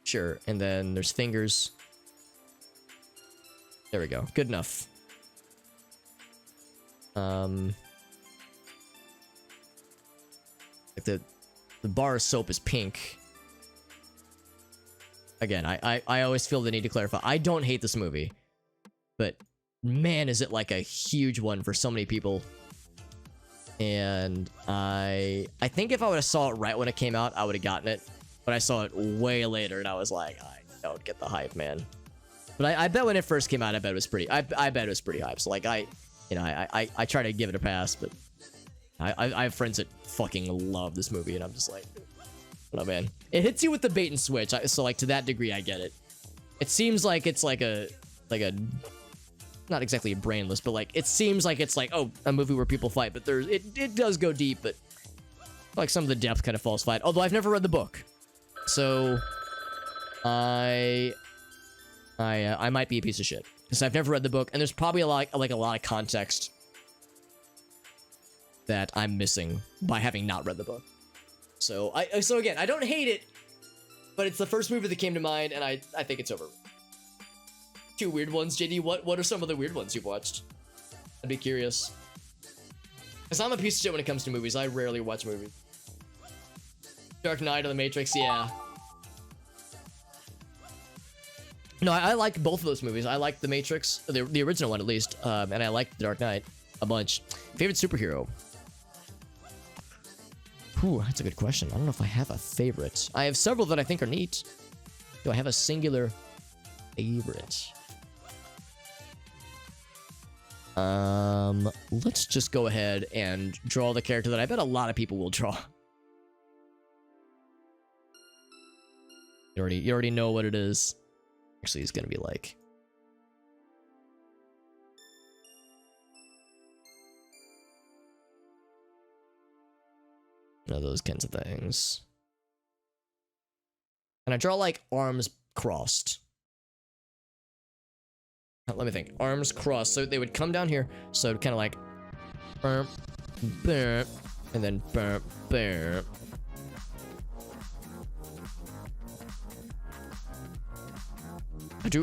Sure, and then there's fingers. There we go. Good enough. Like the bar of soap is pink. Again, I always feel the need to clarify. I don't hate this movie, but man, is it like a huge one for so many people. And I think if I would have saw it right when it came out, I would have gotten it. But I saw it way later, and I was like, I don't get the hype, man. But I bet when it first came out, I bet it was pretty. I bet it was pretty hype. So like I try to give it a pass, but I have friends that fucking love this movie, and I'm just like, oh man, it hits you with the bait and switch. So like to that degree, I get it. It seems like it's like a not exactly a brainless, but like it seems like it's like, oh, a movie where people fight, but it does go deep, but like some of the depth kind of falls flat. Although I've never read the book, so I might be a piece of shit because I've never read the book, and there's probably a lot of context that I'm missing by having not read the book. So again, I don't hate it, but it's the first movie that came to mind, and I think it's over. Two weird ones, JD. What are some of the weird ones you've watched? I'd be curious. Because I'm a piece of shit when it comes to movies. I rarely watch movies. Dark Knight or The Matrix, yeah. No, I like both of those movies. I like The Matrix, the original one at least, and I like The Dark Knight a bunch. Favorite superhero? Whew, that's a good question. I don't know if I have a favorite. I have several that I think are neat. Do I have a singular favorite? Let's just go ahead and draw the character that I bet a lot of people will draw. You already know what it is. Actually, he's gonna be like... You know, those kinds of things. And I draw like arms crossed. Let me think. Arms crossed. So they would come down here. So kind of like, burp, burp, and then burp, burp.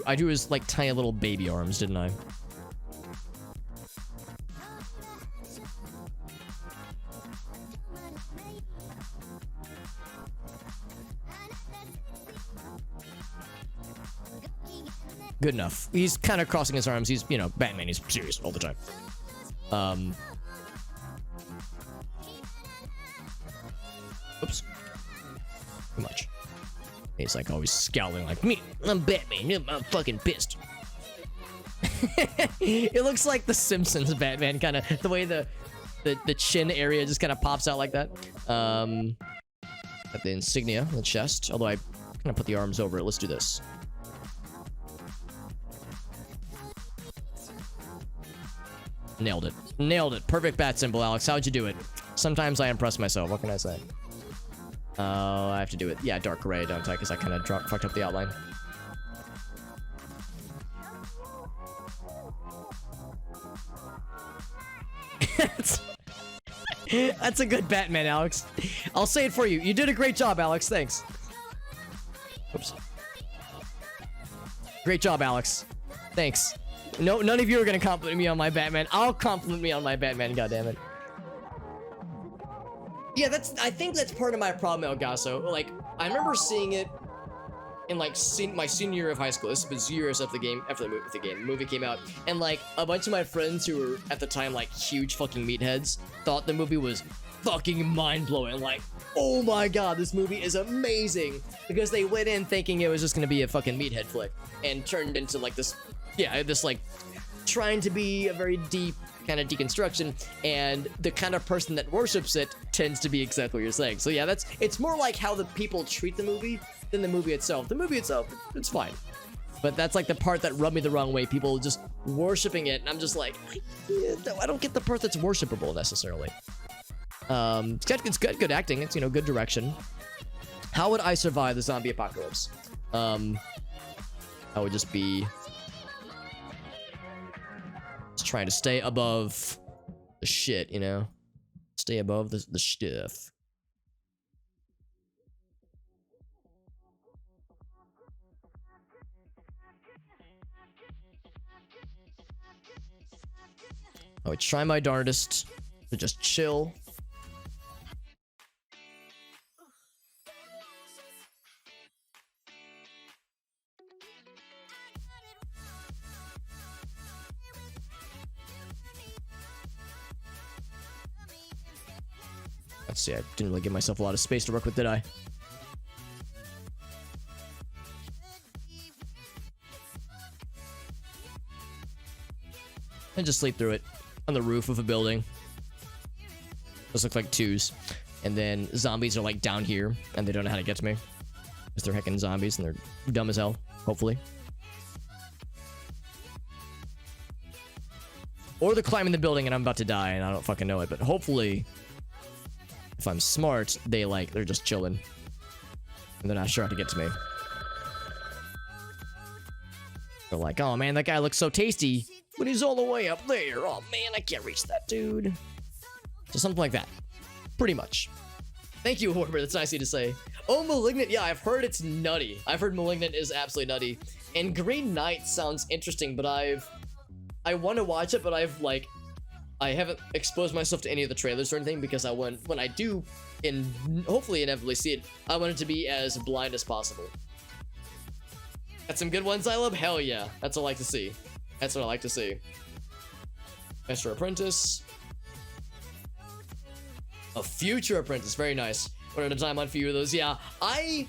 I drew his like tiny little baby arms, didn't I? Good enough. He's kind of crossing his arms. He's, you know, Batman. He's serious all the time. Oops. Too much. He's like always scowling like, me, I'm Batman. I'm fucking pissed. It looks like the Simpsons Batman, kind of the way the chin area just kind of pops out like that. Got the insignia on the chest, although I kind of put the arms over it. Let's do this. Nailed it. Nailed it. Perfect bat symbol, Alex. How'd you do it? Sometimes I impress myself. What can I say? I have to do it. Yeah, dark gray, don't I? Because I kind of fucked up the outline. That's a good Batman, Alex. I'll say it for you. You did a great job, Alex. Thanks. Oops. Great job, Alex. Thanks. No, none of you are gonna compliment me on my Batman. I'll compliment me on my Batman, goddammit. Yeah, I think that's part of my problem, El Gaso. Like, I remember seeing it in like my senior year of high school. This was years after the movie came out, and like a bunch of my friends who were at the time like huge fucking meatheads thought the movie was fucking mind-blowing. Like, oh my god, this movie is amazing, because they went in thinking it was just gonna be a fucking meathead flick and turned into like this, yeah, this like trying to be a very deep kind of deconstruction, and the kind of person that worships it tends to be exactly what you're saying. So yeah, it's more like how the people treat the movie than the movie itself. The movie itself, it's fine, but that's like the part that rubbed me the wrong way. People just worshiping it, and I'm just like, I don't get the part that's worshipable necessarily. It's good acting. It's, you know, good direction. How would I survive the zombie apocalypse? I would just be trying to stay above the shit, you know? Stay above the stuff. I would try my darndest to just chill. Let's see, I didn't really give myself a lot of space to work with, did I? And just sleep through it on the roof of a building. Those look like twos. And then zombies are like down here, and they don't know how to get to me. Because they're heckin' zombies, and they're dumb as hell, hopefully. Or they're climbing the building and I'm about to die and I don't fucking know it, but hopefully, if I'm smart, they're just chilling. And they're not sure how to get to me. They're like, oh man, that guy looks so tasty, but he's all the way up there. Oh man, I can't reach that dude. So something like that. Pretty much. Thank you, Horber. That's nice of you to say. Oh, Malignant. Yeah, I've heard it's nutty. I've heard Malignant is absolutely nutty. And Green Knight sounds interesting, but I want to watch it, but I haven't exposed myself to any of the trailers or anything, because when I do, and hopefully inevitably see it, I want it to be as blind as possible. Got some good ones, I love? Hell yeah. That's what I like to see. That's what I like to see. Master Apprentice. A Future Apprentice. Very nice. One at a time on a few of those. Yeah, I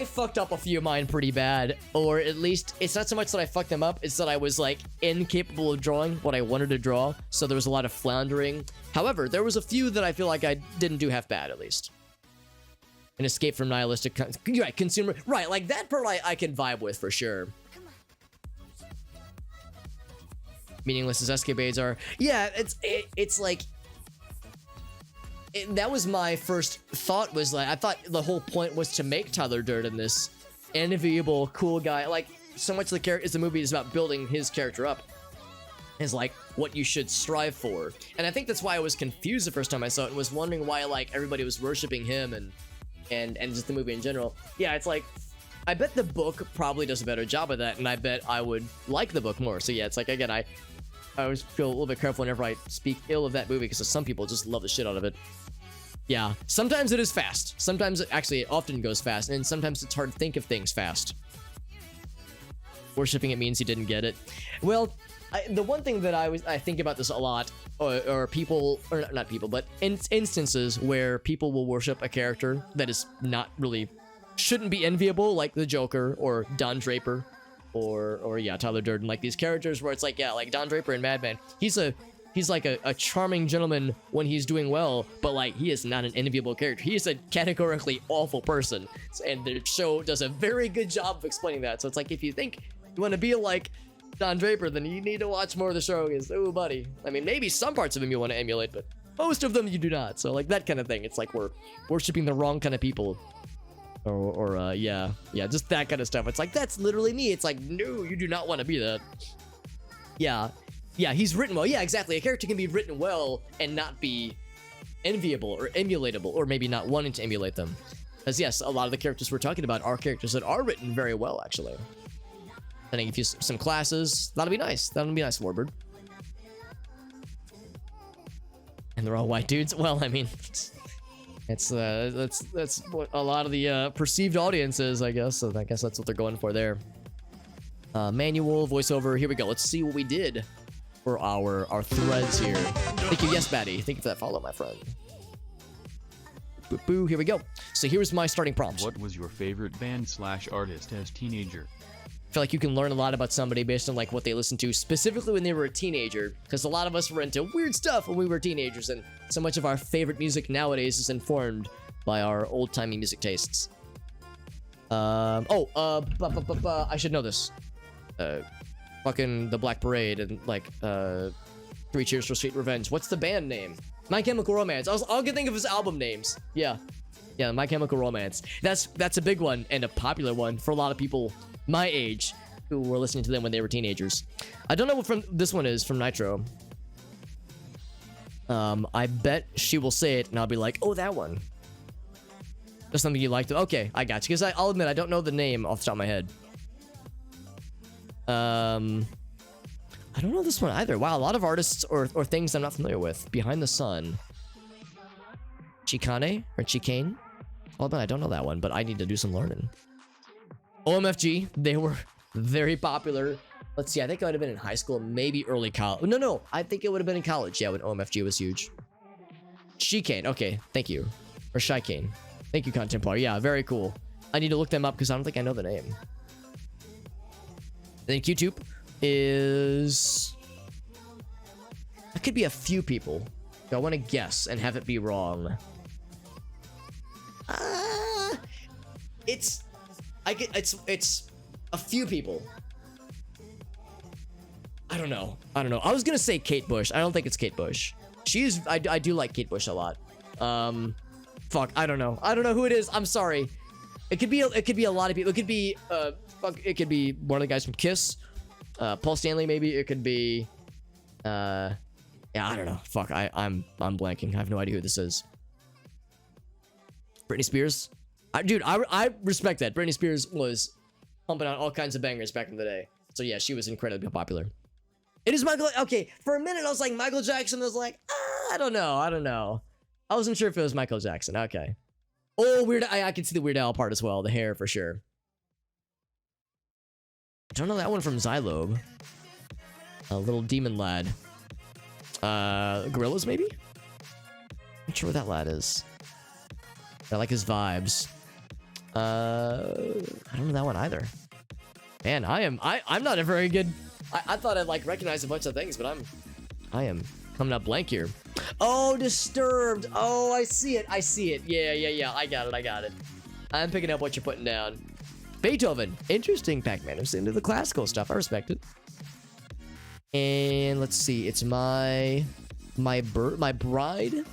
fucked up a few of mine pretty bad. Or at least, it's not so much that I fucked them up, it's that I was like incapable of drawing what I wanted to draw. So there was a lot of floundering. However, there was a few that I feel like I didn't do half bad, at least. An escape from nihilistic right, consumer. Right, like that part I can vibe with for sure. Meaningless as escapades are. Yeah, it's like... that was my first thought, was like, I thought the whole point was to make Tyler Durden this enviable, cool guy. Like, so much of the movie is about building his character up. Is like what you should strive for. And I think that's why I was confused the first time I saw it and was wondering why like everybody was worshiping him and just the movie in general. Yeah, it's like I bet the book probably does a better job of that, and I bet I would like the book more. So yeah, it's like again, I always feel a little bit careful whenever I speak ill of that movie because some people just love the shit out of it. Yeah, sometimes it is fast. Sometimes it often goes fast, and sometimes it's hard to think of things fast. Worshipping it means you didn't get it. Well, the one thing that I think about this a lot, or people, or not people, but instances where people will worship a character that is not really, shouldn't be enviable, like the Joker or Don Draper, or yeah, Tyler Durden, like these characters where it's like, yeah, like Don Draper in Mad Men, he's like a charming gentleman when he's doing well, but like he is not an enviable character. He is a categorically awful person, and the show does a very good job of explaining that. So it's like if you think you want to be like Don Draper, then you need to watch more of the show. Because, oh, buddy. I mean, maybe some parts of him you want to emulate, but most of them you do not. So, like, that kind of thing. It's like we're worshiping the wrong kind of people. Yeah, just that kind of stuff. It's like, that's literally me. It's like, no, you do not want to be that. Yeah, he's written well. Yeah, exactly. A character can be written well and not be enviable or emulatable, or maybe not wanting to emulate them. Because, yes, a lot of the characters we're talking about are characters that are written very well, actually. I think if you some classes, that'll be nice. That'll be nice, Warbird. And they're all white dudes. Well, I mean, that's what a lot of the perceived audience is, I guess. So I guess that's what they're going for there. Manual, voiceover. Here we go. Let's see what we did for our threads here. Thank you, yes, Batty. Thank you for that follow, my friend. Boo, boo. Here we go. So here's my starting prompts. What was your favorite band/artist as teenager? I feel like you can learn a lot about somebody based on like what they listened to, specifically when they were a teenager, because a lot of us were into weird stuff when we were teenagers, and so much of our favorite music nowadays is informed by our old-timey music tastes. I should know this. Fucking The Black Parade and like 3 Cheers for Sweet Revenge. What's the band name? My Chemical Romance. I can think of his album names. Yeah, My Chemical Romance. That's a big one and a popular one for a lot of people my age who were listening to them when they were teenagers. I don't know what from this one is from Nitro. I bet she will say it and I'll be like, oh, that one. That's something you liked. Okay, I got you. Because I'll admit I don't know the name off the top of my head. I don't know this one either. Wow, a lot of artists or things I'm not familiar with. Behind the Sun. Chicane or Chicane. I'll admit I don't know that one, but I need to do some learning. OMFG, they were very popular. Let's see, I think I would have been in high school, maybe early college. No, I think it would have been in college, yeah, when OMFG was huge. Chicane, okay, thank you. Or Chicane. Thank you, Contemplar. Yeah, very cool. I need to look them up because I don't think I know the name. Then QTube is... That could be a few people. I want to guess and have it be wrong. It's a few people. I don't know. I was gonna say Kate Bush. I don't think it's Kate Bush. I do like Kate Bush a lot. Fuck, I don't know who it is. I'm sorry. It could be a lot of people. It could be it could be one of the guys from Kiss. Paul Stanley maybe. It could be yeah, I don't know. Fuck, I'm blanking. I have no idea who this is. Britney Spears. Dude, I respect that. Britney Spears was pumping out all kinds of bangers back in the day. So yeah, she was incredibly popular. It is Michael. Okay, for a minute I was like Michael Jackson. I was like, I don't know. I wasn't sure if it was Michael Jackson. Okay. Oh, Weird. I can see the Weird Al part as well. The hair for sure. I don't know that one from Xylobe. A Little Demon Lad. Gorillaz maybe? Not sure what that lad is. I like his vibes. I don't know that one either. Man, I'm not a very good... I thought I'd like recognize a bunch of things, but I am coming up blank here. Oh, Disturbed. Oh, I see it. Yeah. I got it. I'm picking up what you're putting down. Beethoven. Interesting, Pac-Man. I'm into the classical stuff. I respect it. And let's see. It's my bride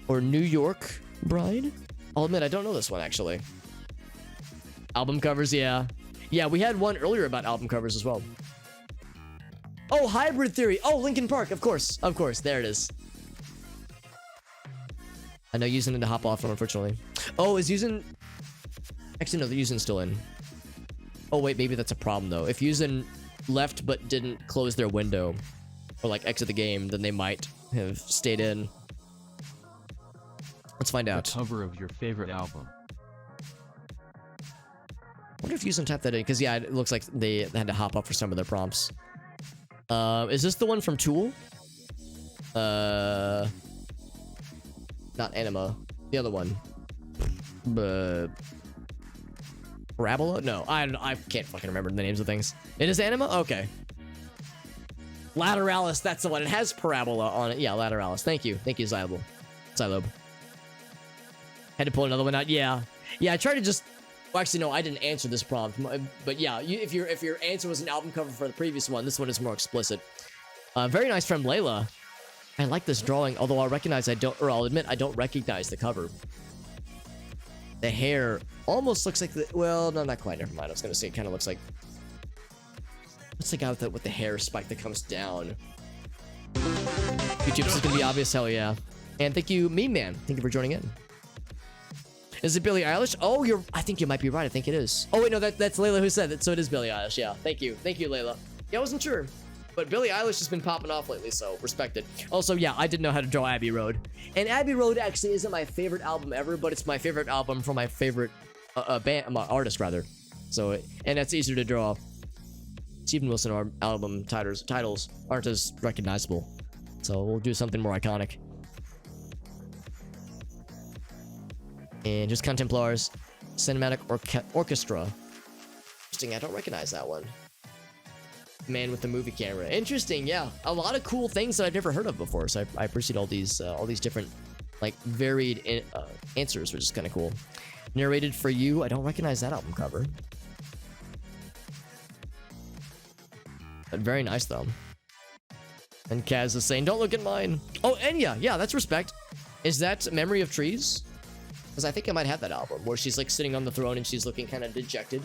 or New York bride. I'll admit I don't know this one actually. Album covers, yeah. Yeah, we had one earlier about album covers as well. Oh, Hybrid Theory. Oh, Linkin Park. Of course. Of course. There it is. I know using it to hop off from, unfortunately. Oh, is using... Actually, no, the using still in. Oh, wait, maybe that's a problem, though. If using left but didn't close their window or, like, exit the game, then they might have stayed in. Let's find out. The cover of your favorite album. I wonder if using typed that in, because, yeah, it looks like they had to hop up for some of their prompts. Is this the one from Tool? Not Anima. The other one. Parabola? No, I can't fucking remember the names of things. It is Anima? Okay. Lateralis, that's the one. It has Parabola on it. Yeah, Lateralis. Thank you. Thank you, Zylob. Had to pull another one out. Yeah. Yeah, I tried to just... Well, actually, no, I didn't answer this prompt. But yeah, if your answer was an album cover for the previous one, this one is more explicit. Very nice from Layla. I like this drawing, although I'll admit I don't recognize the cover. The hair almost looks like well, no, not quite. Never mind. I was gonna say it kind of looks like. What's the guy with the hair spike that comes down? YouTube, this is gonna be obvious. Hell yeah! And thank you, Meme Man. Thank you for joining in. Is it Billie Eilish? Oh, I think you might be right. I think it is. Oh wait, no, that's Layla who said it. So it is Billie Eilish. Yeah. Thank you, Layla. Yeah, I wasn't sure. But Billie Eilish has been popping off lately, so respect it. Also, yeah, I didn't know how to draw Abbey Road. And Abbey Road actually isn't my favorite album ever, but it's my favorite album from my favorite artist, rather. So, and that's easier to draw. Stephen Wilson album titles aren't as recognizable. So we'll do something more iconic. And just Contemplars, Cinematic Orchestra. Interesting, I don't recognize that one. Man with the movie camera. Interesting, yeah. A lot of cool things that I've never heard of before. So I appreciate all these different, like, varied answers, which is kind of cool. Narrated for You. I don't recognize that album cover. But very nice, though. And Kaz is saying, don't look at mine. Oh, Enya. Yeah, that's respect. Is that Memory of Trees? Because I think I might have that album, where she's, like, sitting on the throne and she's looking kind of dejected.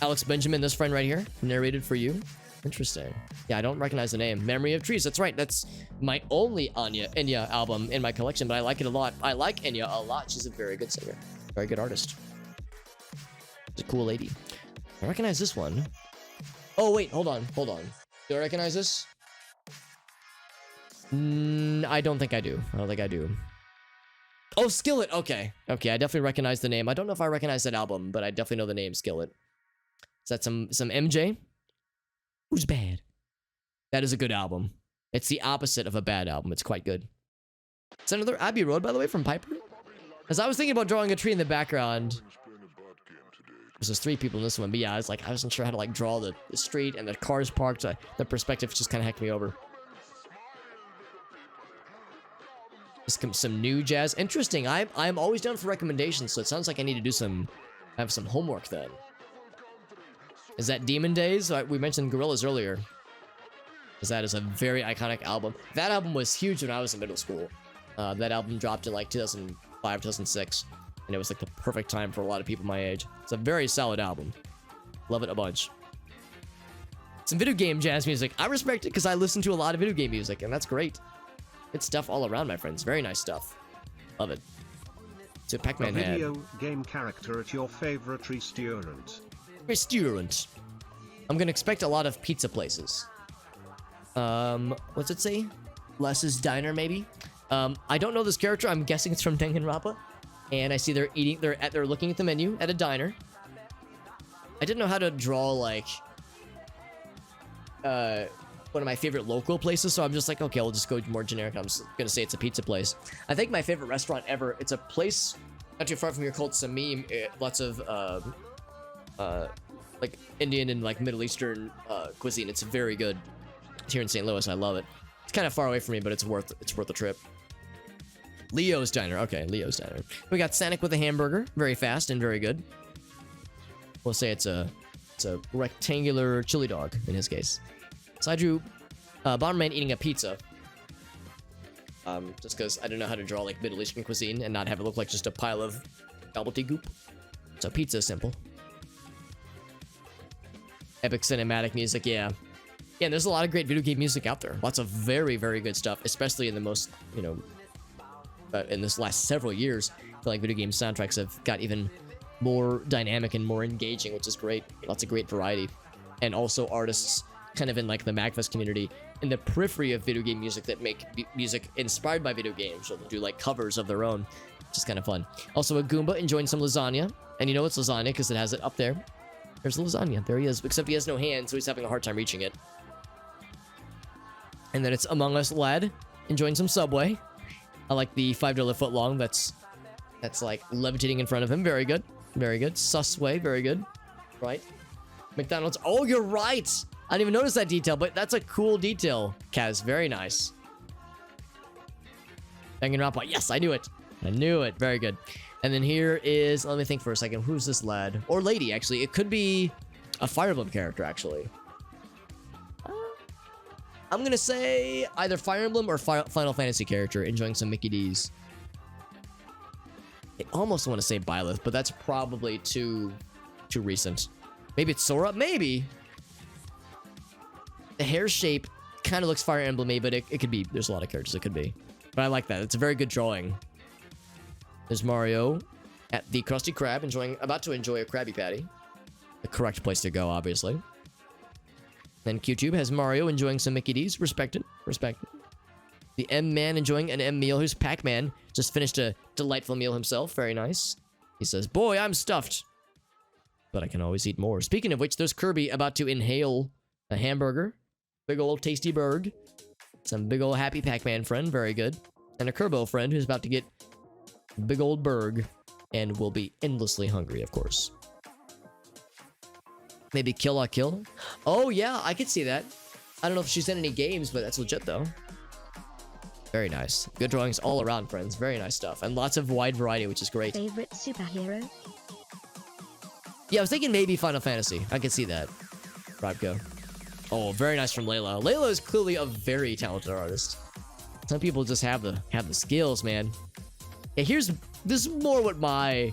Alex Benjamin, this friend right here, narrated for you. Interesting. Yeah, I don't recognize the name. Memory of Trees, that's right. That's my only Enya album in my collection, but I like it a lot. I like Enya a lot. She's a very good singer. Very good artist. She's a cool lady. I recognize this one. Oh, wait, hold on. Do I recognize this? I don't think I do. Oh, Skillet, okay. Okay, I definitely recognize the name. I don't know if I recognize that album, but I definitely know the name Skillet. Is that some MJ? Who's Bad? That is a good album. It's the opposite of a bad album. It's quite good. It's another Abbey Road, by the way, from Piper. As I was thinking about drawing a tree in the background. There's 3 people in this one, but yeah, I wasn't sure how to, like, draw the street and the cars parked. The perspective just kind of hecked me over. Just some new jazz. Interesting. I'm always down for recommendations, so it sounds like I need to have some homework then. Is that Demon Days? We mentioned Gorillaz earlier. Because that is a very iconic album. That album was huge when I was in middle school. That album dropped in like 2005, 2006. And it was like the perfect time for a lot of people my age. It's a very solid album. Love it a bunch. Some video game jazz music. I respect it because I listen to a lot of video game music, and that's great. Good stuff all around, my friends. Very nice stuff. Love it. So Pac-Man had. Video game character at your favorite restaurant. Restaurant. I'm gonna expect a lot of pizza places. What's it say? Les's Diner, maybe? I don't know this character. I'm guessing it's from Danganronpa. And I see they're looking at the menu at a diner. I didn't know how to draw, like, one of my favorite local places, so I'm just like, okay, I'll just go more generic. I'm just gonna say it's a pizza place. I think my favorite restaurant ever, it's a place not too far from here called Samim. Lots of, like, Indian and, like, Middle Eastern cuisine. It's very good. It's here in St. Louis. I love it. It's kind of far away from me, but it's worth the trip. Leo's Diner. Okay, Leo's Diner. We got Sanic with a hamburger. Very fast and very good. We'll say it's a rectangular chili dog in his case. So I drew Bomberman eating a pizza. Just because I don't know how to draw like Middle Eastern cuisine and not have it look like just a pile of gobbledygook. So pizza is simple. Epic cinematic music, yeah. Yeah, there's a lot of great video game music out there. Lots of very, very good stuff, especially in the most, you know, in this last several years. I feel like video game soundtracks have got even more dynamic and more engaging, which is great. Lots of great variety. And also artists kind of in like the MagFest community in the periphery of video game music that make music inspired by video games. So they'll do like covers of their own, which is kind of fun. Also a Goomba enjoying some lasagna. And you know it's lasagna because it has it up there. There's the lasagna. There he is. Except he has no hands, so he's having a hard time reaching it. And then it's Among Us lad enjoying some Subway. I like the $5 footlong that's like levitating in front of him. Very good. Very good. Susway. Very good. Right. McDonald's. Oh, you're right. I didn't even notice that detail, but that's a cool detail, Kaz. Very nice. Danganronpa. Yes, I knew it. I knew it. Very good. And then here is, let me think for a second. Who's this lad? Or lady, actually. It could be a Fire Emblem character, actually. I'm going to say either Fire Emblem or Final Fantasy character enjoying some Mickey D's. I almost want to say Byleth, but that's probably too recent. Maybe it's Sora? Maybe. The hair shape kind of looks Fire Emblem-y, but it could be. There's a lot of characters it could be. But I like that. It's a very good drawing. There's Mario at the Krusty Krab, about to enjoy a Krabby Patty. The correct place to go, obviously. Then QTube has Mario enjoying some Mickey D's. Respected. Respected. The M-Man enjoying an M meal. Who's Pac-Man? Just finished a delightful meal himself. Very nice. He says, boy, I'm stuffed. But I can always eat more. Speaking of which, there's Kirby about to inhale a hamburger. Big old tasty bird. Some big old happy Pac-Man friend. Very good. And a Kerbo friend who's about to get a big old burg. And will be endlessly hungry, of course. Maybe Kill La Kill. Oh, yeah, I could see that. I don't know if she's in any games, but that's legit, though. Very nice. Good drawings all around, friends. Very nice stuff. And lots of wide variety, which is great. Favorite superhero? Yeah, I was thinking maybe Final Fantasy. I could see that. Rabko. Oh, very nice from Layla. Layla is clearly a very talented artist. Some people just have the skills, man. Yeah, this is more what my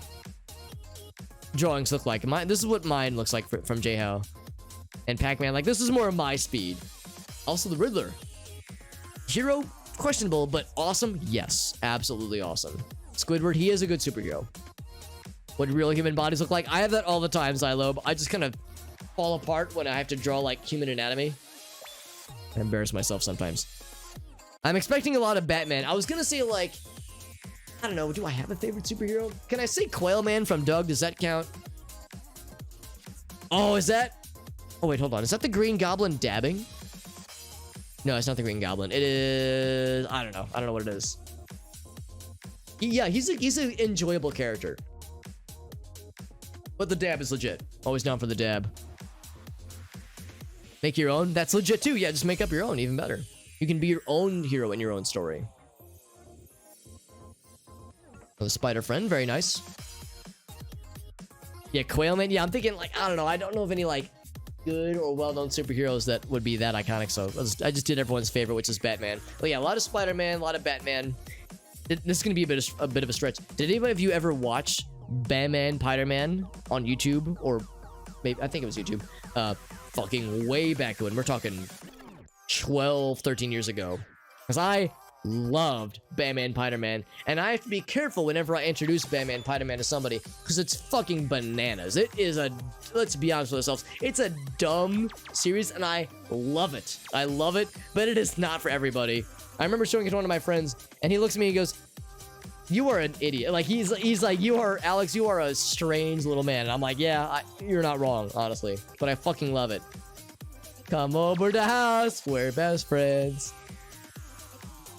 drawings look like. This is what mine looks like from J-How. And Pac-Man, like, this is more of my speed. Also, the Riddler. Hero, questionable, but awesome? Yes, absolutely awesome. Squidward, he is a good superhero. What real human bodies look like? I have that all the time, Xylobe. I just kind of fall apart when I have to draw, like, human anatomy. I embarrass myself sometimes. I'm expecting a lot of Batman. I was gonna say, like, I don't know, do I have a favorite superhero? Can I say Quailman from Doug? Does that count? Oh, is that... Oh, wait, hold on. Is that the Green Goblin dabbing? No, it's not the Green Goblin. It is... I don't know. I don't know what it is. Yeah, he's an enjoyable character. But the dab is legit. Always down for the dab. Make your own? That's legit too. Yeah, just make up your own. Even better. You can be your own hero in your own story. The Spider Friend, very nice. Yeah, Quailman. Yeah, I'm thinking, like, I don't know. I don't know of any, like, good or well-known superheroes that would be that iconic, so I just did everyone's favorite, which is Batman. But yeah, a lot of Spider-Man, a lot of Batman. This is going to be a bit of a stretch. Did anybody of you ever watch Batman, Spider-Man on YouTube? Or maybe, I think it was YouTube. Fucking way back when. We're talking 12, 13 years ago. Because I loved Batman, Spider-Man, and I have to be careful whenever I introduce Batman, Spider-Man to somebody, because it's fucking bananas. It is let's be honest with ourselves, it's a dumb series, and I love it. I love it, but it is not for everybody. I remember showing it to one of my friends, and he looks at me and goes, you are an idiot. Like, he's like, Alex, you are a strange little man. And I'm like, yeah, you're not wrong, honestly, but I fucking love it. Come over to the house, we're best friends.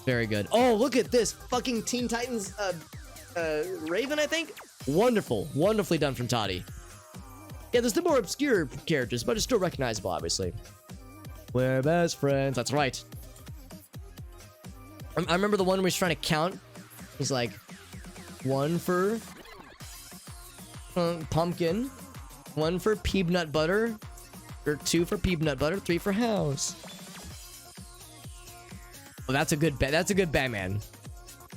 Very good. Oh, look at this. Fucking Teen Titans Raven, I think? Wonderful. Wonderfully done from Toddy. Yeah, there's the more obscure characters, but it's still recognizable, obviously. We're best friends. That's right. I remember the one where he's trying to count. He's like, 1 for pumpkin, 1 for peanut butter, or 2 for peanut butter, 3 for house. Well, that's a good Batman.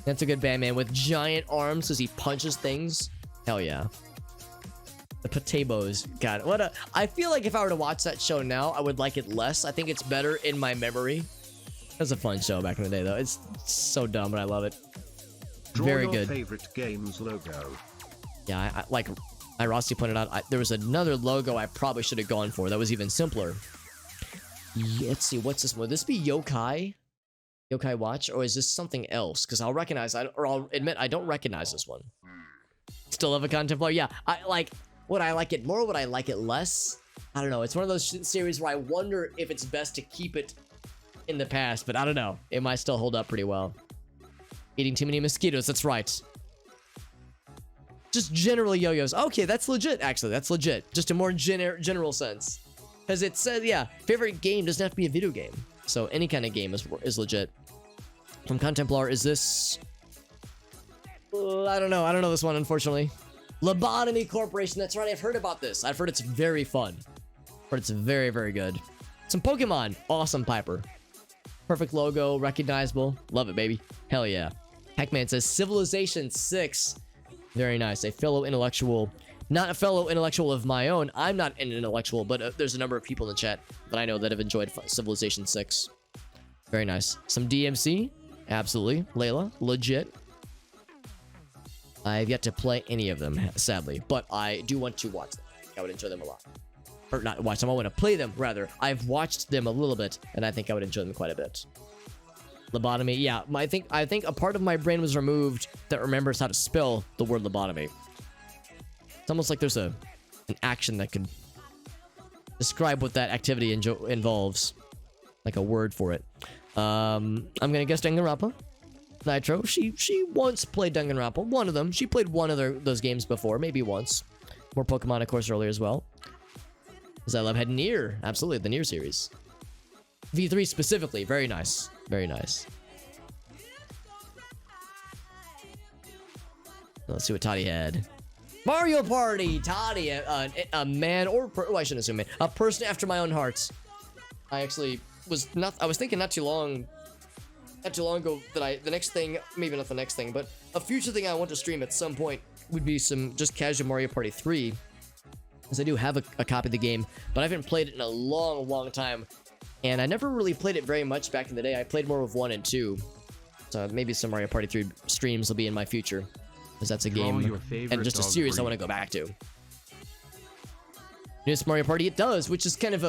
That's a good Batman with giant arms as he punches things. Hell yeah. The potatoes. God, what a... I feel like if I were to watch that show now, I would like it less. I think it's better in my memory. It was a fun show back in the day, though. It's so dumb, but I love it. Draw Very your good. favorite game's logo. Yeah, like Rossi pointed out, there was another logo I probably should have gone for that was even simpler. Let's see, what's this one? Would this be Yokai? Yokai Watch? Or is this something else? Because I'll admit I don't recognize this one. Still love a Contemplar? Yeah, would I like it more? Would I like it less? I don't know. It's one of those series where I wonder if it's best to keep it in the past, but I don't know. It might still hold up pretty well. Eating too many mosquitoes, that's right. Just generally yo-yos. Okay, that's legit, actually. That's legit. Just a more general sense. Because it says, yeah, favorite game doesn't have to be a video game. So any kind of game is legit. From Contemplar, is this... I don't know. I don't know this one, unfortunately. Lobotomy Corporation. That's right. I've heard about this. I've heard it's very fun. But it's very, very good. Some Pokemon. Awesome, Piper. Perfect logo. Recognizable. Love it, baby. Hell yeah. Pac-Man says Civilization 6. Very nice. A fellow intellectual. Not a fellow intellectual of my own. I'm not an intellectual, but there's a number of people in the chat that I know that have enjoyed Civilization 6. Very nice. Some DMC. Absolutely. Layla. Legit. I've yet to play any of them, sadly, but I do want to watch them. I would enjoy them a lot. Or not watch them, I want to play them, rather. I've watched them a little bit, and I think I would enjoy them quite a bit. Lobotomy, yeah. I think a part of my brain was removed that remembers how to spell the word lobotomy. It's almost like there's an action that can describe what that activity involves. Like a word for it. I'm gonna guess Danganronpa. Nitro, she once played Danganronpa. One of them. She played one of those games before, maybe once. More Pokemon, of course, earlier as well. Because I love had Nier. Absolutely, the Nier series. V3 specifically, very nice. Very nice. Let's see what Toddy had. Mario Party! Toddy, a man, or I shouldn't assume man, a person after my own heart. I actually was not, I was thinking not too long ago that the next thing, maybe not the next thing, but a future thing I want to stream at some point would be some just casual Mario Party 3. Because I do have a copy of the game, but I haven't played it in a long time. And I never really played it very much back in the day. I played more with 1 and 2. So maybe some Mario Party 3 streams will be in my future. Because that's a game and just a series I want to go back to. Newest Mario Party, it does, which is kind of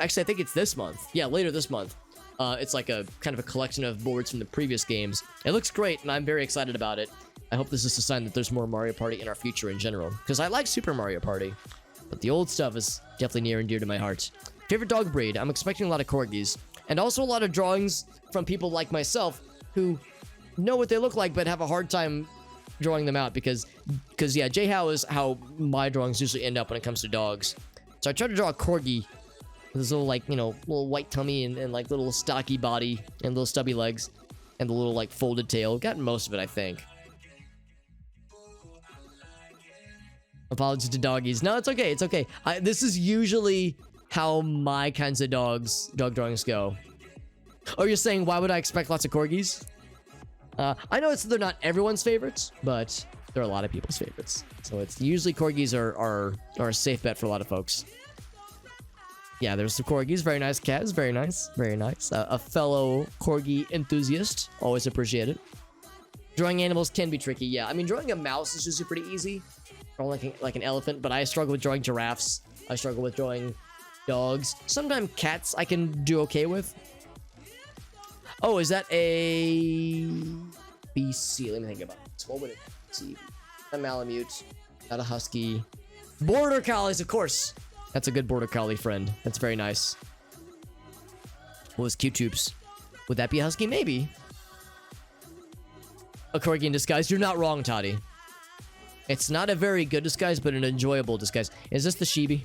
actually I think it's this month. Yeah, later this month. It's like a kind of a collection of boards from the previous games. It looks great, and I'm very excited about it. I hope this is a sign that there's more Mario Party in our future in general. Because I like Super Mario Party. But the old stuff is definitely near and dear to my heart. Favorite dog breed? I'm expecting a lot of corgis. And also a lot of drawings from people like myself who know what they look like but have a hard time drawing them out because yeah, J-How is how my drawings usually end up when it comes to dogs. So I tried to draw a corgi with his little, like, you know, little white tummy and like little stocky body and little stubby legs and the little like folded tail. Got most of it, I think. Apologies to doggies. No, it's okay. It's okay. This is usually how my kinds of dog drawings go. Oh, you're saying why would I expect lots of corgis? I know they're not everyone's favorites, but they're a lot of people's favorites. So it's usually corgis are a safe bet for a lot of folks. Yeah, there's some corgis. Very nice cats. Very nice. Very nice. A fellow corgi enthusiast. Always appreciate it. Drawing animals can be tricky. Yeah, I mean, drawing a mouse is usually pretty easy. Or like an elephant, but I struggle with drawing giraffes. I struggle with drawing dogs. Sometimes cats I can do okay with. Oh, is that a BC? Let me think about it. What would it be? A Malamute, not a Husky. Border Collies, of course. That's a good Border Collie friend. That's very nice. What was Q-Tubes? Would that be a Husky? Maybe. A Corgi in disguise. You're not wrong, Toddy. It's not a very good disguise, but an enjoyable disguise. Is this the Shibi?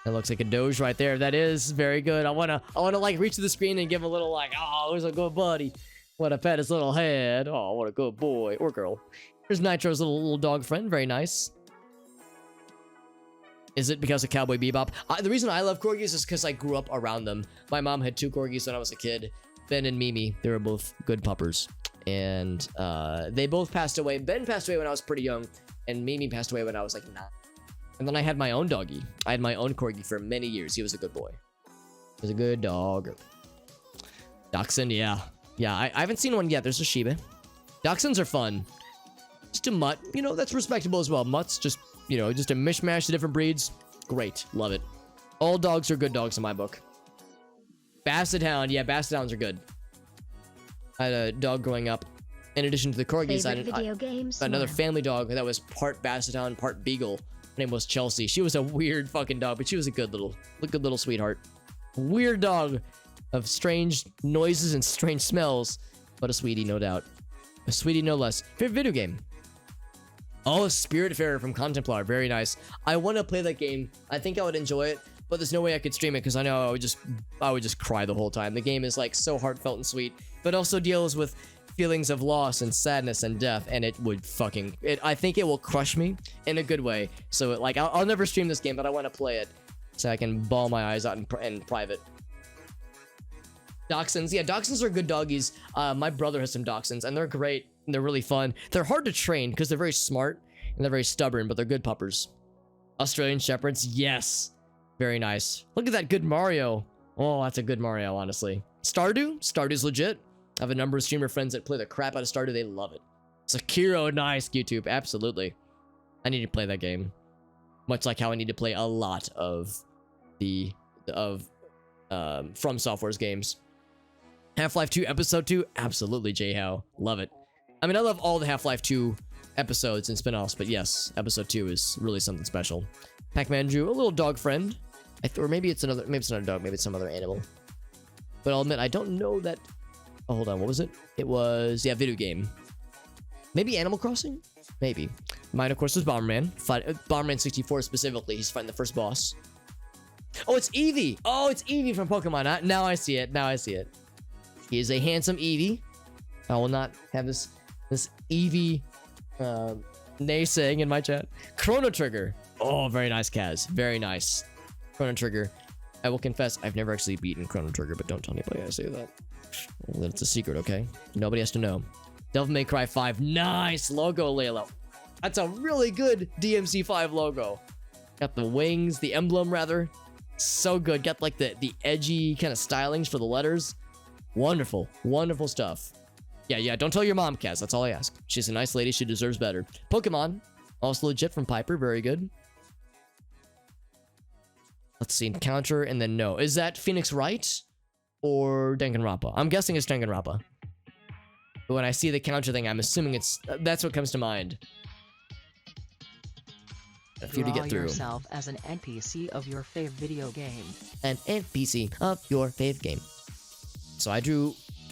That looks like a Doge right there. That is very good. I wanna like reach to the screen and give him a little like, oh, there's a good buddy. Wanna pet his little head. Oh, what a good boy or girl. Here's Nitro's little dog friend. Very nice. Is it because of Cowboy Bebop? The reason I love corgis is because I grew up around them. My mom had 2 corgis when I was a kid. Ben and Mimi. They were both good puppers. And they both passed away. Ben passed away when I was pretty young. And Mimi passed away when I was like 9. And then I had my own doggy. I had my own corgi for many years. He was a good boy. He was a good dog. Dachshund, yeah. Yeah, I haven't seen one yet. There's a Shiba. Dachshunds are fun. Just a mutt. You know, that's respectable as well. Mutts, just, you know, just a mishmash of different breeds. Great. Love it. All dogs are good dogs in my book. Basset Hound. Yeah, Basset Hounds are good. I had a dog growing up. In addition to the corgis, I had Video games. another family dog that was part Basset Hound, part Beagle. Her name was Chelsea. She was a weird fucking dog, but she was a good little sweetheart. Weird dog of strange noises and strange smells, but a sweetie, no doubt. A sweetie, no less. Favorite video game? Oh, Spiritfarer from Contemplar. Very nice. I want to play that game. I think I would enjoy it, but there's no way I could stream it because I know I would just cry the whole time. The game is like so heartfelt and sweet, but also deals with feelings of loss and sadness and death, and it would fucking I think it will crush me in a good way. So like I'll never stream this game, but I want to play it so I can bawl my eyes out in private. Dachshunds, yeah, Dachshunds are good doggies. My brother has some Dachshunds, and they're great. And they're really fun. They're hard to train because they're very smart and they're very stubborn, but they're good puppers. Australian Shepherds, yes, very nice. Look at that good Mario. Oh, that's a good Mario, honestly. Stardew's legit. I have a number of streamer friends that play the crap out of Stardew. They love it. Sekiro, nice. YouTube, absolutely. I need to play that game. Much like how I need to play a lot of From Software's games. Half-Life 2 Episode 2, absolutely, J-How. Love it. I mean, I love all the Half-Life 2 episodes and spin-offs, but yes, Episode 2 is really something special. Pac-Man drew a little dog friend. Or maybe it's not a dog, maybe it's some other animal. But I'll admit, I don't know that... Oh, hold on, what was it? It was, yeah, video game. Maybe Animal Crossing? Maybe. Mine, of course, was Bomberman. Bomberman 64 specifically. He's fighting the first boss. Oh, it's Eevee! Oh, it's Eevee from Pokemon. Now I see it. Now I see it. He is a handsome Eevee. I will not have this Eevee naysaying in my chat. Chrono Trigger. Oh, very nice, Kaz. Very nice. Chrono Trigger. I will confess, I've never actually beaten Chrono Trigger, but don't tell anybody I say that. Well, it's a secret, okay? Nobody has to know. Devil May Cry 5. Nice logo, Layla. That's a really good DMC5 logo. Got the wings, the emblem, rather. So good. Got like the edgy kind of stylings for the letters. Wonderful. Wonderful stuff. Yeah, don't tell your mom, Kaz. That's all I ask. She's a nice lady. She deserves better. Pokemon. Also legit from Piper. Very good. Let's see. Encounter and then no. Is that Phoenix Wright or Danganronpa? I'm guessing it's Danganronpa. But when I see the counter thing, I'm assuming that's what comes to mind. A few to get through. Yourself as an NPC of your fave video game. An NPC of your fave game. So I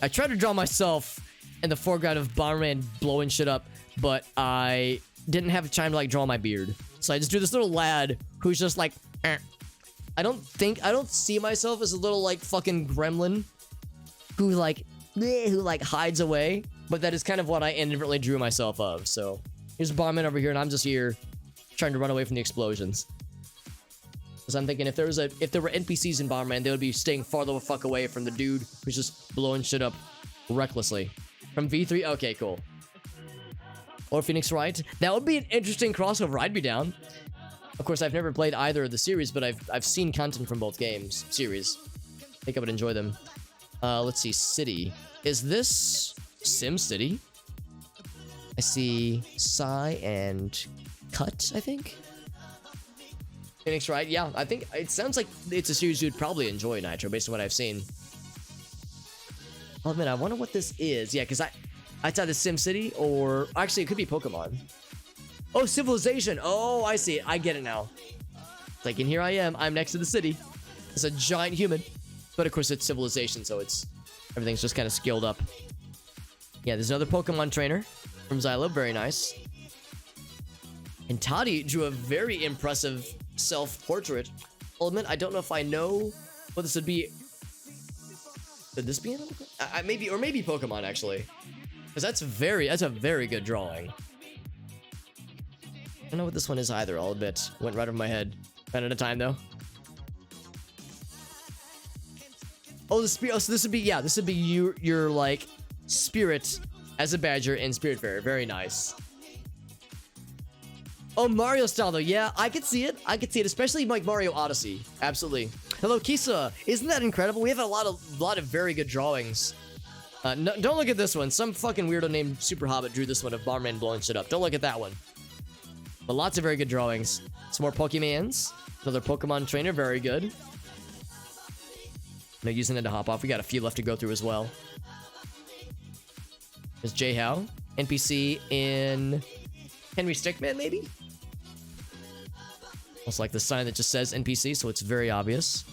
tried to draw myself in the foreground of Bomberman blowing shit up, but I didn't have time to like draw my beard. So I just drew this little lad who's just like, eh. I don't see myself as a little like fucking gremlin who like hides away, but that is kind of what I inadvertently drew myself of. So here's Bomberman over here, and I'm just here trying to run away from the explosions. Because I'm thinking if there were NPCs in Bomberman, they would be staying farther the fuck away from the dude who's just blowing shit up recklessly. From V3? Okay, cool. Or Phoenix Wright. That would be an interesting crossover. I'd be down. Of course, I've never played either of the series, but I've seen content from both series. I think I would enjoy them. Let's see. City. Is this Sim City? I see Psy and Cut, I think. Phoenix Wright, yeah, I think it sounds like it's a series you'd probably enjoy, Nitro, based on what I've seen. I'll admit, I wonder what this is. Yeah, because it's either SimCity or actually it could be Pokemon. Oh, Civilization. Oh, I see it. I get it now. Like, and here I am. I'm next to the city. It's a giant human, but of course it's Civilization, so everything's just kind of scaled up. Yeah, there's another Pokemon trainer from Xylo. Very nice. And Toddy drew a very impressive self-portrait. I'll admit, I don't know if I know what this would be. Could this be another? Maybe Pokemon, actually. Because that's a very good drawing. I don't know what this one is either, I'll admit. Went right over my head. Ran out of time, though. Oh, the spirit. Oh, so this would be your like, spirit as a badger in Spiritfarer. Very nice. Oh, Mario style though. Yeah, I could see it. I could see it, especially like Mario Odyssey. Absolutely. Hello, Kisa. Isn't that incredible? We have a lot of very good drawings. No, don't look at this one. Some fucking weirdo named Super Hobbit drew this one of Barman blowing shit up. Don't look at that one. But lots of very good drawings. Some more Pokemans. Another Pokemon trainer. Very good. No using it to hop off. We got a few left to go through as well. There's J-How. NPC in Henry Stickman, maybe? Almost like the sign that just says NPC, so it's very obvious.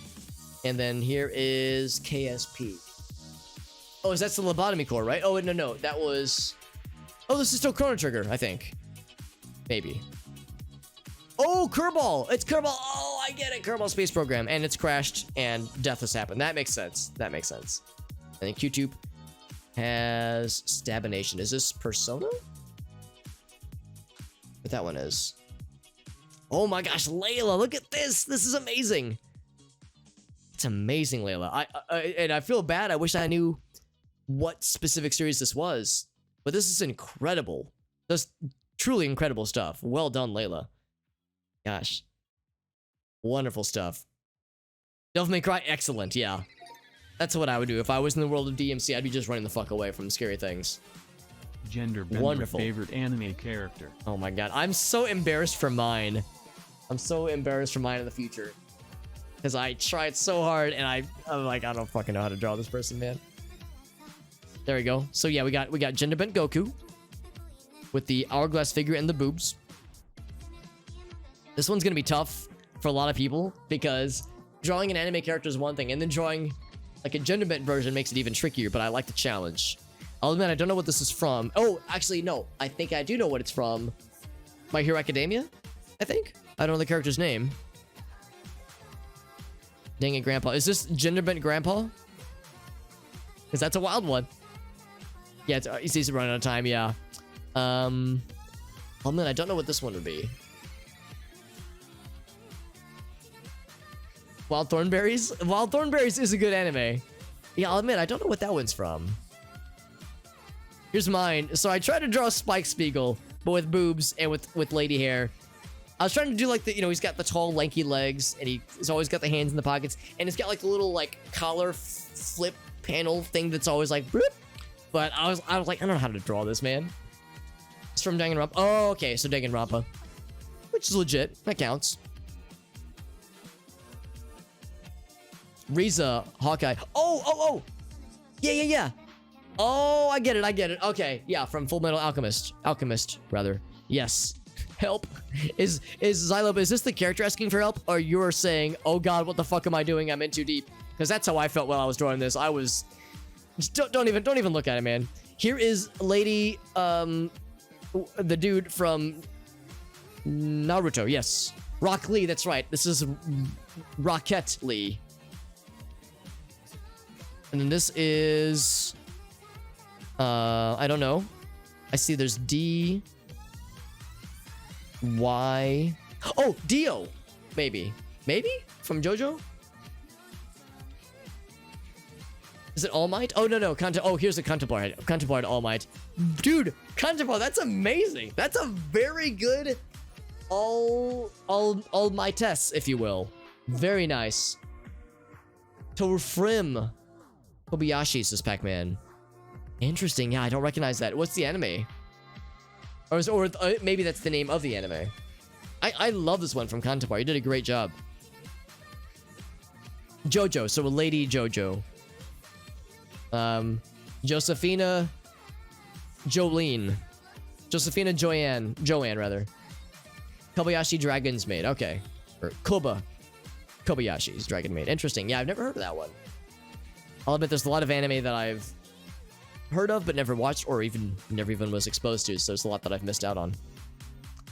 And then here is KSP. Oh, is that the lobotomy core, right? Oh, no. That was... Oh, this is still Chrono Trigger, I think. Maybe. Oh, Kerbal! It's Kerbal! Oh, I get it! Kerbal Space Program. And it's crashed, and death has happened. That makes sense. That makes sense. And then Q-Tube has Stabination. Is this Persona? What that one is. Oh my gosh, Layla, look at this. This is amazing. It's amazing, Layla. And I feel bad. I wish I knew what specific series this was. But this is incredible. That's truly incredible stuff. Well done, Layla. Gosh. Wonderful stuff. Devil May Cry, excellent, yeah. That's what I would do. If I was in the world of DMC, I'd be just running the fuck away from scary things. Gender bender Wonderful. favorite anime character. Oh my god, I'm so embarrassed for mine. I'm so embarrassed for mine in the future. Because I tried so hard and I'm like, I don't fucking know how to draw this person, man. There we go. So yeah, we got gender bent Goku. With the hourglass figure and the boobs. This one's gonna be tough for a lot of people. Because drawing an anime character is one thing. And then drawing like a gender bent version makes it even trickier. But I like the challenge. I'll admit, I don't know what this is from. Oh, actually, no. I think I do know what it's from. My Hero Academia, I think. I don't know the character's name. Dang it, Grandpa. Is this gender bent Grandpa? Because that's a wild one. Yeah, it's easy to run out of time, yeah. Oh man, I don't know what this one would be. Wild Thornberries? Wild Thornberries is a good anime. Yeah, I'll admit, I don't know what that one's from. Here's mine. So I tried to draw Spike Spiegel, but with boobs and with lady hair. I was trying to do like the, he's got the tall, lanky legs, and he's always got the hands in the pockets, and it's got like the little like collar flip panel thing that's always like, bloop. But I was like, I don't know how to draw this, man. It's from Danganronpa. Oh, okay, so Danganronpa, which is legit. That counts. Riza, Hawkeye. Oh. Yeah. Oh, I get it. Okay, yeah, from Full Metal Alchemist. Rather. Yes. Help. Is Xylob, is this the character asking for help? Or you're saying, oh god, what the fuck am I doing? I'm in too deep. Because that's how I felt while I was drawing this. I was... Just don't even look at it, man. Here is Lady, the dude from Naruto, yes. Rock Lee, that's right. This is Rocket Lee. And then this is... I don't know. I see there's D... Y... Oh, Dio! Maybe. Maybe? From JoJo? Is it All Might? Oh, no. Oh, here's the Contemplar. Contemplar All Might. Dude, Contemplar, that's amazing. That's a very good All Might-ess, if you will. Very nice. Torfrim. Kobayashi, says Pac-Man. Interesting. Yeah, I don't recognize that. What's the anime? Or maybe that's the name of the anime. I love this one from Contemplar. You did a great job. JoJo. So a Lady JoJo. Josephina Jolene. Josephina Joanne, rather. Kobayashi Dragon's Maid. Okay. Or Kobayashi's Dragon Maid. Interesting. Yeah, I've never heard of that one. I'll admit there's a lot of anime that I've heard of but never watched or never even was exposed to, so there's a lot that I've missed out on.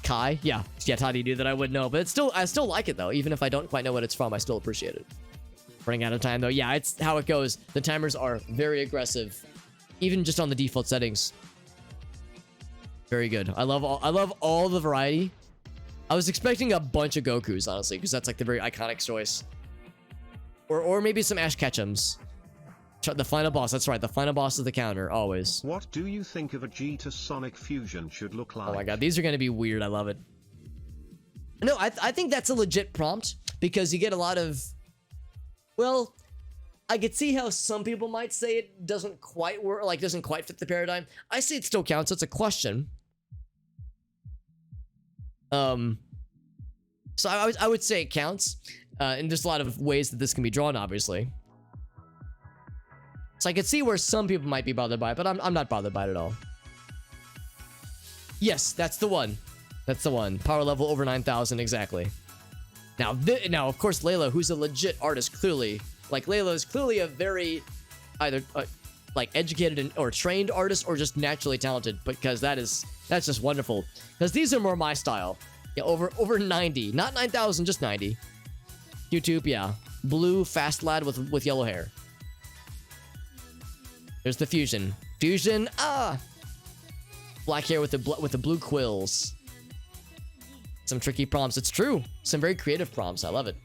Kai? Yeah, how do you do that? I would know, but I still like it though. Even if I don't quite know what it's from, I still appreciate it. Running out of time though. Yeah, it's how it goes. The timers are very aggressive, even just on the default settings. Very good. I love all the variety. I was expecting a bunch of Gokus, honestly, because that's like the very iconic choice. Or maybe some Ash Ketchums. The final boss, that's right. The final boss is the counter, always. What do you think of a Vegeta Sonic fusion should look like? Oh my god, these are going to be weird. I love it. No, I think that's a legit prompt because you get a lot of, well, I could see how some people might say it doesn't quite work, like doesn't quite fit the paradigm. I say it still counts. It's a question. So I would say it counts, and there's a lot of ways that this can be drawn, obviously. So I could see where some people might be bothered by it, but I'm not bothered by it at all. Yes, that's the one. That's the one. Power level over 9,000, exactly. Now, of course, Layla, who's a legit artist, clearly, like Layla is clearly a very either like educated or trained artist or just naturally talented, because that's just wonderful. Because these are more my style. Yeah, over 90, not 9,000, just 90. YouTube, yeah, blue fast lad with yellow hair. There's the fusion. Fusion, black hair with the blue quills. Some tricky prompts. It's true. Some very creative prompts. I love it.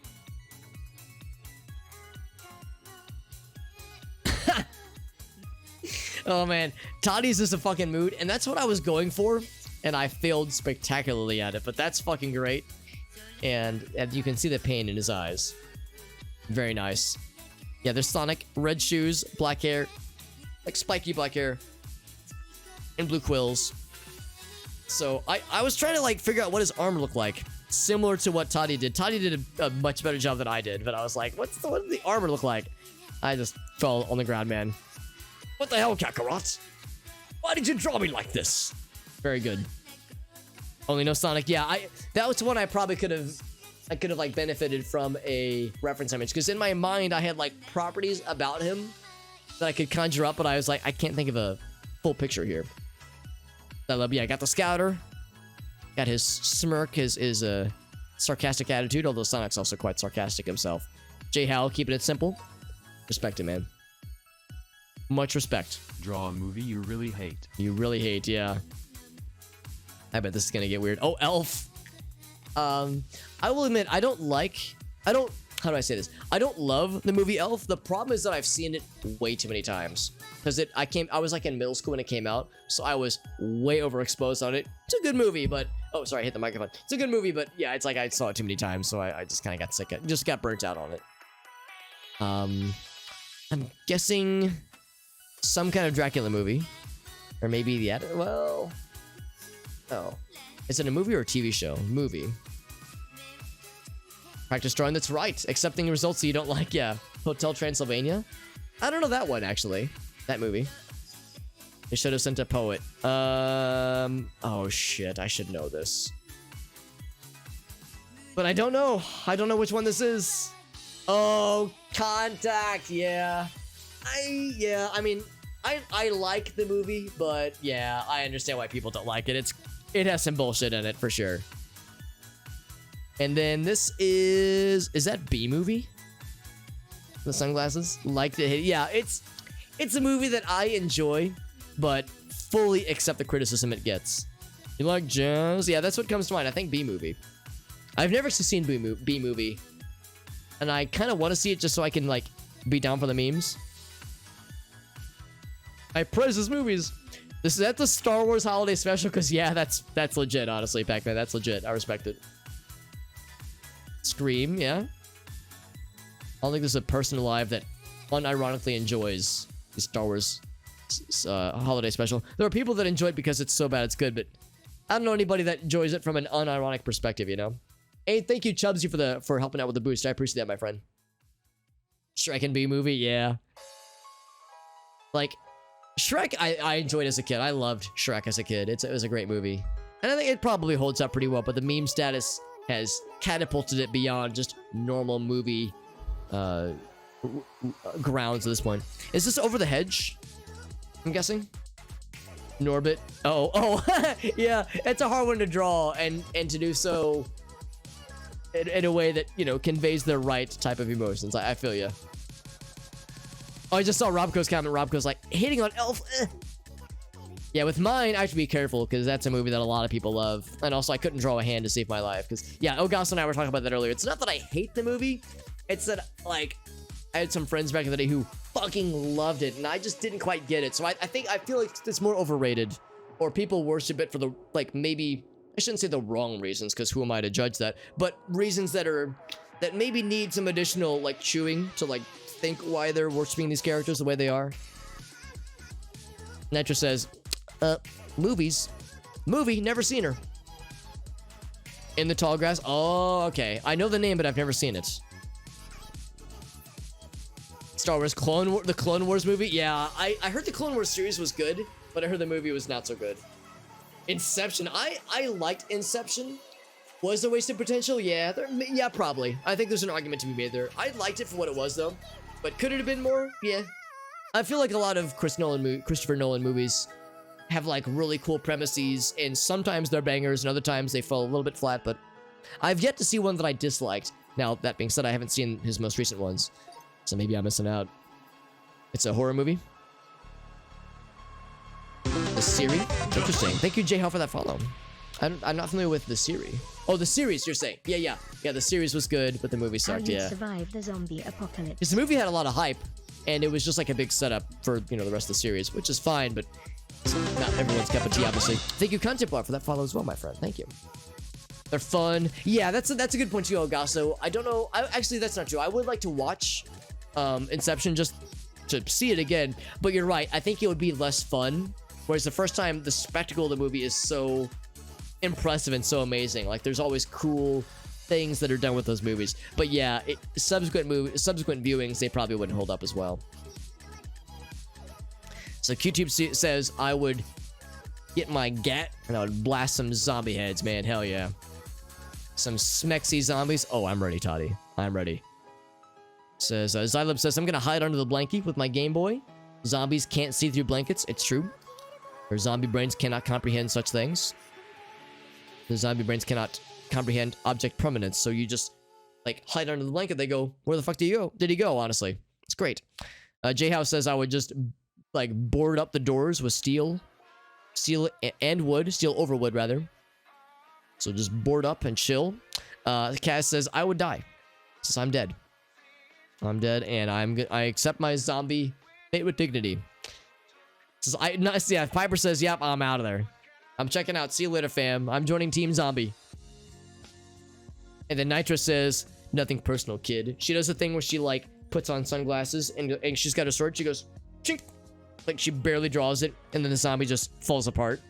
Oh man, Toddy's is a fucking mood, and that's what I was going for, and I failed spectacularly at it. But that's fucking great, and you can see the pain in his eyes. Very nice. Yeah, there's Sonic, red shoes, black hair, like spiky black hair, and blue quills. So I was trying to like figure out what his armor looked like, similar to what Toddy did. Toddy did a much better job than I did, but I was like, what does the armor look like? I just fell on the ground, man. What the hell, Kakarot? Why did you draw me like this? Very good. Only no Sonic. Yeah, that was one I probably could have like benefited from a reference image, because in my mind I had like properties about him that I could conjure up, but I was like, I can't think of a full picture here. Yeah, I got the Scouter, got his smirk, his sarcastic attitude, although Sonic's also quite sarcastic himself. J Hal keeping it simple. Respect him, man. Much respect. Draw a movie you really hate. You really hate, yeah. I bet this is gonna get weird. Oh, Elf. I will admit, how do I say this? I don't love the movie Elf. The problem is that I've seen it way too many times. Because I was like in middle school when it came out, so I was way overexposed on it. It's a good movie, but oh, sorry, I hit the microphone. It's a good movie, but yeah, it's like I saw it too many times, so I just kind of got sick. Just got burnt out on it. I'm guessing some kind of Dracula movie, or maybe well, oh, is it a movie or a TV show? Movie. Practice drawing. That's right. Accepting results that you don't like. Yeah. Hotel Transylvania. I don't know that one actually. That movie. They should have sent a poet. Oh shit, I should know this. But I don't know. I don't know which one this is. Oh, Contact, yeah. I mean, I like the movie, but yeah, I understand why people don't like it. It has some bullshit in it for sure. And then this is that B movie? The sunglasses? Like the hit. Yeah, it's a movie that I enjoy, but fully accept the criticism it gets. You like jazz? Yeah, that's what comes to mind. I think B movie. I've never seen B movie, and I kind of want to see it just so I can like be down for the memes. I praise his movies. That's the Star Wars holiday special, because yeah, that's legit. Honestly, Pac-Man, that's legit. I respect it. Scream, yeah. I don't think there's a person alive that unironically enjoys the Star Wars holiday special. There are people that enjoy it because it's so bad it's good, but I don't know anybody that enjoys it from an unironic perspective, you know? Hey, thank you, Chubbsy, for helping out with the boost. I appreciate that, my friend. Shrek and B movie, yeah. Like, Shrek, I enjoyed as a kid. I loved Shrek as a kid. It was a great movie. And I think it probably holds up pretty well, but the meme status has catapulted it beyond just normal movie grounds at this point. Is this Over the Hedge? I'm guessing? Norbit. Oh, yeah, it's a hard one to draw and to do so in a way that, you know, conveys the right type of emotions. I feel you. Oh, I just saw Robco's comment. Robco's like, hating on Elf. Yeah, with mine, I have to be careful because that's a movie that a lot of people love. And also, I couldn't draw a hand to save my life because, yeah, Ogas and I were talking about that earlier. It's not that I hate the movie. It's that, like, I had some friends back in the day who fucking loved it, and I just didn't quite get it. So I feel like it's more overrated, or people worship it for the, like, maybe I shouldn't say the wrong reasons, because who am I to judge that? But reasons that maybe need some additional like chewing to like think why they're worshiping these characters the way they are. Nitro says, movies. Movie, never seen her. In the Tall Grass? Oh, okay. I know the name, but I've never seen it. Star Wars the Clone Wars movie? Yeah, I heard the Clone Wars series was good, but I heard the movie was not so good. Inception. I liked Inception. Was there wasted potential? Yeah, yeah, probably. I think there's an argument to be made there. I liked it for what it was, though. But could it have been more? Yeah. I feel like a lot of Christopher Nolan movies have like really cool premises, and sometimes they're bangers, and other times they fall a little bit flat, but I've yet to see one that I disliked. Now, that being said, I haven't seen his most recent ones, so maybe I'm missing out. It's a horror movie? The Siri? Interesting. Thank you, J-How, for that follow. I'm not familiar with the Siri. Oh, the series, you're saying. Yeah, the series was good, but the movie sucked, How you yeah. survive the zombie apocalypse. Because the movie had a lot of hype, and it was just like a big setup for, you know, the rest of the series, which is fine, but it's not everyone's cup of tea, obviously. Thank you, Content Bar, for that follow as well, my friend. Thank you. They're fun. Yeah, that's a good point too, Elgaso. I don't know. Actually, that's not true. I would like to watch Inception just to see it again, but you're right. I think it would be less fun. Whereas the first time, the spectacle of the movie is so impressive and so amazing. Like, there's always cool things that are done with those movies. But yeah, subsequent viewings, they probably wouldn't hold up as well. So QTube says I would get my gat and I would blast some zombie heads, man. Hell yeah. Some smexy zombies. Oh, I'm ready, Toddy. I'm ready. Says Xylib says I'm gonna hide under the blankie with my Game Boy. Zombies can't see through blankets. It's true. Their zombie brains cannot comprehend such things. The zombie brains cannot comprehend object permanence. So you just like hide under the blanket. They go, where the fuck did he go? Honestly, it's great. J-House says I would just like board up the doors with steel and wood, steel over wood rather. So just board up and chill. Cass says I would die. Says I'm dead. I'm dead, and I accept my zombie fate with dignity. Says yeah. Piper says, yep, I'm out of there. I'm checking out. See you later, fam. I'm joining Team Zombie. And then Nitra says, nothing personal, kid. She does a thing where she like puts on sunglasses and she's got a sword. She goes, chink. Like she barely draws it, and then the zombie just falls apart.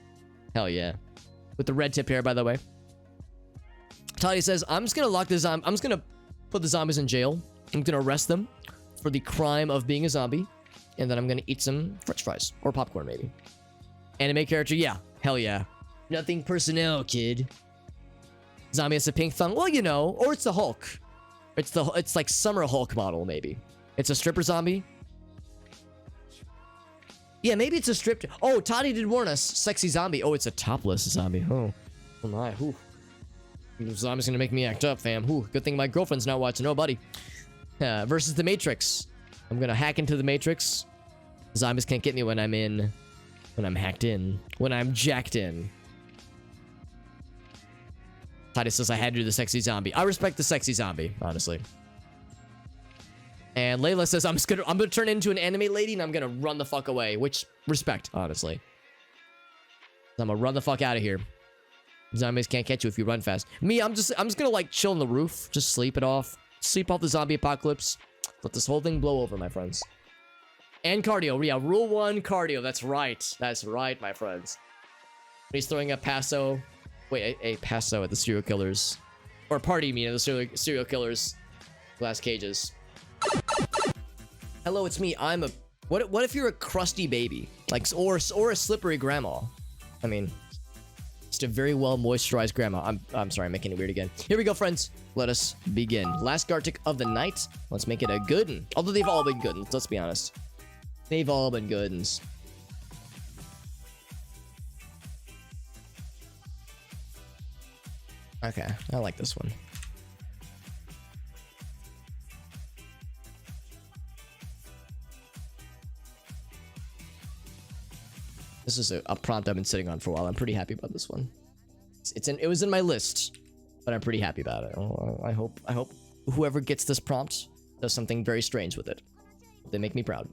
Hell yeah. With the red tip hair, by the way. Toddy says, I'm just gonna lock the zombie. I'm just gonna put the zombies in jail. I'm gonna arrest them for the crime of being a zombie. And then I'm gonna eat some french fries. Or popcorn, maybe. Anime character, yeah. Hell yeah. Nothing personnel, kid. Zombie has a pink thumb. Well, you know. Or it's the Hulk. It's like Summer Hulk model, maybe. It's a stripper zombie. Yeah, maybe it's a stripper. Oh, Toddy did warn us. Sexy zombie. Oh, it's a topless zombie. Oh my. Whew. This zombie's gonna make me act up, fam. Whew. Good thing my girlfriend's not watching. Oh, buddy. Versus the Matrix. I'm gonna hack into the Matrix. Zombies can't get me when I'm hacked in. When I'm jacked in. Toddy says I had to do the sexy zombie. I respect the sexy zombie, honestly. And Layla says I'm gonna turn into an anime lady and I'm gonna run the fuck away. Which, respect, honestly. I'm gonna run the fuck out of here. Zombies can't catch you if you run fast. Me, I'm just gonna like chill on the roof. Just sleep it off. Sleep off the zombie apocalypse. Let this whole thing blow over, my friends. And cardio. Yeah, rule 1, cardio. That's right. That's right, my friends. He's throwing a passo. Wait, a passo at the serial killers. Or party, you know, the serial killers. Glass cages. Hello, it's me. I'm a... What if you're a crusty baby? Like, or a slippery grandma? I mean... Just a very well moisturized grandma. I'm sorry, I'm making it weird again. Here we go, friends. Let us begin. Last Gartic of the night. Let's make it a good one. Although they've all been good ones, let's be honest. They've all been good ones. Okay, I like this one. This is a prompt I've been sitting on for a while. I'm pretty happy about this one. It was in my list, but I'm pretty happy about it. Oh, I hope whoever gets this prompt does something very strange with it. They make me proud.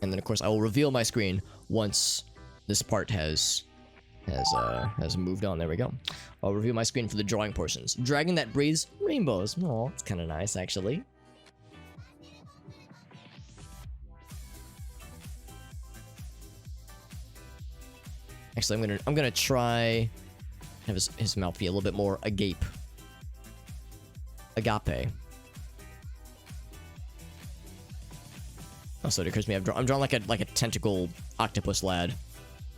And then of course I will reveal my screen once this part has moved on. There we go. I'll review my screen for the drawing portions. Dragon that breathes rainbows. Oh, it's kind of nice, actually. Actually, I'm gonna try have his mouth be a little bit more agape. Agape. Also, it occurs to me I'm drawing like a tentacle octopus lad.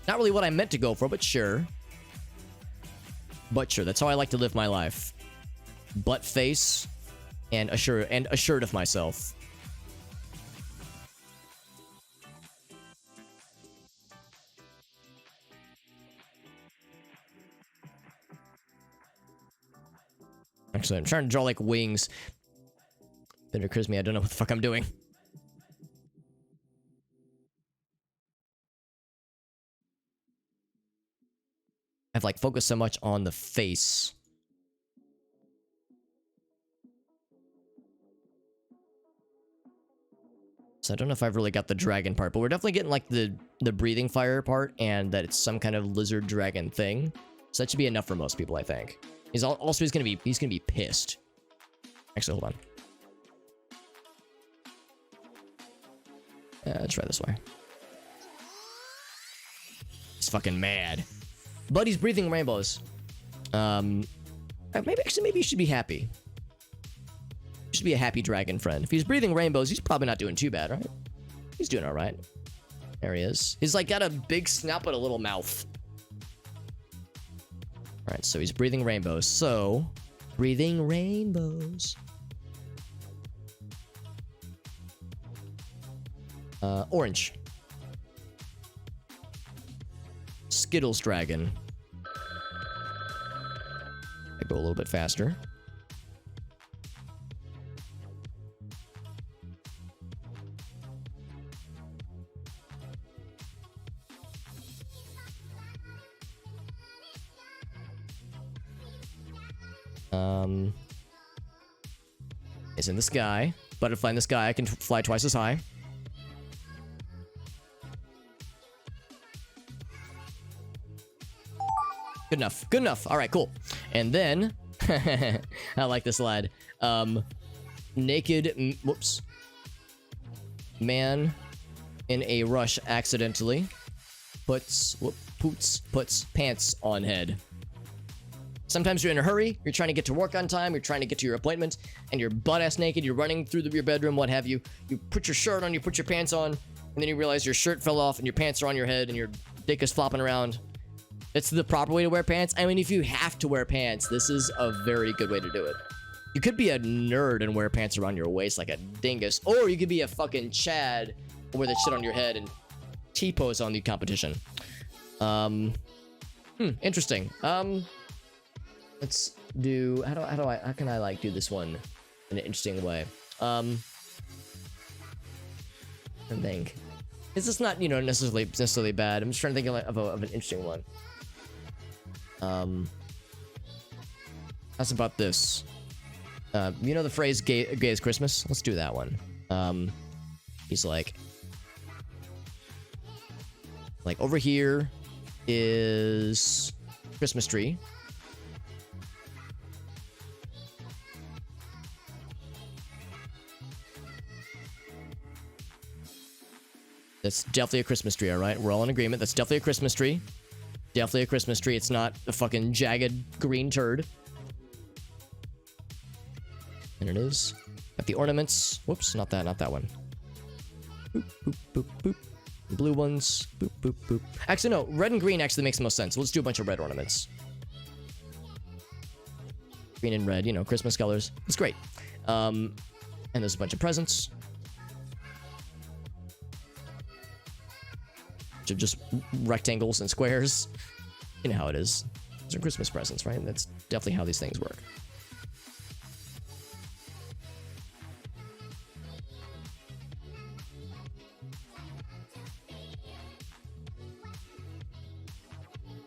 Not really what I meant to go for, but sure. But sure, that's how I like to live my life. Butt face and assured of myself. Actually, I'm trying to draw like wings. Then it occurs to me I don't know what the fuck I'm doing. I've like focused so much on the face. So I don't know if I've really got the dragon part, but we're definitely getting like the breathing fire part and that it's some kind of lizard dragon thing. So that should be enough for most people, I think. He's gonna be pissed. Actually, hold on. Let's try this way. He's fucking mad. But he's breathing rainbows. Maybe you should be happy. You should be a happy dragon friend. If he's breathing rainbows, he's probably not doing too bad, right? He's doing all right. There he is. He's like got a big snout but a little mouth. All right, so he's breathing rainbows. So, breathing rainbows. Orange. Skittles dragon. I go a little bit faster. It's in the sky. Butterfly in the sky. I can fly twice as high. Good enough. Good enough. All right, cool. And then, I like this lad. Naked, whoops. Man in a rush accidentally puts pants on head. Sometimes you're in a hurry, you're trying to get to work on time, you're trying to get to your appointment, and you're butt-ass naked, you're running through your bedroom, what have you. You put your shirt on, you put your pants on, and then you realize your shirt fell off and your pants are on your head and your dick is flopping around. It's the proper way to wear pants. I mean, if you have to wear pants, this is a very good way to do it. You could be a nerd and wear pants around your waist like a dingus, or you could be a fucking Chad and wear that shit on your head and T-pose on the competition. Interesting. Let's do, how can I like do this one in an interesting way? I think. It's just not, necessarily bad. I'm just trying to think of an interesting one. How's about this? You know the phrase gay is Christmas? Let's do that one. He's like over here is Christmas tree. That's definitely a Christmas tree, all right? We're all in agreement. That's definitely a Christmas tree. Definitely a Christmas tree. It's not a fucking jagged green turd. And it is. Got the ornaments. Whoops, not that one. Boop, boop, boop, boop. Blue ones. Boop, boop, boop. Actually, no. Red and green actually makes the most sense. Let's do a bunch of red ornaments. Green and red, Christmas colors. It's great. And there's a bunch of presents. Of just rectangles and squares. You know how it is. These are Christmas presents, right? That's definitely how these things work.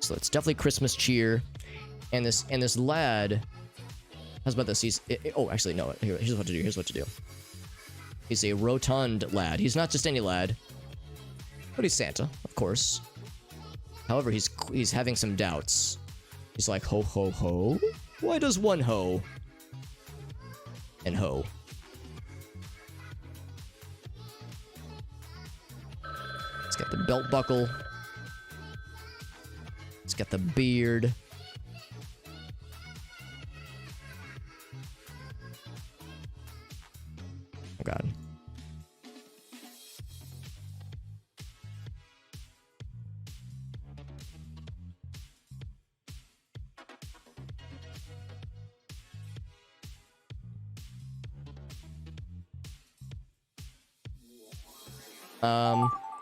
So it's definitely Christmas cheer. And this lad, how's about this? Oh, actually, no. Here's what to do. Here's what to do. He's a rotund lad. He's not just any lad. But he's Santa, of course. However, he's having some doubts. He's like, ho ho ho? Why does one ho? And ho. Let's get the belt buckle. Let's get the beard. Oh god.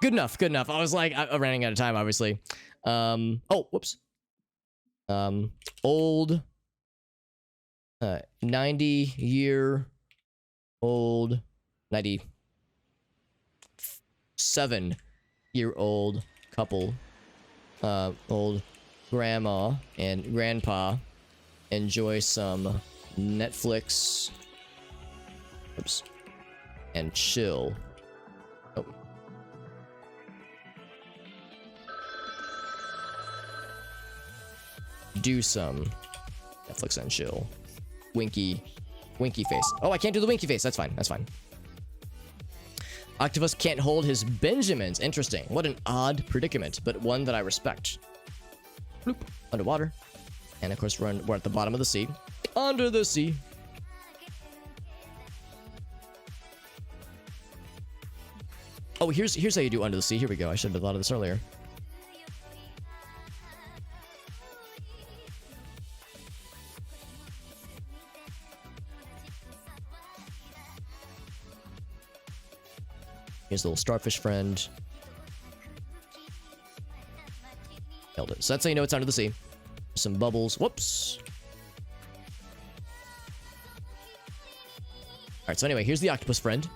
Good enough, good enough. I was like, I'm running out of time, obviously. Oh, whoops. Old, 90-year-old, 97-year-old couple, old grandma and grandpa enjoy some Netflix, oops, and chill. Oh. Do some Netflix and chill. Winky face. Oh, I can't do the winky face. That's fine. That's fine. Octopus can't hold his Benjamins. Interesting. What an odd predicament, but one that I respect. Bloop. Underwater. And of course, we're at the bottom of the sea. Under the sea. Oh, here's how you do under the sea. Here we go. I should have thought of this earlier. Here's the little starfish friend. Nailed it. So that's how you know it's under the sea. Some bubbles. Whoops. Alright, so anyway, here's the octopus friend.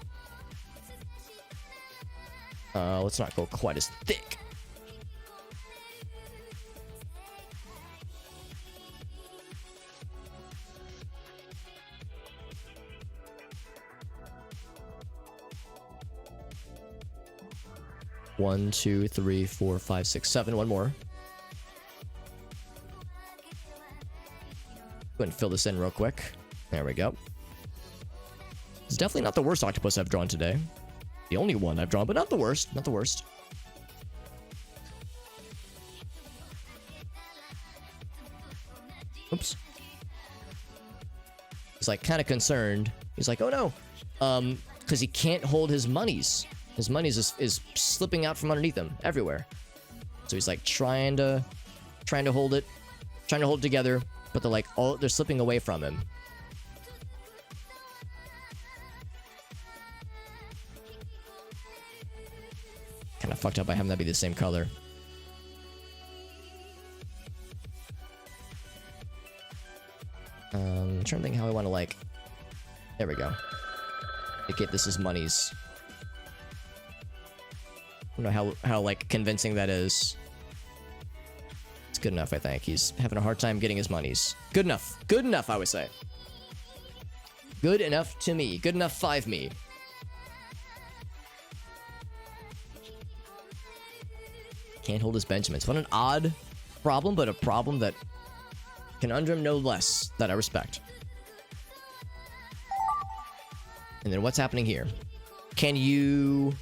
Let's not go quite as thick. One, two, three, four, five, six, seven. One more. Go ahead and fill this in real quick. There we go. It's definitely not the worst octopus I've drawn today. The only one I've drawn, but not the worst. Not the worst. Oops. He's like kind of concerned. He's like, oh no. Because he can't hold his monies. His monies is slipping out from underneath him everywhere. So he's like trying to hold it together, but they're slipping away from him. Kind of fucked up by having that be the same color. I'm trying to think how I want to there we go. Indicate this is monies. I don't know how convincing that is. It's good enough, I think. He's having a hard time getting his monies. Good enough. Good enough, I would say. Good enough to me. Good enough 5 me. Can't hold his Benjamins. What an odd problem, but a problem that conundrum no less that I respect. And then what's happening here? Can you...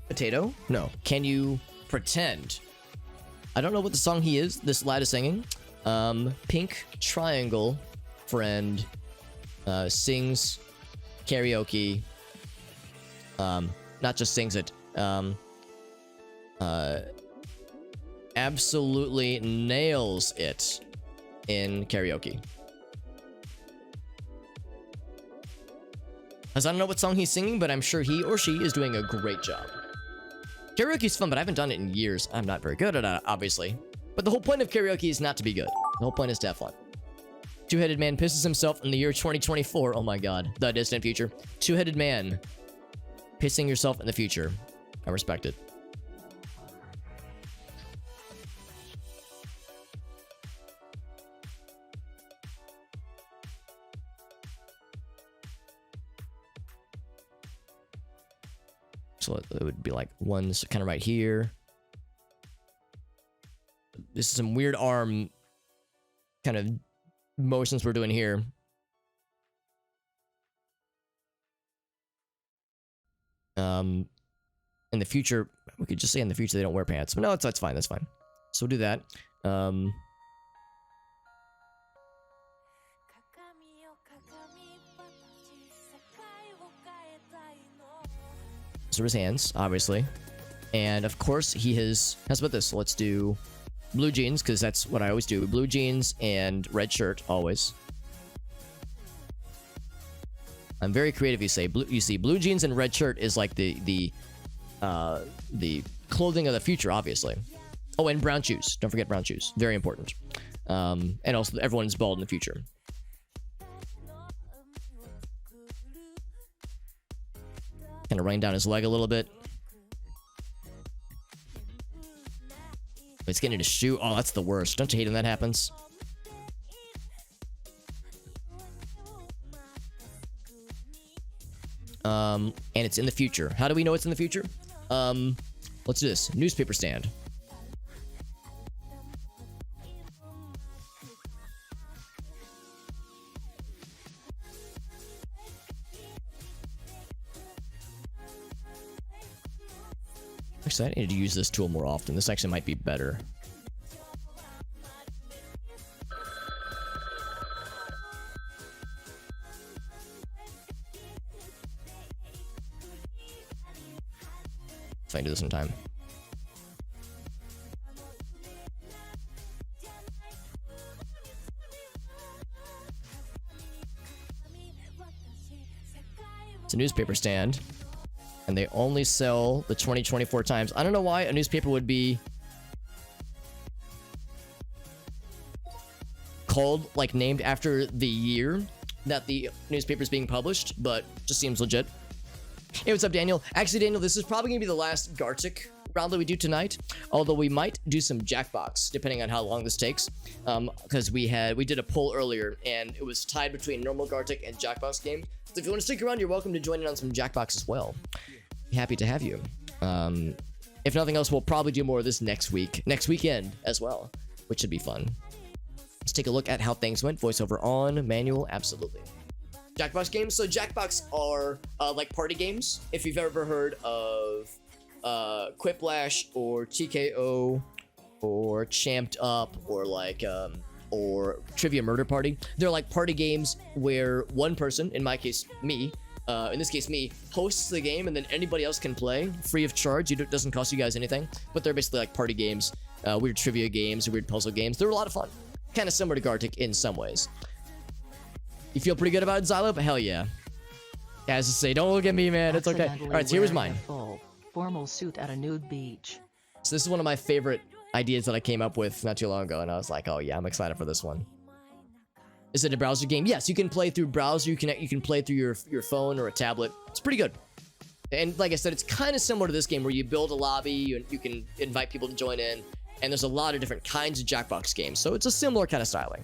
Potato? No. Can you pretend? I don't know what the song this lad is singing. Pink Triangle friend sings karaoke. Not just sings it. Absolutely nails it in karaoke. As I don't know what song he's singing, but I'm sure he or she is doing a great job. Karaoke's fun, but I haven't done it in years. I'm not very good at it, obviously. But the whole point of karaoke is not to be good. The whole point is to have fun. Two-headed man pisses himself in the year 2024. Oh my god. The distant future. Two-headed man pissing yourself in the future. I respect it. So it would be like one kind of right here. this is some weird arm kind of motions we're doing here. In the future, we could just say in the future they don't wear pants, but no, that's fine. That's fine. So we'll do that. So his hands, obviously, and of course he has. How's about this? Let's do blue jeans because that's what I always do. Blue jeans and red shirt always. I'm very creative. You say blue. You see, blue jeans and red shirt is like the clothing of the future, obviously. Oh, and brown shoes. Don't forget brown shoes. Very important. And also everyone's bald in the future. Kind of running down his leg a little bit. It's getting his shoe. Oh, that's the worst. Don't you hate when that happens? And it's in the future. How do we know it's in the future? Let's do this. Newspaper stand. Actually, I need to use this tool more often. This actually might be better. If I can do this in time. It's a newspaper stand. And they only sell the 2024 times. I don't know why a newspaper would be called, like, named after the year that the newspaper is being published, but just seems legit. Hey, what's up, Daniel? Actually, Daniel, this is probably gonna be the last Gartic round that we do tonight, although we might do some Jackbox depending on how long this takes, because we did a poll earlier and it was tied between normal Gartic and Jackbox game. So if you want to stick around, you're welcome to join in on some Jackbox as well. Happy to have you. If nothing else, we'll probably do more of this next weekend as well, which should be fun. Let's take a look at how things went. Voiceover on, manual, absolutely. Jackbox games. So Jackbox are like party games. If you've ever heard of Quiplash or TKO or Champed Up or like or Trivia Murder Party, they're like party games where one person, in my case me, hosts the game and then anybody else can play free of charge. It doesn't cost you guys anything, but they're basically like party games, weird trivia games, weird puzzle games. They're a lot of fun, kind of similar to Gartic in some ways. You feel pretty good about it, Xylo? Hell yeah. As I say, don't look at me, man. It's okay. All right, so here's mine. Full formal suit at a nude beach. So this is one of my favorite ideas that I came up with not too long ago, and I was like, oh yeah, I'm excited for this one. Is it a browser game? Yes, you can play through browser. You can play through your phone or a tablet. It's pretty good. And like I said, it's kind of similar to this game where you build a lobby, you can invite people to join in, and there's a lot of different kinds of Jackbox games. So it's a similar kind of styling.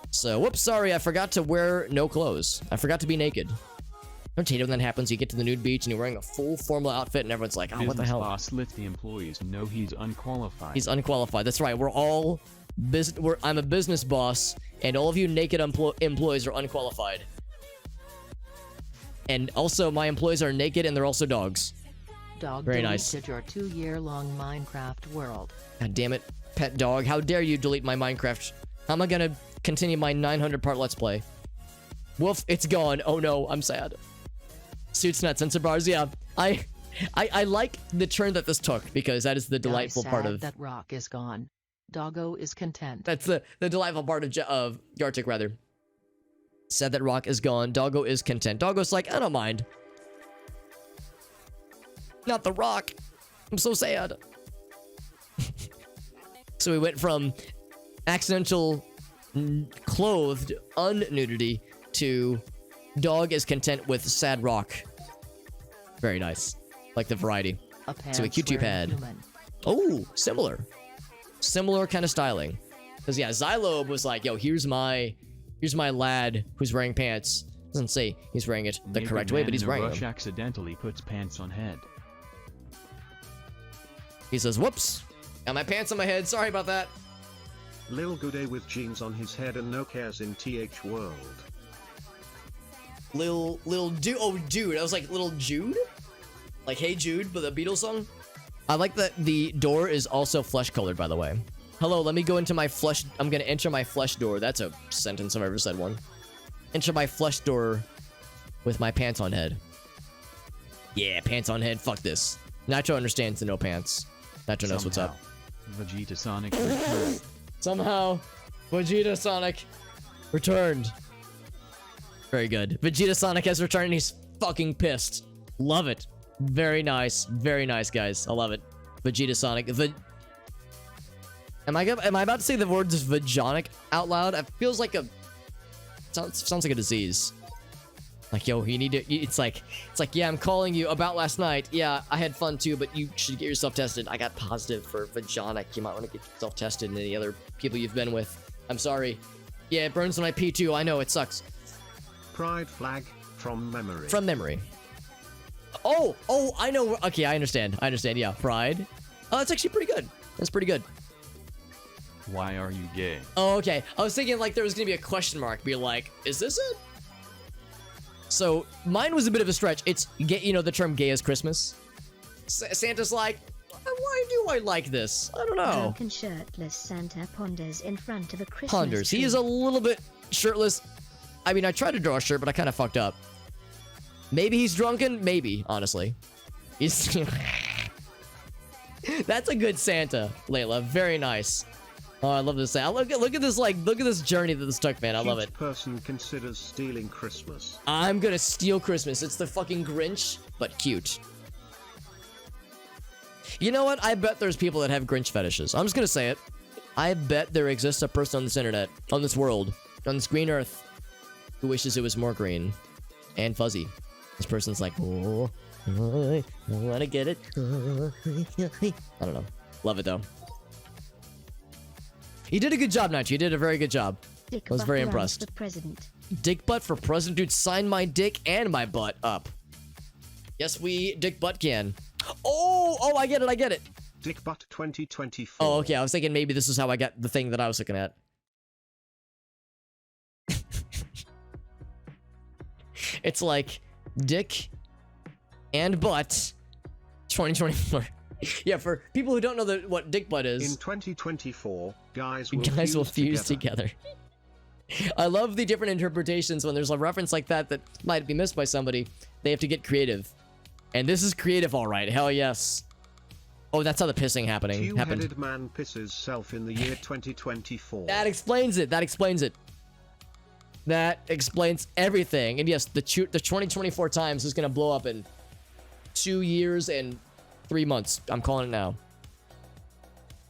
So, whoops, sorry, I forgot to wear no clothes. I forgot to be naked. Don't hate it when that happens. You get to the nude beach and you're wearing a full formal outfit and everyone's like, oh, what the hell? Business boss lets the employees know he's unqualified. He's unqualified. That's right. I'm a business boss and all of you naked employees are unqualified. And also, my employees are naked and they're also dogs. Dog Very nice. deleted your 2-year-long Minecraft world. God damn it, pet dog. How dare you delete my Minecraft? How am I gonna continue my 900-part Let's Play? Wolf, it's gone. Oh no, I'm sad. Suits, not sensor bars. Yeah, I like the turn that this took because that is the delightful part of that rock is gone. Doggo is content. That's the delightful part of Gartic, rather. Said that rock is gone. Doggo is content. Doggo's like, I don't mind. Not the rock. I'm so sad. So we went from accidental clothed unnudity to dog is content with sad rock. Very nice. Like the variety. So a Q2 pad. Human. Oh, similar kind of styling. Because yeah, Xylo was like, yo, here's my lad who's wearing pants. Doesn't say he's wearing it the correct way, but he's wearing them. Accidentally puts pants on head. He says, whoops. Got my pants on my head. Sorry about that. Lil Good with jeans on his head and no cares in TH world. Lil Dude. Oh, dude. I was like, Little Jude? Like, Hey Jude, but the Beatles song? I like that the door is also flesh colored, by the way. Hello, let me go into my flesh. I'm gonna enter my flesh door. That's a sentence I've ever said one. Enter my flesh door with my pants on head. Yeah, pants on head. Fuck this. Nitro understands the no pants. Nitro knows what's up. Vegeta Sonic returned. Somehow, Vegeta Sonic returned. Very good. Vegeta Sonic has returned and he's fucking pissed. Love it. Very nice, guys. I love it. Vegeta Sonic. Am I about to say the words vagonic out loud? It feels like a sounds like a disease. Like, yo, you need to. It's like, yeah, I'm calling you about last night. Yeah, I had fun too, but you should get yourself tested. I got positive for vagonic. You might want to get yourself tested and any other people you've been with. I'm sorry. Yeah, it burns when I pee too. I know it sucks. Pride flag from memory. From memory. Oh, I know. Okay, I understand. Yeah, pride. Oh, that's actually pretty good. That's pretty good. Why are you gay? Oh, okay. I was thinking like there was gonna be a question mark. Be like, is this it? So mine was a bit of a stretch. It's gay, you know, the term "gay as Christmas." Santa's like, why do I like this? I don't know. Drunken shirtless Santa ponders in front of a Christmas Ponders. tree. He is a little bit shirtless. I mean, I tried to draw a shirt, but I kind of fucked up. Maybe he's drunken. Maybe, honestly. He's. That's a good Santa, Layla. Very nice. Oh, I love this. Look at this, like, look at this journey that this took, man. I love it. Person considers stealing Christmas. I'm gonna steal Christmas. It's the fucking Grinch, but cute. You know what? I bet there's people that have Grinch fetishes. I'm just gonna say it. I bet there exists a person on this internet, on this world, on this green earth, who wishes it was more green and fuzzy. This person's like, oh, I wanna get it. I don't know. Love it though. You did a good job, Nitro. You did a very good job. I was very impressed. The president. Dick butt for president, dude. Sign my dick and my butt up. Yes, we dick butt can. Oh, I get it. Dick butt 2024. Oh, okay. I was thinking maybe this is how I got the thing that I was looking at. It's like dick and butt 2024. Yeah, for people who don't know what dick butt is. In 2024, guys will fuse together. I love the different interpretations when there's a reference like that that might be missed by somebody. They have to get creative. And this is creative, all right. Hell yes. Oh, that's how the pissing happened. Two-headed man pisses self in the year 2024. That explains it. That explains everything. And yes, the 2024 Times is going to blow up in 2 years and 3 months. I'm calling it now.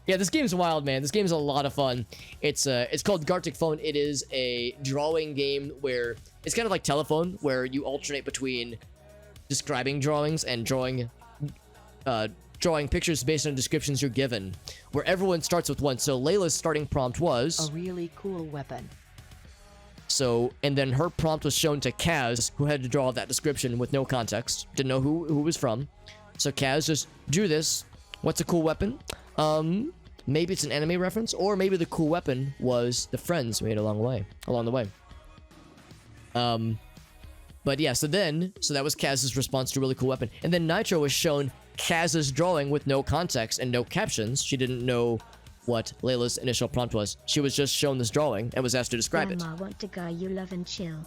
Yeah, this game's wild, man. This game's a lot of fun. It's called Gartic Phone. It is a drawing game where it's kind of like Telephone, where you alternate between describing drawings and drawing pictures based on descriptions you're given, where everyone starts with one. So Layla's starting prompt was a really cool weapon. So, and then her prompt was shown to Kaz, who had to draw that description with no context. Didn't know who it was from. So Kaz just drew this. What's a cool weapon? Maybe it's an anime reference, or maybe the cool weapon was the friends made along the way. But yeah, so that was Kaz's response to a really cool weapon. And then Nitro was shown Kaz's drawing with no context and no captions. She didn't know what Layla's initial prompt was. She was just shown this drawing and was asked to describe it. Grandma want a guy you love and chill.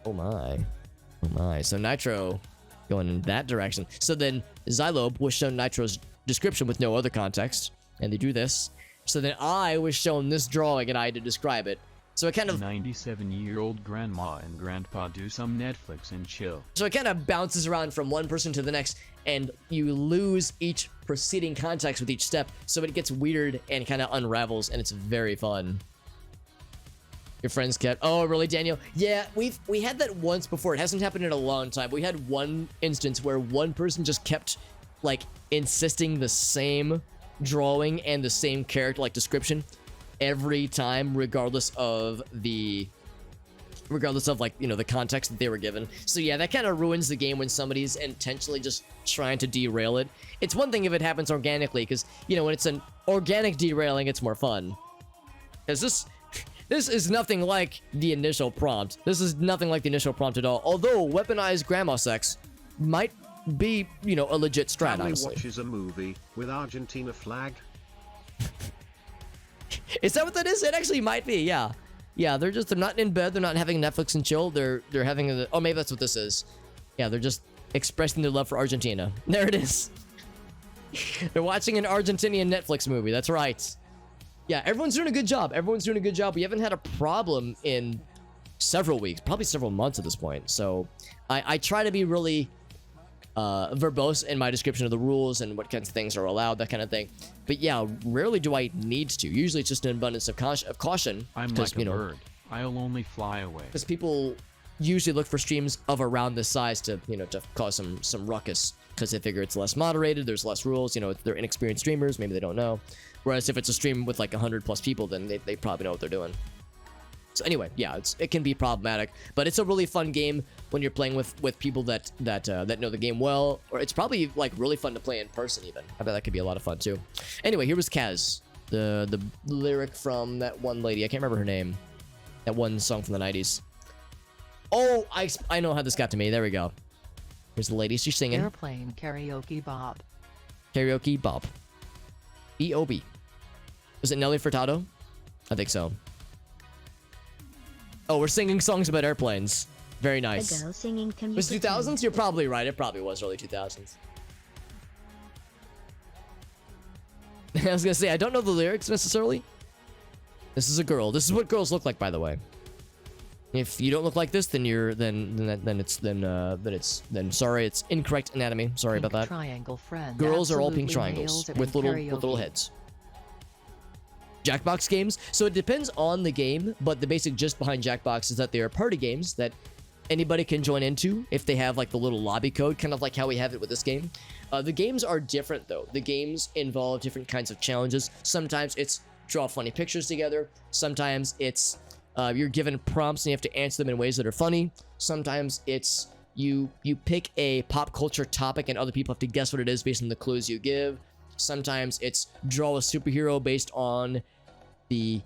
Oh my. So Nitro going in that direction. So then Xylobe was shown Nitro's description with no other context, and they drew this. So then I was shown this drawing and I had to describe it. So it kind of 97-year-old grandma and grandpa do some Netflix and chill. So it kind of bounces around from one person to the next, and you lose each preceding context with each step, so it gets weird and kind of unravels, and it's very fun. Your friends kept... Oh, really, Daniel? Yeah, we had that once before. It hasn't happened in a long time. We had one instance where one person just kept, like, insisting the same drawing and the same character, like, description every time, regardless of the regardless of, like, you know, the context that they were given. So yeah, that kind of ruins the game when somebody's intentionally just trying to derail it. It's one thing if it happens organically, because, you know, when it's an organic derailing, it's more fun. Because this is nothing like the initial prompt. This is nothing like the initial prompt at all. Although weaponized grandma sex might be, you know, a legit strat, Family honestly. watches a movie with Argentina flag. Is that what that is? It actually might be, yeah. Yeah, they're not in bed, they're not having Netflix and chill, they're having a, oh, maybe that's what this is. Yeah, they're just expressing their love for Argentina. There it is. They're watching an Argentinian Netflix movie, that's right. Yeah, everyone's doing a good job. Everyone's doing a good job. We haven't had a problem in several weeks, probably several months at this point. So I try to be really verbose in my description of the rules and what kinds of things are allowed, that kind of thing. But yeah, rarely do I need to. Usually it's just an abundance of caution. I'm like a bird. I'll only fly away. Because people usually look for streams of around this size to, you know, to cause some ruckus. Because they figure it's less moderated, there's less rules, you know, they're inexperienced streamers, maybe they don't know. Whereas if it's a stream with like 100+ people, then they probably know what they're doing. So anyway, yeah, it can be problematic, but it's a really fun game when you're playing with people that know the game well, or it's probably like really fun to play in person even. I bet that could be a lot of fun too. Anyway, here was Kaz, the lyric from that one lady. I can't remember her name. That one song from the 90s. Oh, I know how this got to me. There we go. Here's the lady. She's singing. Airplane karaoke Bob. Karaoke Bob. B.O.B. Was it Nelly Furtado? I think so. Oh, we're singing songs about airplanes. Very nice. A girl singing can Was it 2000s? You're probably right. It probably was early 2000s. I was gonna say, I don't know the lyrics necessarily. This is a girl. This is what girls look like, by the way. If you don't look like this, then sorry, it's incorrect anatomy. Sorry Pink about that. Triangle friend. Girls are all pink absolutely triangles nails it with in little karaoke. heads. Jackbox games. So it depends on the game, but the basic gist behind Jackbox is that they are party games that anybody can join into if they have like the little lobby code, kind of like how we have it with this game. The games are different though. The games involve different kinds of challenges. Sometimes it's draw funny pictures together. Sometimes it's you're given prompts and you have to answer them in ways that are funny. Sometimes it's you pick a pop culture topic and other people have to guess what it is based on the clues you give. Sometimes it's draw a superhero based on the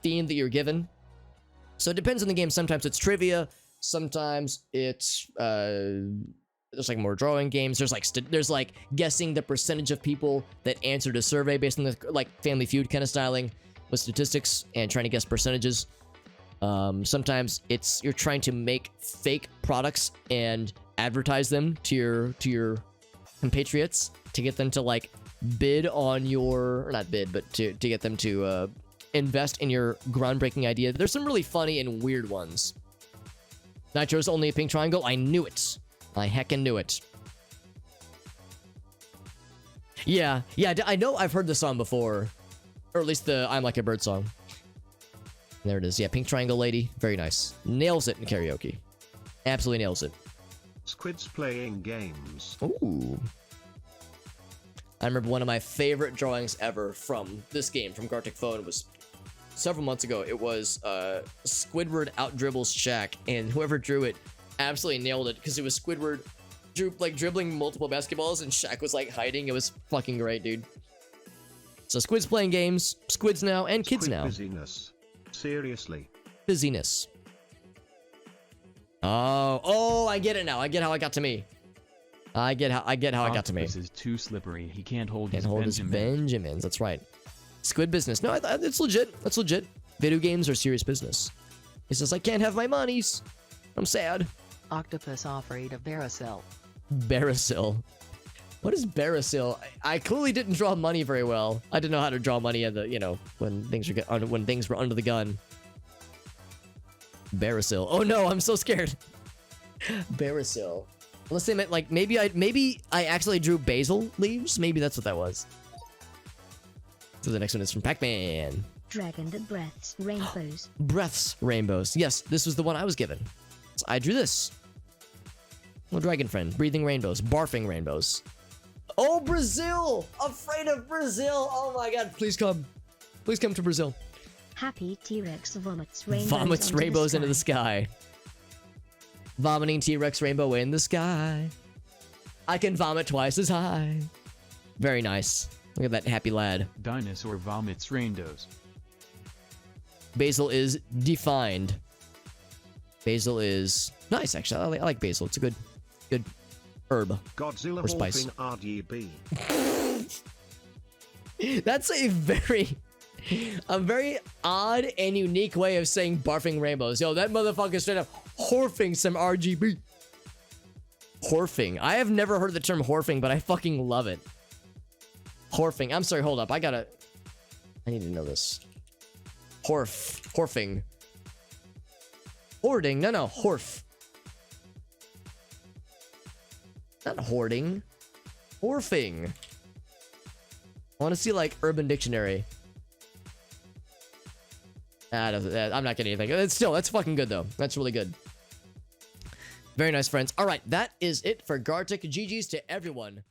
theme that you're given. So it depends on the game. Sometimes it's trivia. Sometimes it's there's like more drawing games. There's like guessing the percentage of people that answered a survey based on the like Family Feud kind of styling with statistics and trying to guess percentages. Sometimes you're trying to make fake products and advertise them to your compatriots to get them to like bid on your, or not bid, but to get them to invest in your groundbreaking idea. There's some really funny and weird ones. Nitro's only a pink triangle. I knew it. I heckin' knew it. Yeah, I know I've heard the song before. Or at least the I'm Like a Bird song. There it is. Yeah, pink triangle lady. Very nice. Nails it in karaoke. Absolutely nails it. Squids playing games. Ooh. I remember one of my favorite drawings ever from this game, from Gartic Phone, was several months ago. It was Squidward out-dribbles Shaq, and whoever drew it absolutely nailed it, because it was Squidward dribbling multiple basketballs, and Shaq was like hiding. It was fucking great, dude. So Squid's playing games, Squids now, and kids Squid now. busyness. Seriously. Busyness. Oh, I get it now. I get how it got to me. I get how it got to me. This is too slippery. He can't hold Can't his hold his Benjamin. Benjamins. That's right. Squid business. No, it's legit. That's legit. Video games are serious business. He says, I can't have my monies. I'm sad. Octopus afraid of Baracel. Baracil. What is Baracil? I clearly didn't draw money very well. I didn't know how to draw money at the, when things were under the gun. Baracil. Oh no, I'm so scared. Baracil. Unless they meant like maybe I actually drew basil leaves. Maybe that's what that was. So the next one is from Pac-Man. Dragon that breaths rainbows. Breaths rainbows. Yes, this was the one I was given. So I drew this. Well, dragon friend, breathing rainbows, barfing rainbows. Oh, Brazil! Afraid of Brazil! Oh my god, please come. Please come to Brazil. Happy T-Rex vomits rainbows, Vomits onto rainbows into the sky. sky. Vomiting T-Rex rainbow in the sky. I can vomit twice as high. Very nice. Look at that happy lad. Dinosaur vomits rainbows. Basil is defined. Basil is nice, actually. I like basil. It's a good herb. Godzilla Or spice. morphing RGB. That's a very odd and unique way of saying barfing rainbows. Yo, that motherfucker straight up horfing some RGB. Horfing. I have never heard the term horfing, but I fucking love it. Horfing. I'm sorry, hold up. I need to know this. Horfing. Hoarding. No, horf. Not hoarding. Horfing. I want to see, like, Urban Dictionary. I'm not getting anything. That's fucking good, though. That's really good. Very nice, friends. All right, that is it for Gartic. GG's to everyone.